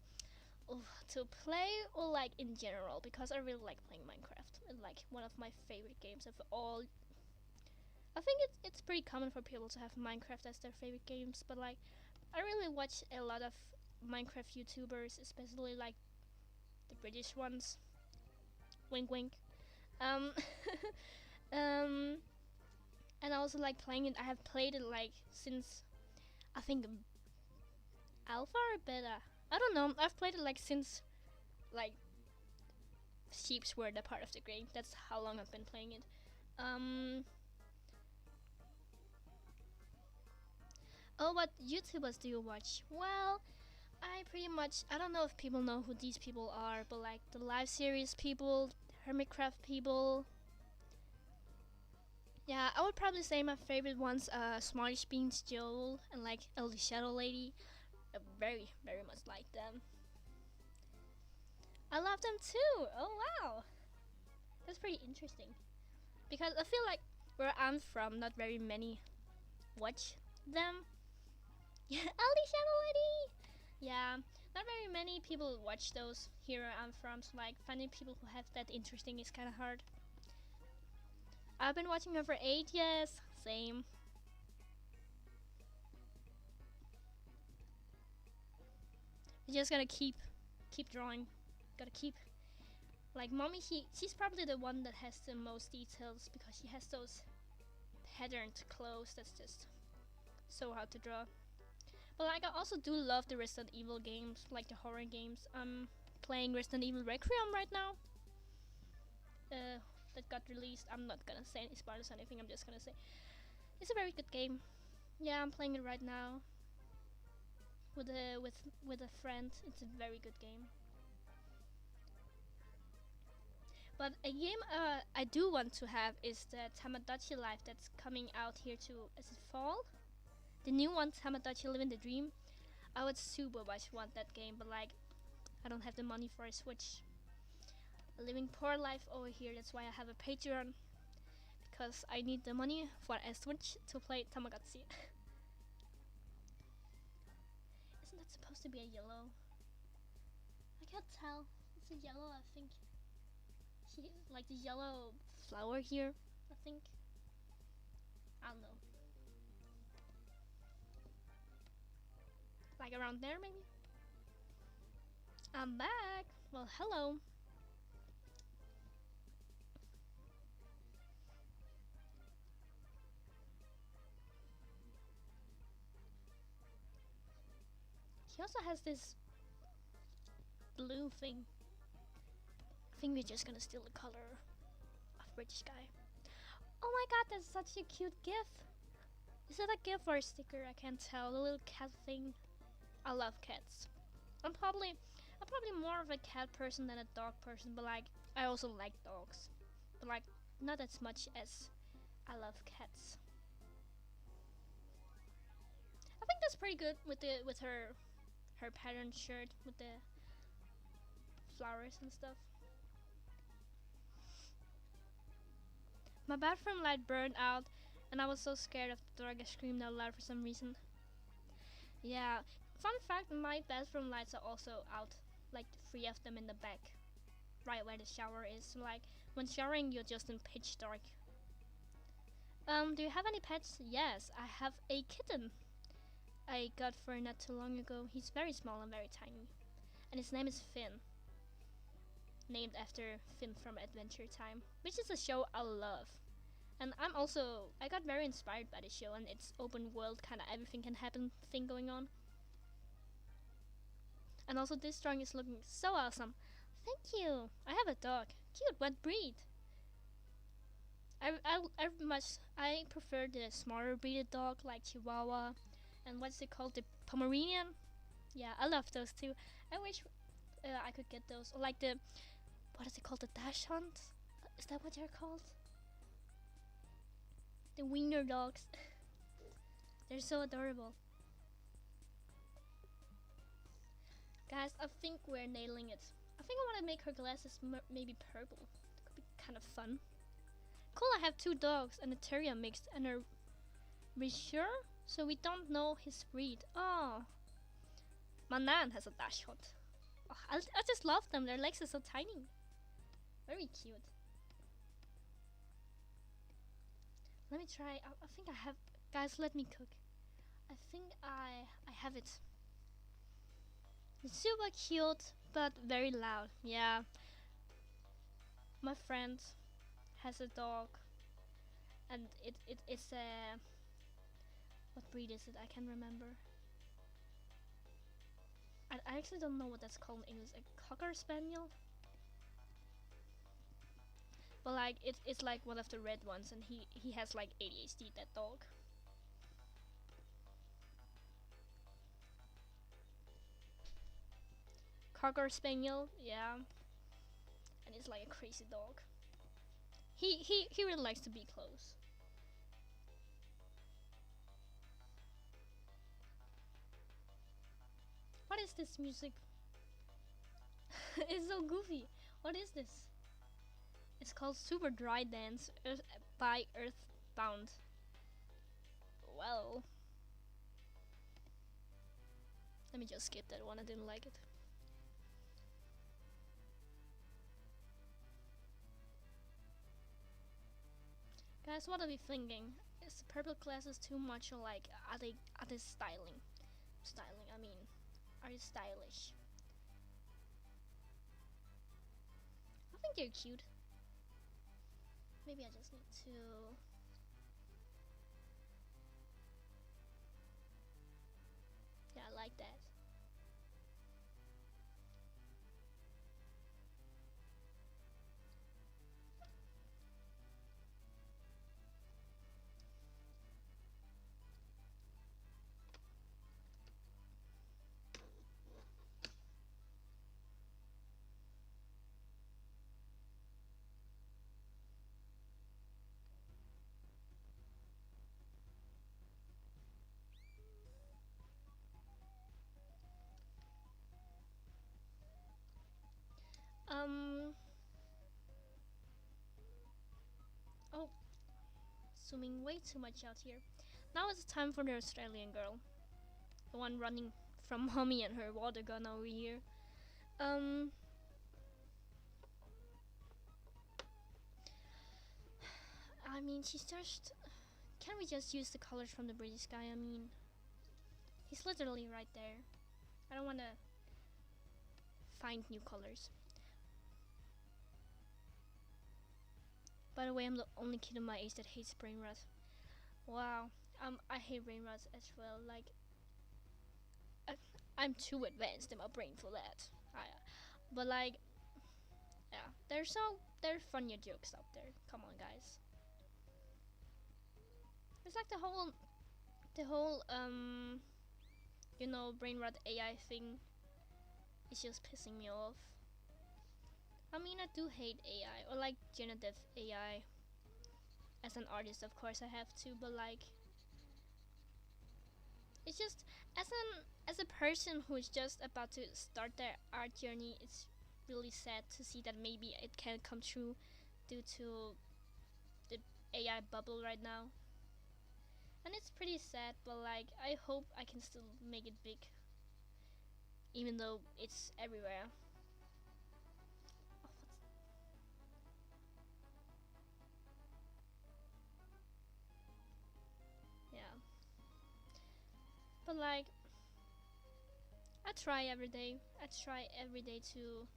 [SPEAKER 1] Oh, to play or like in general? Because I really like playing Minecraft. It's like one of my favorite games of all. I think it's pretty common for people to have Minecraft as their favorite games, but like I really watch a lot of Minecraft YouTubers, especially like the British ones. Wink, wink. Um, um, and I also like playing it. I have played it like since I think alpha or beta. I don't know. I've played it like since like sheeps were the part of the game. That's how long I've been playing it. Um. Oh, what YouTubers do you watch? Well, I don't know if people know who these people are, but like the live series people, Hermitcraft people. Yeah, I would probably say my favorite ones Smartish Beans Joel and like Ellie Shadow Lady. I very much like them. I love them too. Oh wow. That's pretty interesting. Because I feel like where I'm from not very many watch them. Yeah, Ellie Shadow Lady. Yeah, not very many people watch those here where I'm from, so like finding people who have that interesting is kinda hard. I've been watching her for 8 years. Same. You just gotta keep drawing. Gotta keep like mommy. She's probably the one that has the most details because she has those patterned clothes. That's just so hard to draw. But like I also do love the Resident Evil games, like the horror games. I'm playing Resident Evil Requiem right now. That got released. I'm not gonna say any spoilers or anything. I'm just gonna say it's a very good game. Yeah, I'm playing it right now with a friend. It's a very good game. But a game I do want to have is the Tamagotchi Life that's coming out here too. Is it fall? The new one, Tamagotchi Living the Dream. I would super much want that game, but like I don't have the money for a Switch. Living poor life over here. That's why I have a Patreon, because I need the money for a Switch to play Tamagotchi. Isn't that supposed to be a yellow? I can't tell. It's a yellow, I think. Like the yellow flower here, I think. I don't know. Like around there, maybe? I'm back. Well, hello. He also has this blue thing. I think we're just gonna steal the color of British guy. Oh my god, that's such a cute gif. Is it a gif or a sticker? I can't tell. The little cat thing. I love cats. I'm probably more of a cat person than a dog person, but like I also like dogs. But like not as much as I love cats. I think that's pretty good with her patterned shirt with the flowers and stuff. My bathroom light burned out, and I was so scared of the dark I screamed out loud for some reason. Yeah, fun fact, my bathroom lights are also out, like 3 of them in the back, right where the shower is. So like when showering, you're just in pitch dark. Do you have any pets? Yes, I have a kitten I got for not too long ago. He's very small and very tiny, and his name is Finn, named after Finn from Adventure Time, which is a show I love. And I got very inspired by the show and its open world, kind of everything can happen thing going on. And also this drawing is looking so awesome. Thank you. I have a dog. Cute. What breed? I prefer the smaller breeded dog like Chihuahua, and what's it called, the Pomeranian. Yeah, I love those too. I wish I could get those, or like the, what is it called, the Dachshund? Is that what they're called? The wiener dogs. They're so adorable. Guys, I think we're nailing it. I think I want to make her glasses maybe purple. That could be kind of fun. Cool, I have 2 dogs and a terrier mixed and a Reassure, so we don't know his breed. Oh, my nan has a dachshund. Oh, I just love them. Their legs are so tiny. Very cute. Let me try. I think I have. Guys, let me cook. I think I have it. It's super cute, but very loud. Yeah. My friend has a dog, and it's a, what breed is it? I can't remember. I actually don't know what that's called in English. A cocker spaniel. But like it's like one of the red ones, and he has like ADHD, that dog. Cocker spaniel, yeah. And it's like a crazy dog. He really likes to be close. What is this music? It's so goofy. What is this? It's called Super Dry Dance by Earthbound. Well, let me just skip that one. I didn't like it. Guys, what are we thinking? Is the purple glasses too much, or like are they styling? Styling, I mean, are they stylish? I think they're cute. Maybe I just need to. Yeah, I like that. Oh, zooming way too much out here. Now it's time for the Australian girl, the one running from mommy and her water gun over here. I mean, she's just. Can we just use the colors from the British guy? I mean, he's literally right there. I don't want to find new colors. By the way, I'm the only kid in my age that hates brain rot. Wow. I hate brain rot as well. Like, I'm too advanced in my brain for that. But like, yeah, there are funnier jokes out there. Come on, guys. It's like the whole you know, brain rot AI thing is just pissing me off. I mean, I do hate AI, or like generative AI. As an artist, of course, I have to, but like, it's just as a person who's just about to start their art journey, it's really sad to see that maybe it can't come true due to the AI bubble right now. And it's pretty sad, but like I hope I can still make it big, even though it's everywhere. Yeah, but like I try every day. I try every day to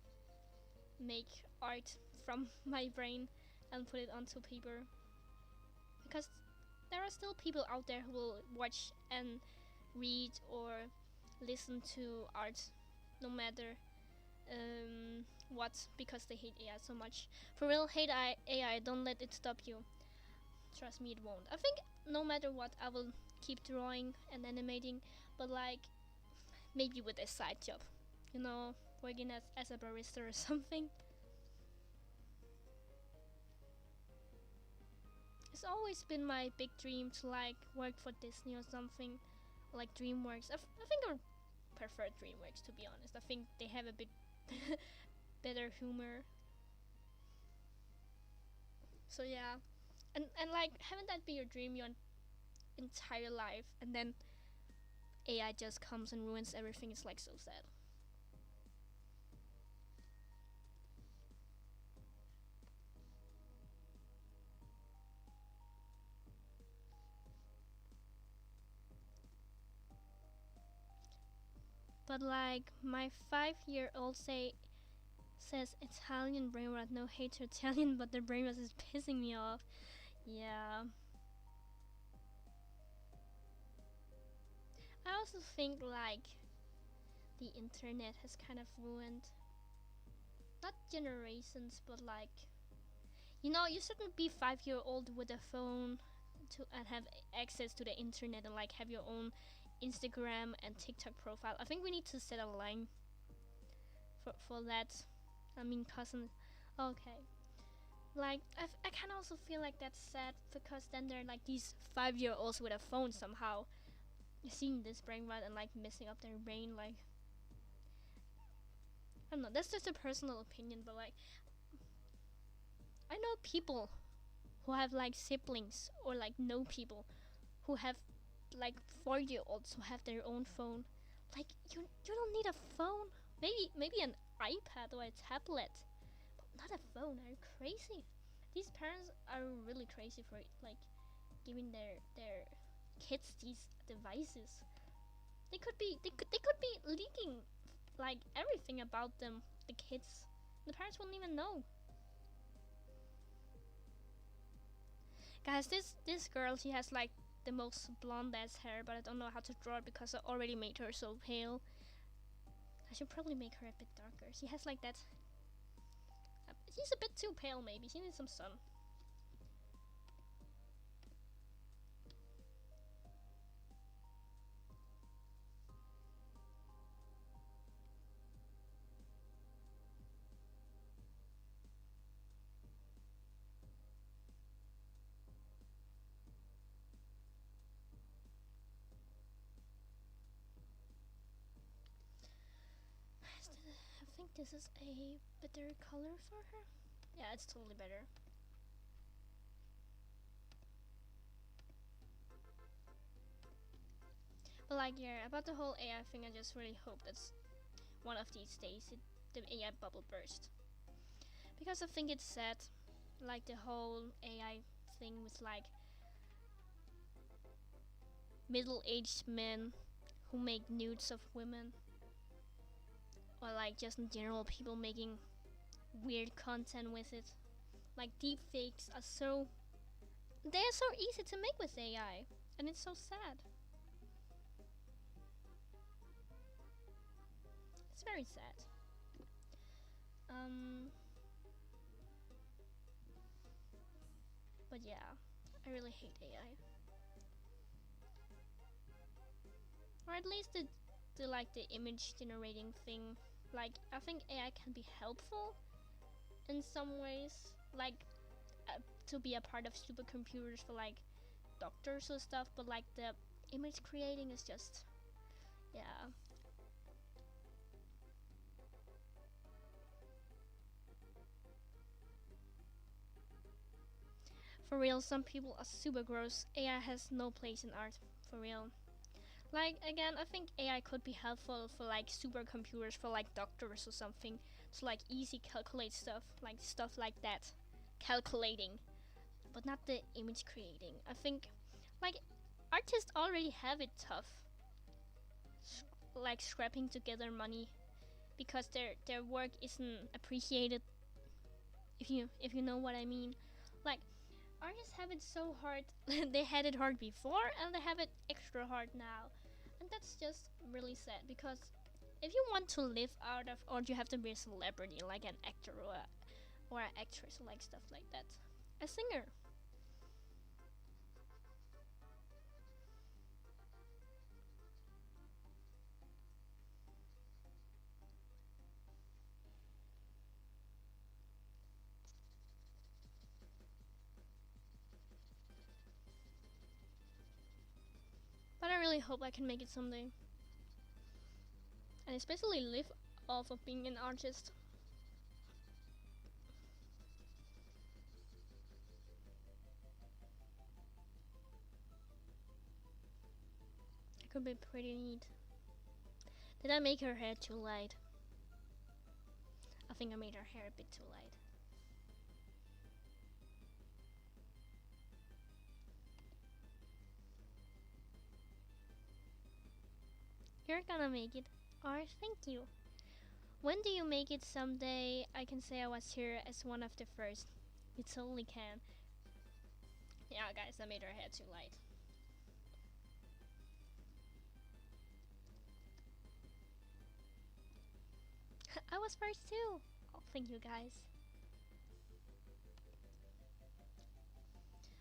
[SPEAKER 1] make art from my brain and put it onto paper, because there are still people out there who will watch and read or listen to art no matter what, because they hate AI so much. For real, hate AI, don't let it stop you. Trust me, it won't. I think no matter what, I will keep drawing and animating, but like maybe with a side job, you know, working as a barista or something. It's always been my big dream to like work for Disney or something, like DreamWorks. I think I prefer DreamWorks, to be honest. I think they have a bit better humor. So yeah, and like having that be your dream your entire life, and then AI just comes and ruins everything. It's like so sad. But like my 5-year-old says Italian brain rot. No hate to Italian, but the brain rot is pissing me off. Yeah. I also think like the internet has kind of ruined not generations, but like, you know, you shouldn't be 5 year old with a phone to and have access to the internet and like have your own Instagram and TikTok profile. I think we need to set a line for that. I mean, cousin. Okay. Like, I can also feel like that's sad because then they're like these 5 year olds with a phone somehow seeing this brain rot and like messing up their brain. Like, I don't know. That's just a personal opinion, but like, I know people who have like siblings or like know people who have like 4 year olds who have their own phone. Like, you don't need a phone. Maybe an iPad or a tablet, but not a phone. Are you crazy? These parents are really crazy for like giving their kids these devices. They could be leaking like everything about them. The kids, the parents won't even know. Guys, this girl, she has like the most blonde ass hair, but I don't know how to draw it because I already made her so pale. I should probably make her a bit darker. She has like that. She's a bit too pale, maybe. She needs some sun. I think this is a better color for her. Yeah, it's totally better. But like, yeah, about the whole AI thing, I just really hope that one of these days the AI bubble burst. Because I think it's sad, like the whole AI thing with like middle-aged men who make nudes of women, or like just in general people making weird content with it. Like deepfakes are they're so easy to make with AI, and it's so sad. It's very sad. Um, but yeah, I really hate AI, or at least the like the image generating thing. Like I think AI can be helpful in some ways, like to be a part of supercomputers for like doctors or stuff. But like the image creating is just, yeah. For real, some people are super gross. AI has no place in art. For real. Like, again, I think AI could be helpful for like supercomputers, for like doctors or something, to like easy calculate stuff like that. Calculating. But not the image creating. I think, like, artists already have it tough. Like scrapping together money because their work isn't appreciated. If you know what I mean. Like, artists have it so hard. They had it hard before and they have it extra hard now, and that's just really sad. Because if you want to live out of art, you have to be a celebrity, like an actor or an actress, like stuff like that, a singer. But I really hope I can make it someday, and especially live off of being an artist. It could be pretty neat. Did I make her hair too light? I think I made her hair a bit too light. You're gonna make it. Or thank you. When do you make it someday? I can say I was here as one of the first. You totally can. Yeah, guys, I made her hair too light. I was first too. Oh, thank you, guys.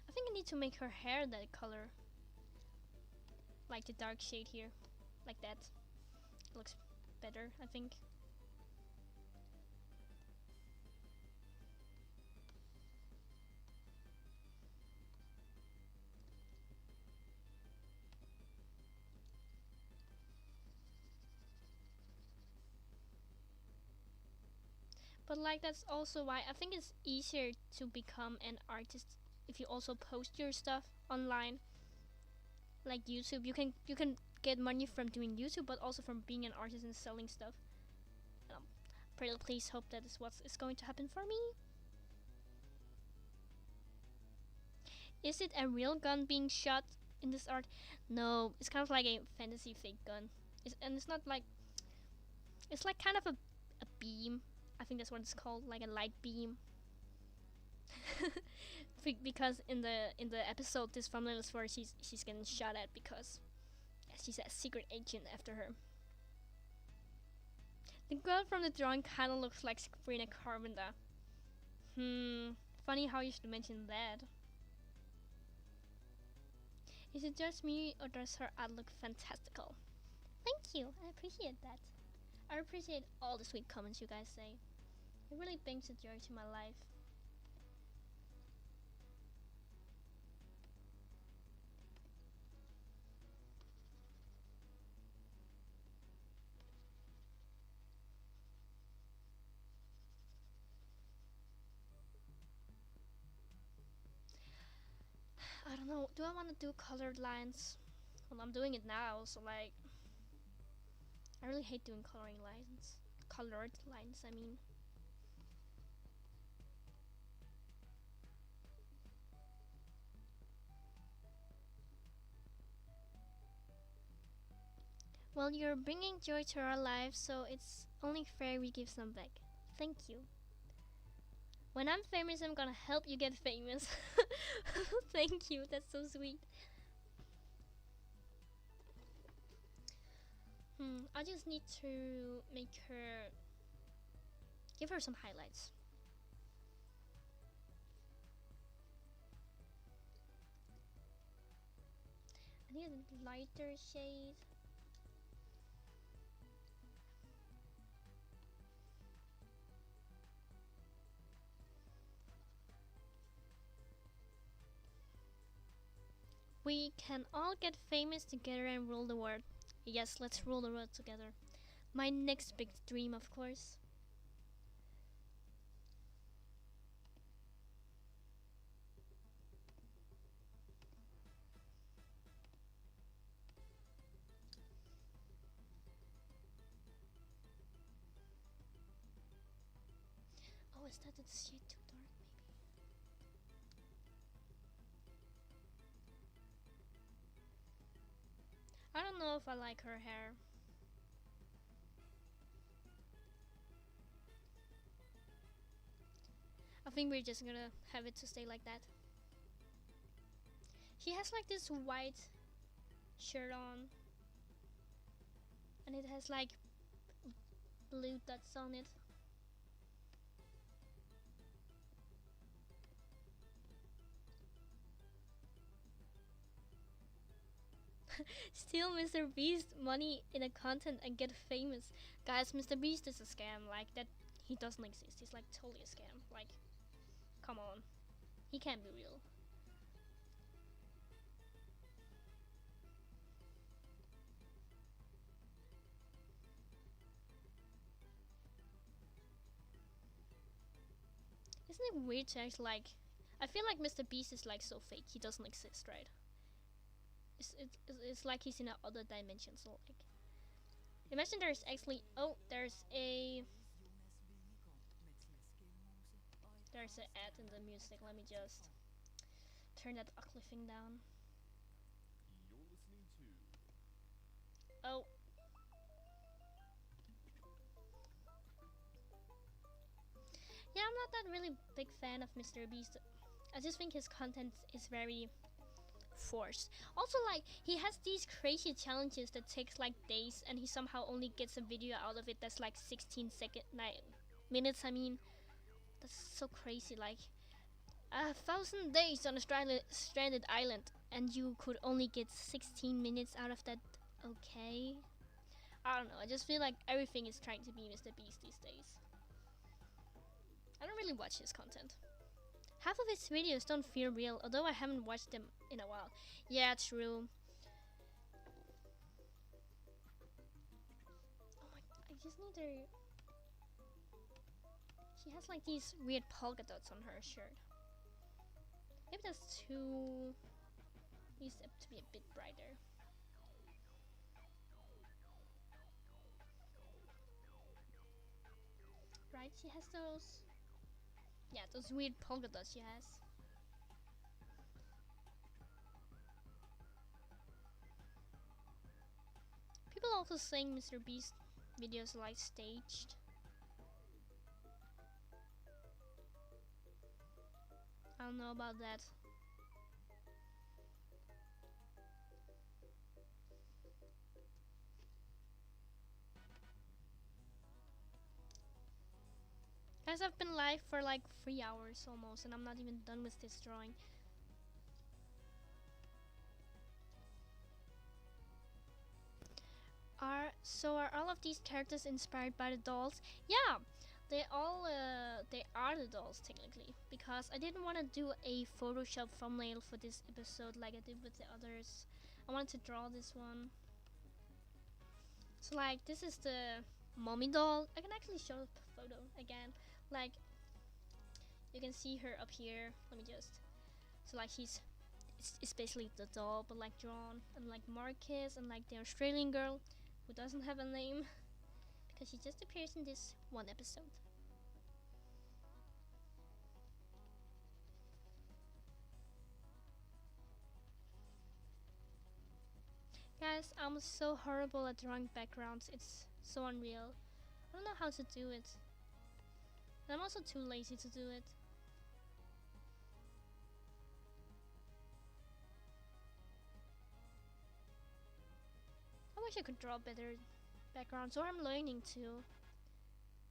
[SPEAKER 1] I think I need to make her hair that color. Like the dark shade here. Like that. Looks better, I think. But like, that's also why I think it's easier to become an artist if you also post your stuff online. Like YouTube, you can get money from doing YouTube, but also from being an artist and selling stuff. Um, Pretty please hope that is what is going to happen for me. Is it a real gun being shot in this art? No, it's kind of like a fantasy fake gun. And it's not like, it's like kind of a beam. I think that's what it's called, like a light beam. Because in the episode, this thumbnails where she's getting shot at because she's a secret agent after her. The girl from the drawing kind of looks like Sabrina Carpenter. Funny how you should mention that. Is it just me or does her art look fantastical? Thank you, I appreciate that. I appreciate all the sweet comments you guys say. It really brings a joy to my life. I don't know, do I want to do colored lines? Well, I'm doing it now, so like, I really hate doing coloring lines. Colored lines, I mean. Well, you're bringing joy to our lives, so it's only fair we give some back. Thank you. When I'm famous, I'm gonna help you get famous. Thank you, that's so sweet. I just need to give her some highlights. I need a lighter shade. We can all get famous together and rule the world. Yes, let's rule the world together. My next big dream, of course. is that the shade too dark? Maybe. I don't know if I like her hair. I think we're just gonna have it to stay like that. She has like this white shirt on, and it has like blue dots on it. Steal Mr. Beast money in a content and get famous. Guys, Mr. Beast is a scam. Like that, he doesn't exist. He's like totally a scam. Like, come on, he can't be real. Isn't it weird to act like? I feel like Mr. Beast is like so fake. He doesn't exist, right? It's like he's in another dimension. So like, imagine there's actually there's an ad in the music. Let me just turn that ugly thing down. Oh. Yeah, I'm not that really big fan of Mr. Beast. I just think his content is very forced. Also, like, he has these crazy challenges that takes like days, and he somehow only gets a video out of it that's like 16 minutes. I mean, that's so crazy. Like, 1,000 days on a stranded island, and you could only get 16 minutes out of that. Okay, I don't know. I just feel like everything is trying to be Mr. Beast these days. I don't really watch his content. Half of his videos don't feel real, although I haven't watched them in a while. Yeah, true. Oh my, I just need her. She has like these weird polka dots on her shirt. Maybe that's too. Needs to be a bit brighter. Right, she has those. Yeah, those weird polka dots she has. People also saying Mr. Beast videos are like staged. I don't know about that. Guys, I've been live for like 3 hours almost, and I'm not even done with this drawing. Are all of these characters inspired by the dolls? Yeah, they are the dolls technically, because I didn't want to do a Photoshop thumbnail for this episode like I did with the others. I wanted to draw this one. So like, this is the mommy doll. I can actually show the photo again. Like, you can see her up here. Let me just. So like, it's basically the doll, but like drawn, and like Marcus, and like the Australian girl who doesn't have a name because she just appears in this one episode. Guys, I'm so horrible at drawing backgrounds. It's so unreal. I don't know how to do it. And I'm also too lazy to do it. I wish I could draw better backgrounds, or I'm learning to.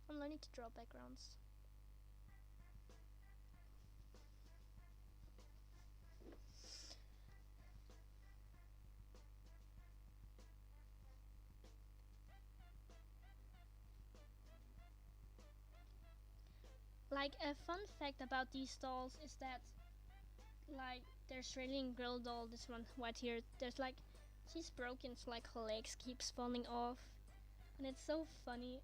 [SPEAKER 1] I'm learning to draw backgrounds. Like, a fun fact about these dolls is that, like, the Australian girl doll, this one right here, there's like, she's broken, so like her legs keeps falling off, and it's so funny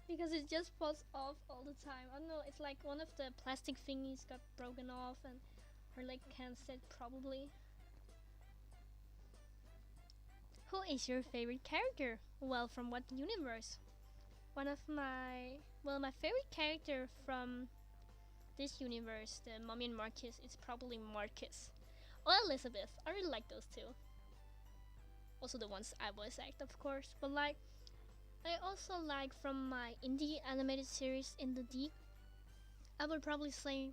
[SPEAKER 1] because it just falls off all the time. I don't know, it's like one of the plastic thingies got broken off and her leg can't sit probably. Who is your favorite character? Well, from what universe? one of my, well, my favorite character from this universe, the Mummy and Marcus, is probably Marcus or Elizabeth. I really like those two. Also the ones I voice act, of course. But like, I also like from my indie animated series In the Deep, I would probably say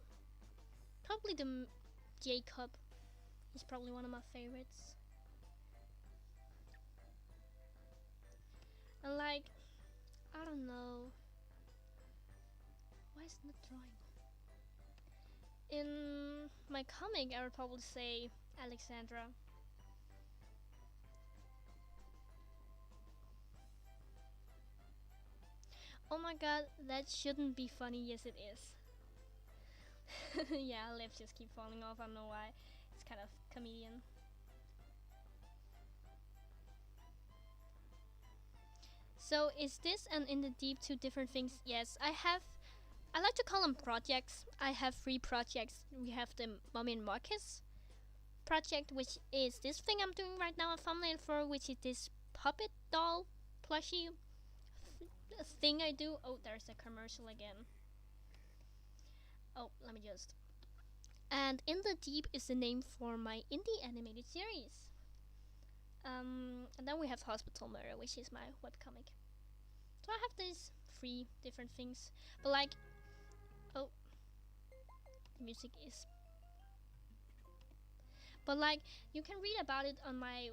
[SPEAKER 1] probably the Jacob. He's probably one of my favorites. And like, I don't know. Why is it not drawing? In my comic, I would probably say Alexandra. Oh my god, that shouldn't be funny. Yes, it is. Yeah, lips just keep falling off. I don't know why. It's kind of comedian. So is this and In the Deep two different things? Yes, I like to call them projects. I have 3 projects. We have the Mummy and Marcus project, which is this thing I'm doing right now a thumbnail for, which is this puppet doll plushie thing I do. Oh, there's a commercial again. Oh, let me just. And In the Deep is the name for my indie animated series. And then we have Hospital Murder, which is my webcomic. So I have these 3 different things. But like, oh, the music is. But like, you can read about it on my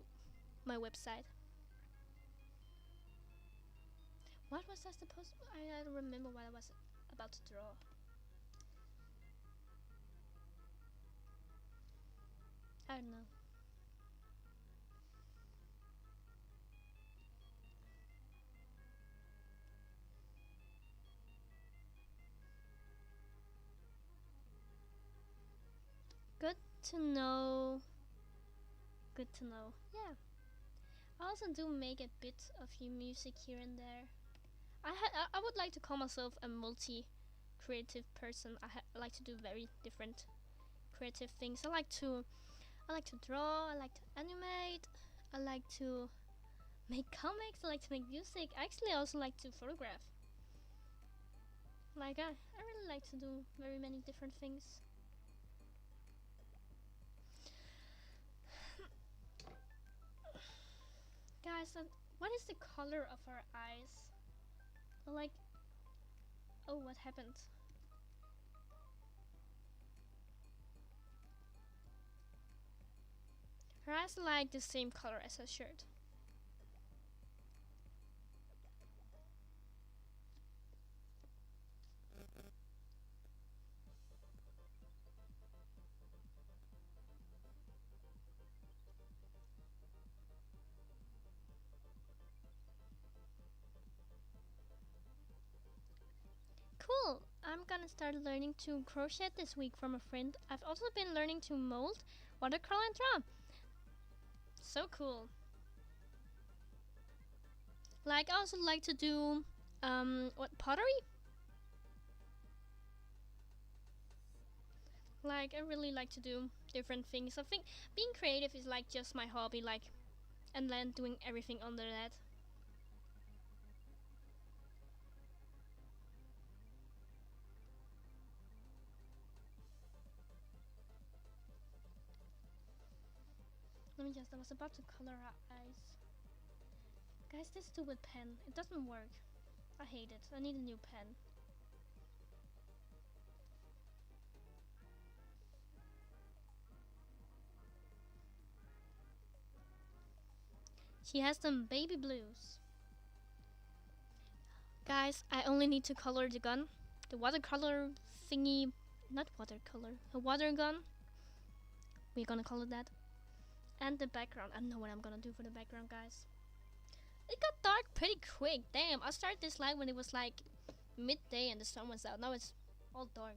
[SPEAKER 1] website. What was I supposed to? I don't remember what I was about to draw. I don't know. Good to know. Good to know. Yeah. I also do make a bit of music here and there. I would like to call myself a multi-creative person. I like to do very different creative things. I like to draw. I like to animate. I like to make comics. I like to make music. Actually, I also like to photograph. Like I really like to do very many different things. Guys, what is the color of her eyes? Like, oh, what happened? Her eyes are like the same color as her shirt. Cool! I'm gonna start learning to crochet this week from a friend. I've also been learning to mold, watercolor, and draw. So cool. Like, I also like to do, pottery? Like, I really like to do different things. I think being creative is like just my hobby, like, and then doing everything under that. Let me just, I was about to color her eyes. Guys, this stupid pen, it doesn't work. I hate it. I need a new pen. She has some baby blues. Guys, I only need to color the gun. The watercolor thingy, not watercolor, a water gun. We're gonna color that. And the background. I don't know what I'm gonna do for the background, guys. It got dark pretty quick. Damn, I started this live when it was like midday and the sun was out. Now it's all dark.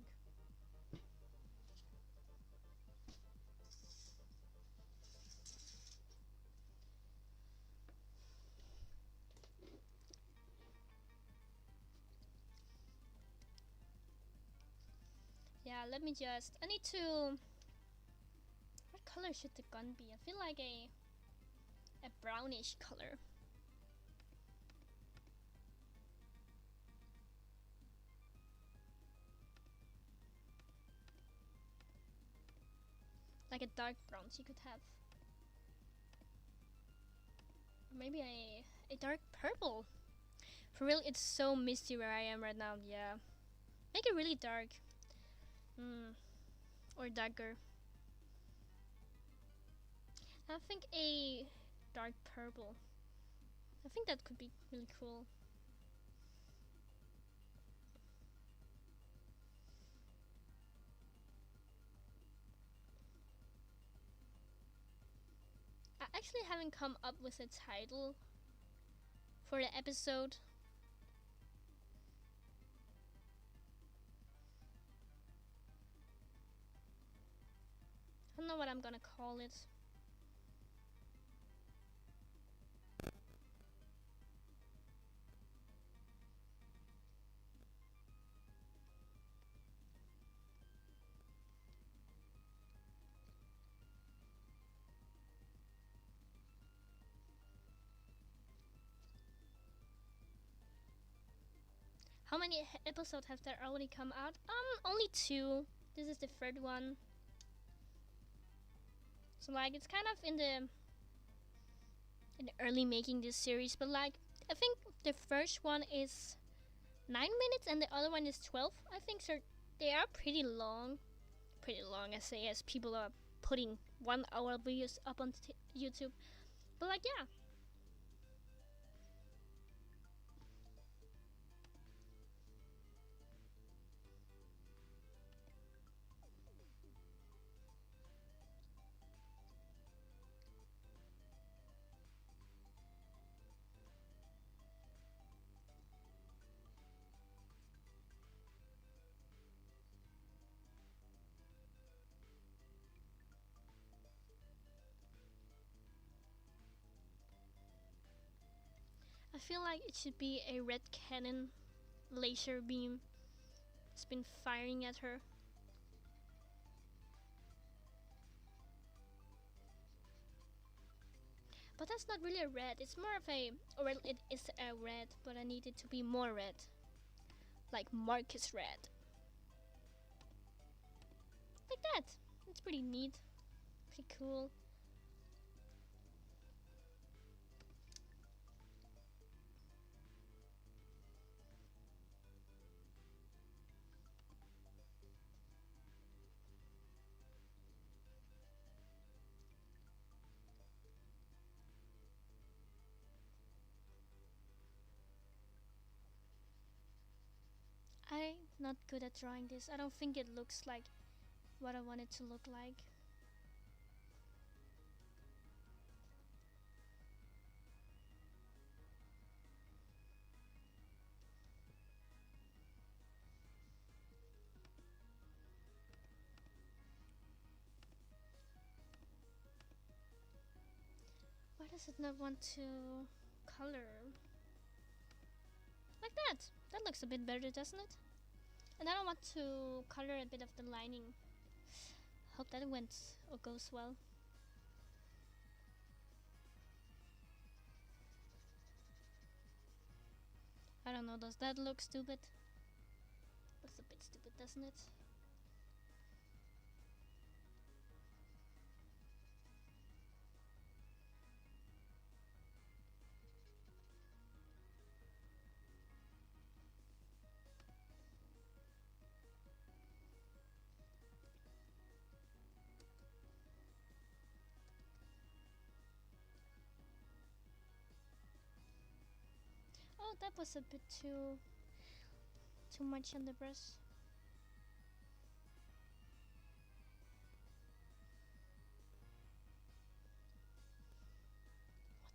[SPEAKER 1] Yeah, let me just, I need to, what color should the gun be? I feel like a brownish color. like a dark bronze you could have. Or maybe a dark purple. For real, it's so misty where I am right now. Yeah, make it really dark. Or darker. I think a dark purple. I think that could be really cool. I actually haven't come up with a title for the episode. I don't know what I'm gonna call it. How many episodes have there already come out? Only 2. This is the 3rd one. So like it's kind of in the early making this series, but like I think the first one is 9 minutes and the other one is 12. I think so. They are pretty long. Pretty long, I say, as people are putting 1 hour videos up on YouTube. But like, yeah. I feel like it should be a red cannon laser beam. It's been firing at her. But that's not really a red. It's more of a, or well, it is a red, but I need it to be more red. Like Marcus red. Like that. It's pretty neat. Pretty cool. I'm not good at drawing this. I don't think it looks like what I want it to look like. Why does it not want to color? Like that. That looks a bit better, doesn't it? And then I want to color a bit of the lining. Hope that went or goes well. I don't know, does that look stupid? Looks a bit stupid, doesn't it? Oh, that was a bit too much on the brush. What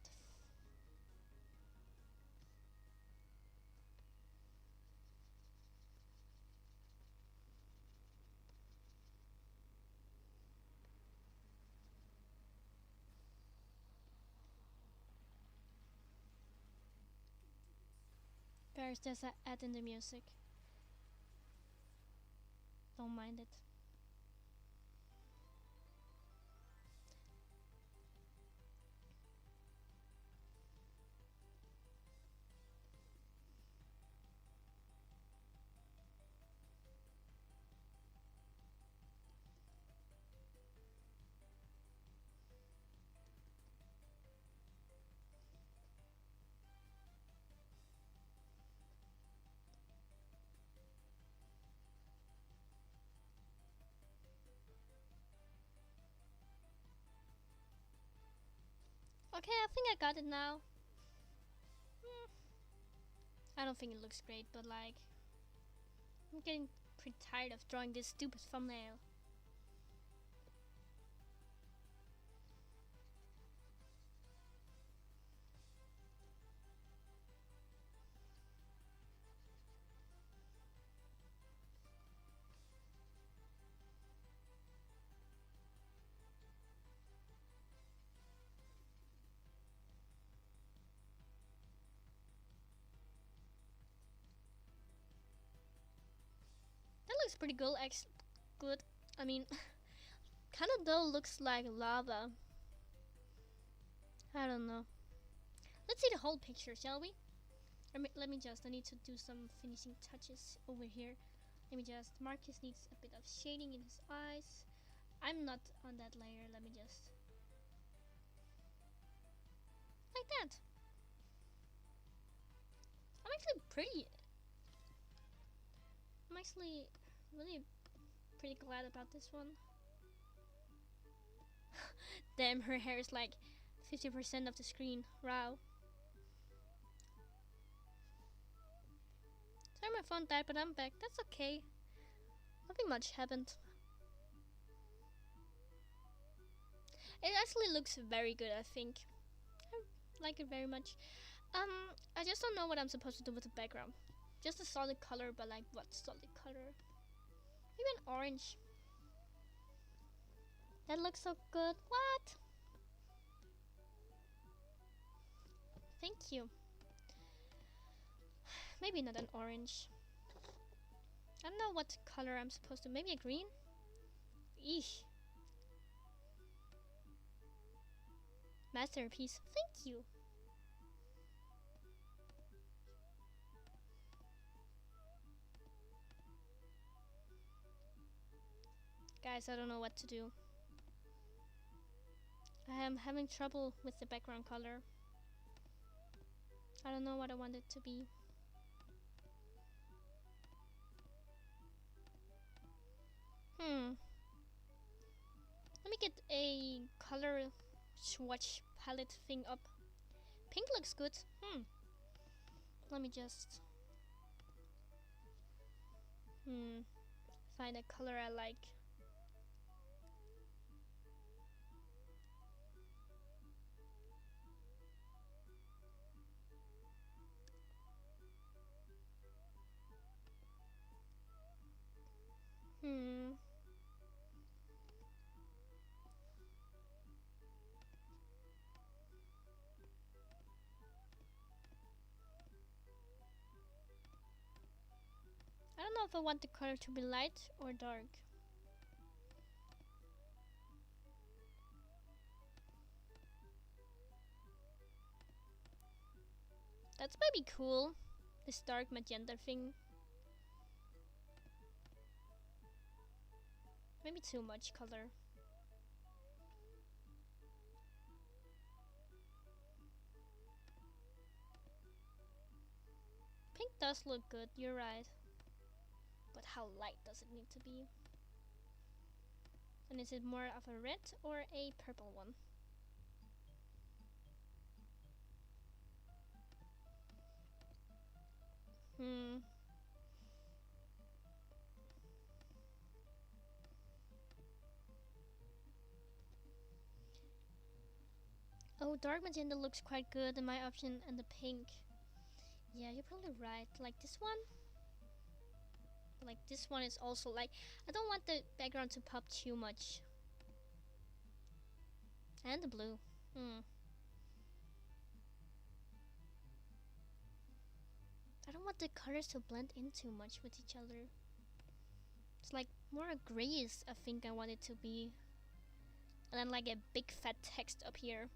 [SPEAKER 1] the Paris, there's an ad in the music. Don't mind it. Okay, I think I got it now. I don't think it looks great, but like, I'm getting pretty tired of drawing this stupid thumbnail. That looks pretty good, good. I mean, kind of though looks like lava. I don't know. Let's see the whole picture, shall we? Let me just, I need to do some finishing touches over here. Let me just, Marcus needs a bit of shading in his eyes. I'm not on that layer, let me just, like that. I'm actually really pretty glad about this one. Damn, her hair is like 50% of the screen. Wow. Sorry my phone died, but I'm back. That's okay. Nothing much happened. It actually looks very good, I think. I like it very much. I just don't know what I'm supposed to do with the background. Just a solid color, but like what solid color? Maybe an orange. That looks so good. What? Thank you. Maybe not an orange. I don't know what color I'm supposed to. Maybe a green? Eesh. Masterpiece. Thank you. Guys, I don't know what to do. I am having trouble with the background color. I don't know what I want it to be. Let me get a color swatch palette thing up. Pink looks good. Let me just find a color I like. I don't know if I want the color to be light or dark. That's maybe cool. This dark magenta thing. Maybe too much color. Pink does look good, you're right. But how light does it need to be? And is it more of a red or a purple one? Oh, dark magenta looks quite good in my option, and the pink. Yeah, you're probably right. Like this one? Like this one is also like, I don't want the background to pop too much. And the blue. I don't want the colors to blend in too much with each other. It's like more grayish, I think I want it to be. And then like a big fat text up here.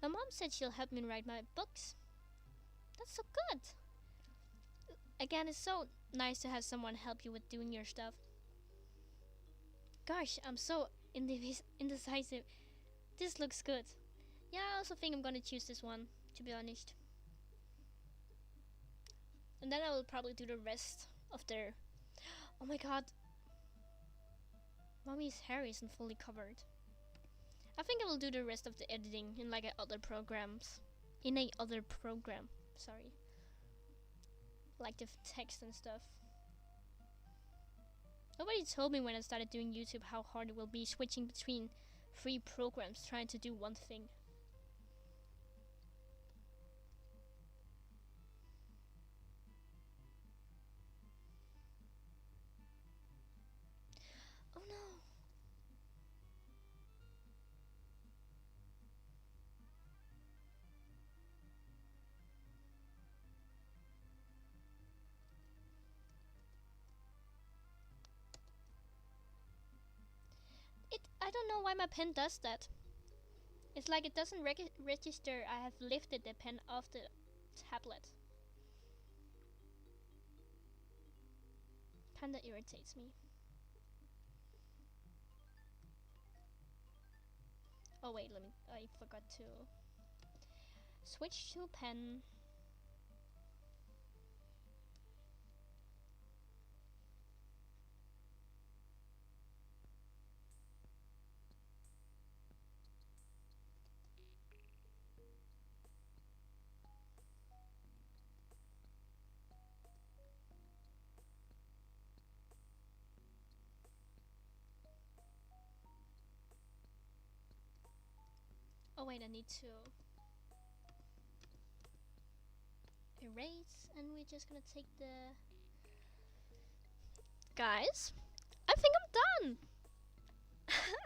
[SPEAKER 1] My mom said she'll help me write my books. That's so good. Again, it's so nice to have someone help you with doing your stuff. Gosh, I'm so indecisive. This looks good. Yeah, I also think I'm gonna choose this one, to be honest. And then I will probably do the rest of their... Oh my god. Mommy's hair isn't fully covered. I think I will do the rest of the editing in like other programs. In a other program, sorry. Like the text and stuff. Nobody told me when I started doing YouTube how hard it will be switching between 3 programs trying to do one thing. Oh no. I don't know why my pen does that. It's like it doesn't register I have lifted the pen off the tablet. Kinda irritates me. Oh wait, I forgot to switch to pen. Oh wait, I need to erase, and we're just gonna take the... Guys, I think I'm done.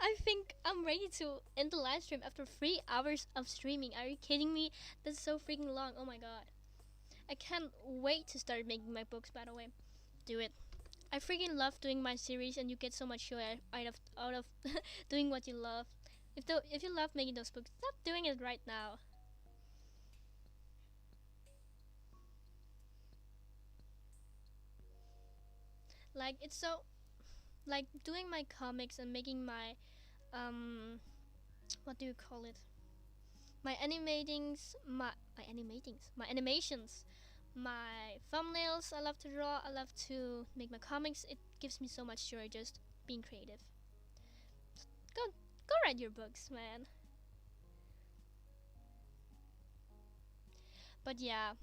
[SPEAKER 1] I think I'm ready to end the live stream after 3 hours of streaming. Are you kidding me? That's so freaking long. Oh my god. I can't wait to start making my books, by the way. Do it. I freaking love doing my series, and you get so much joy out of doing what you love. If you love making those books, stop doing it right now. Like, it's so... Like, doing my comics and making my... What do you call it? My animations, my thumbnails. I love to draw. I love to make my comics. It gives me so much joy just being creative. Go write your books, man. But yeah,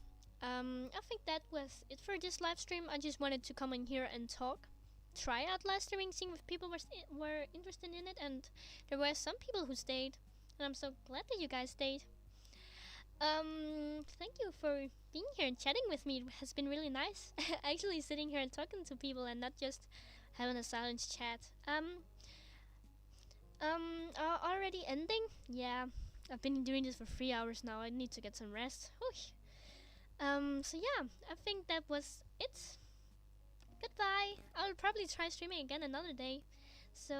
[SPEAKER 1] I think that was it for this live stream. I just wanted to come in here and talk, try out live streaming, seeing if people were interested in it, and there were some people who stayed, and I'm so glad that you guys stayed. Thank you for being here and chatting with me. It has been really nice. Actually sitting here and talking to people and not just having a silent chat. Already ending? Yeah, I've been doing this for 3 hours now. I need to get some rest. Whoosh. So yeah, I think that was it. Goodbye. I'll probably try streaming again another day. So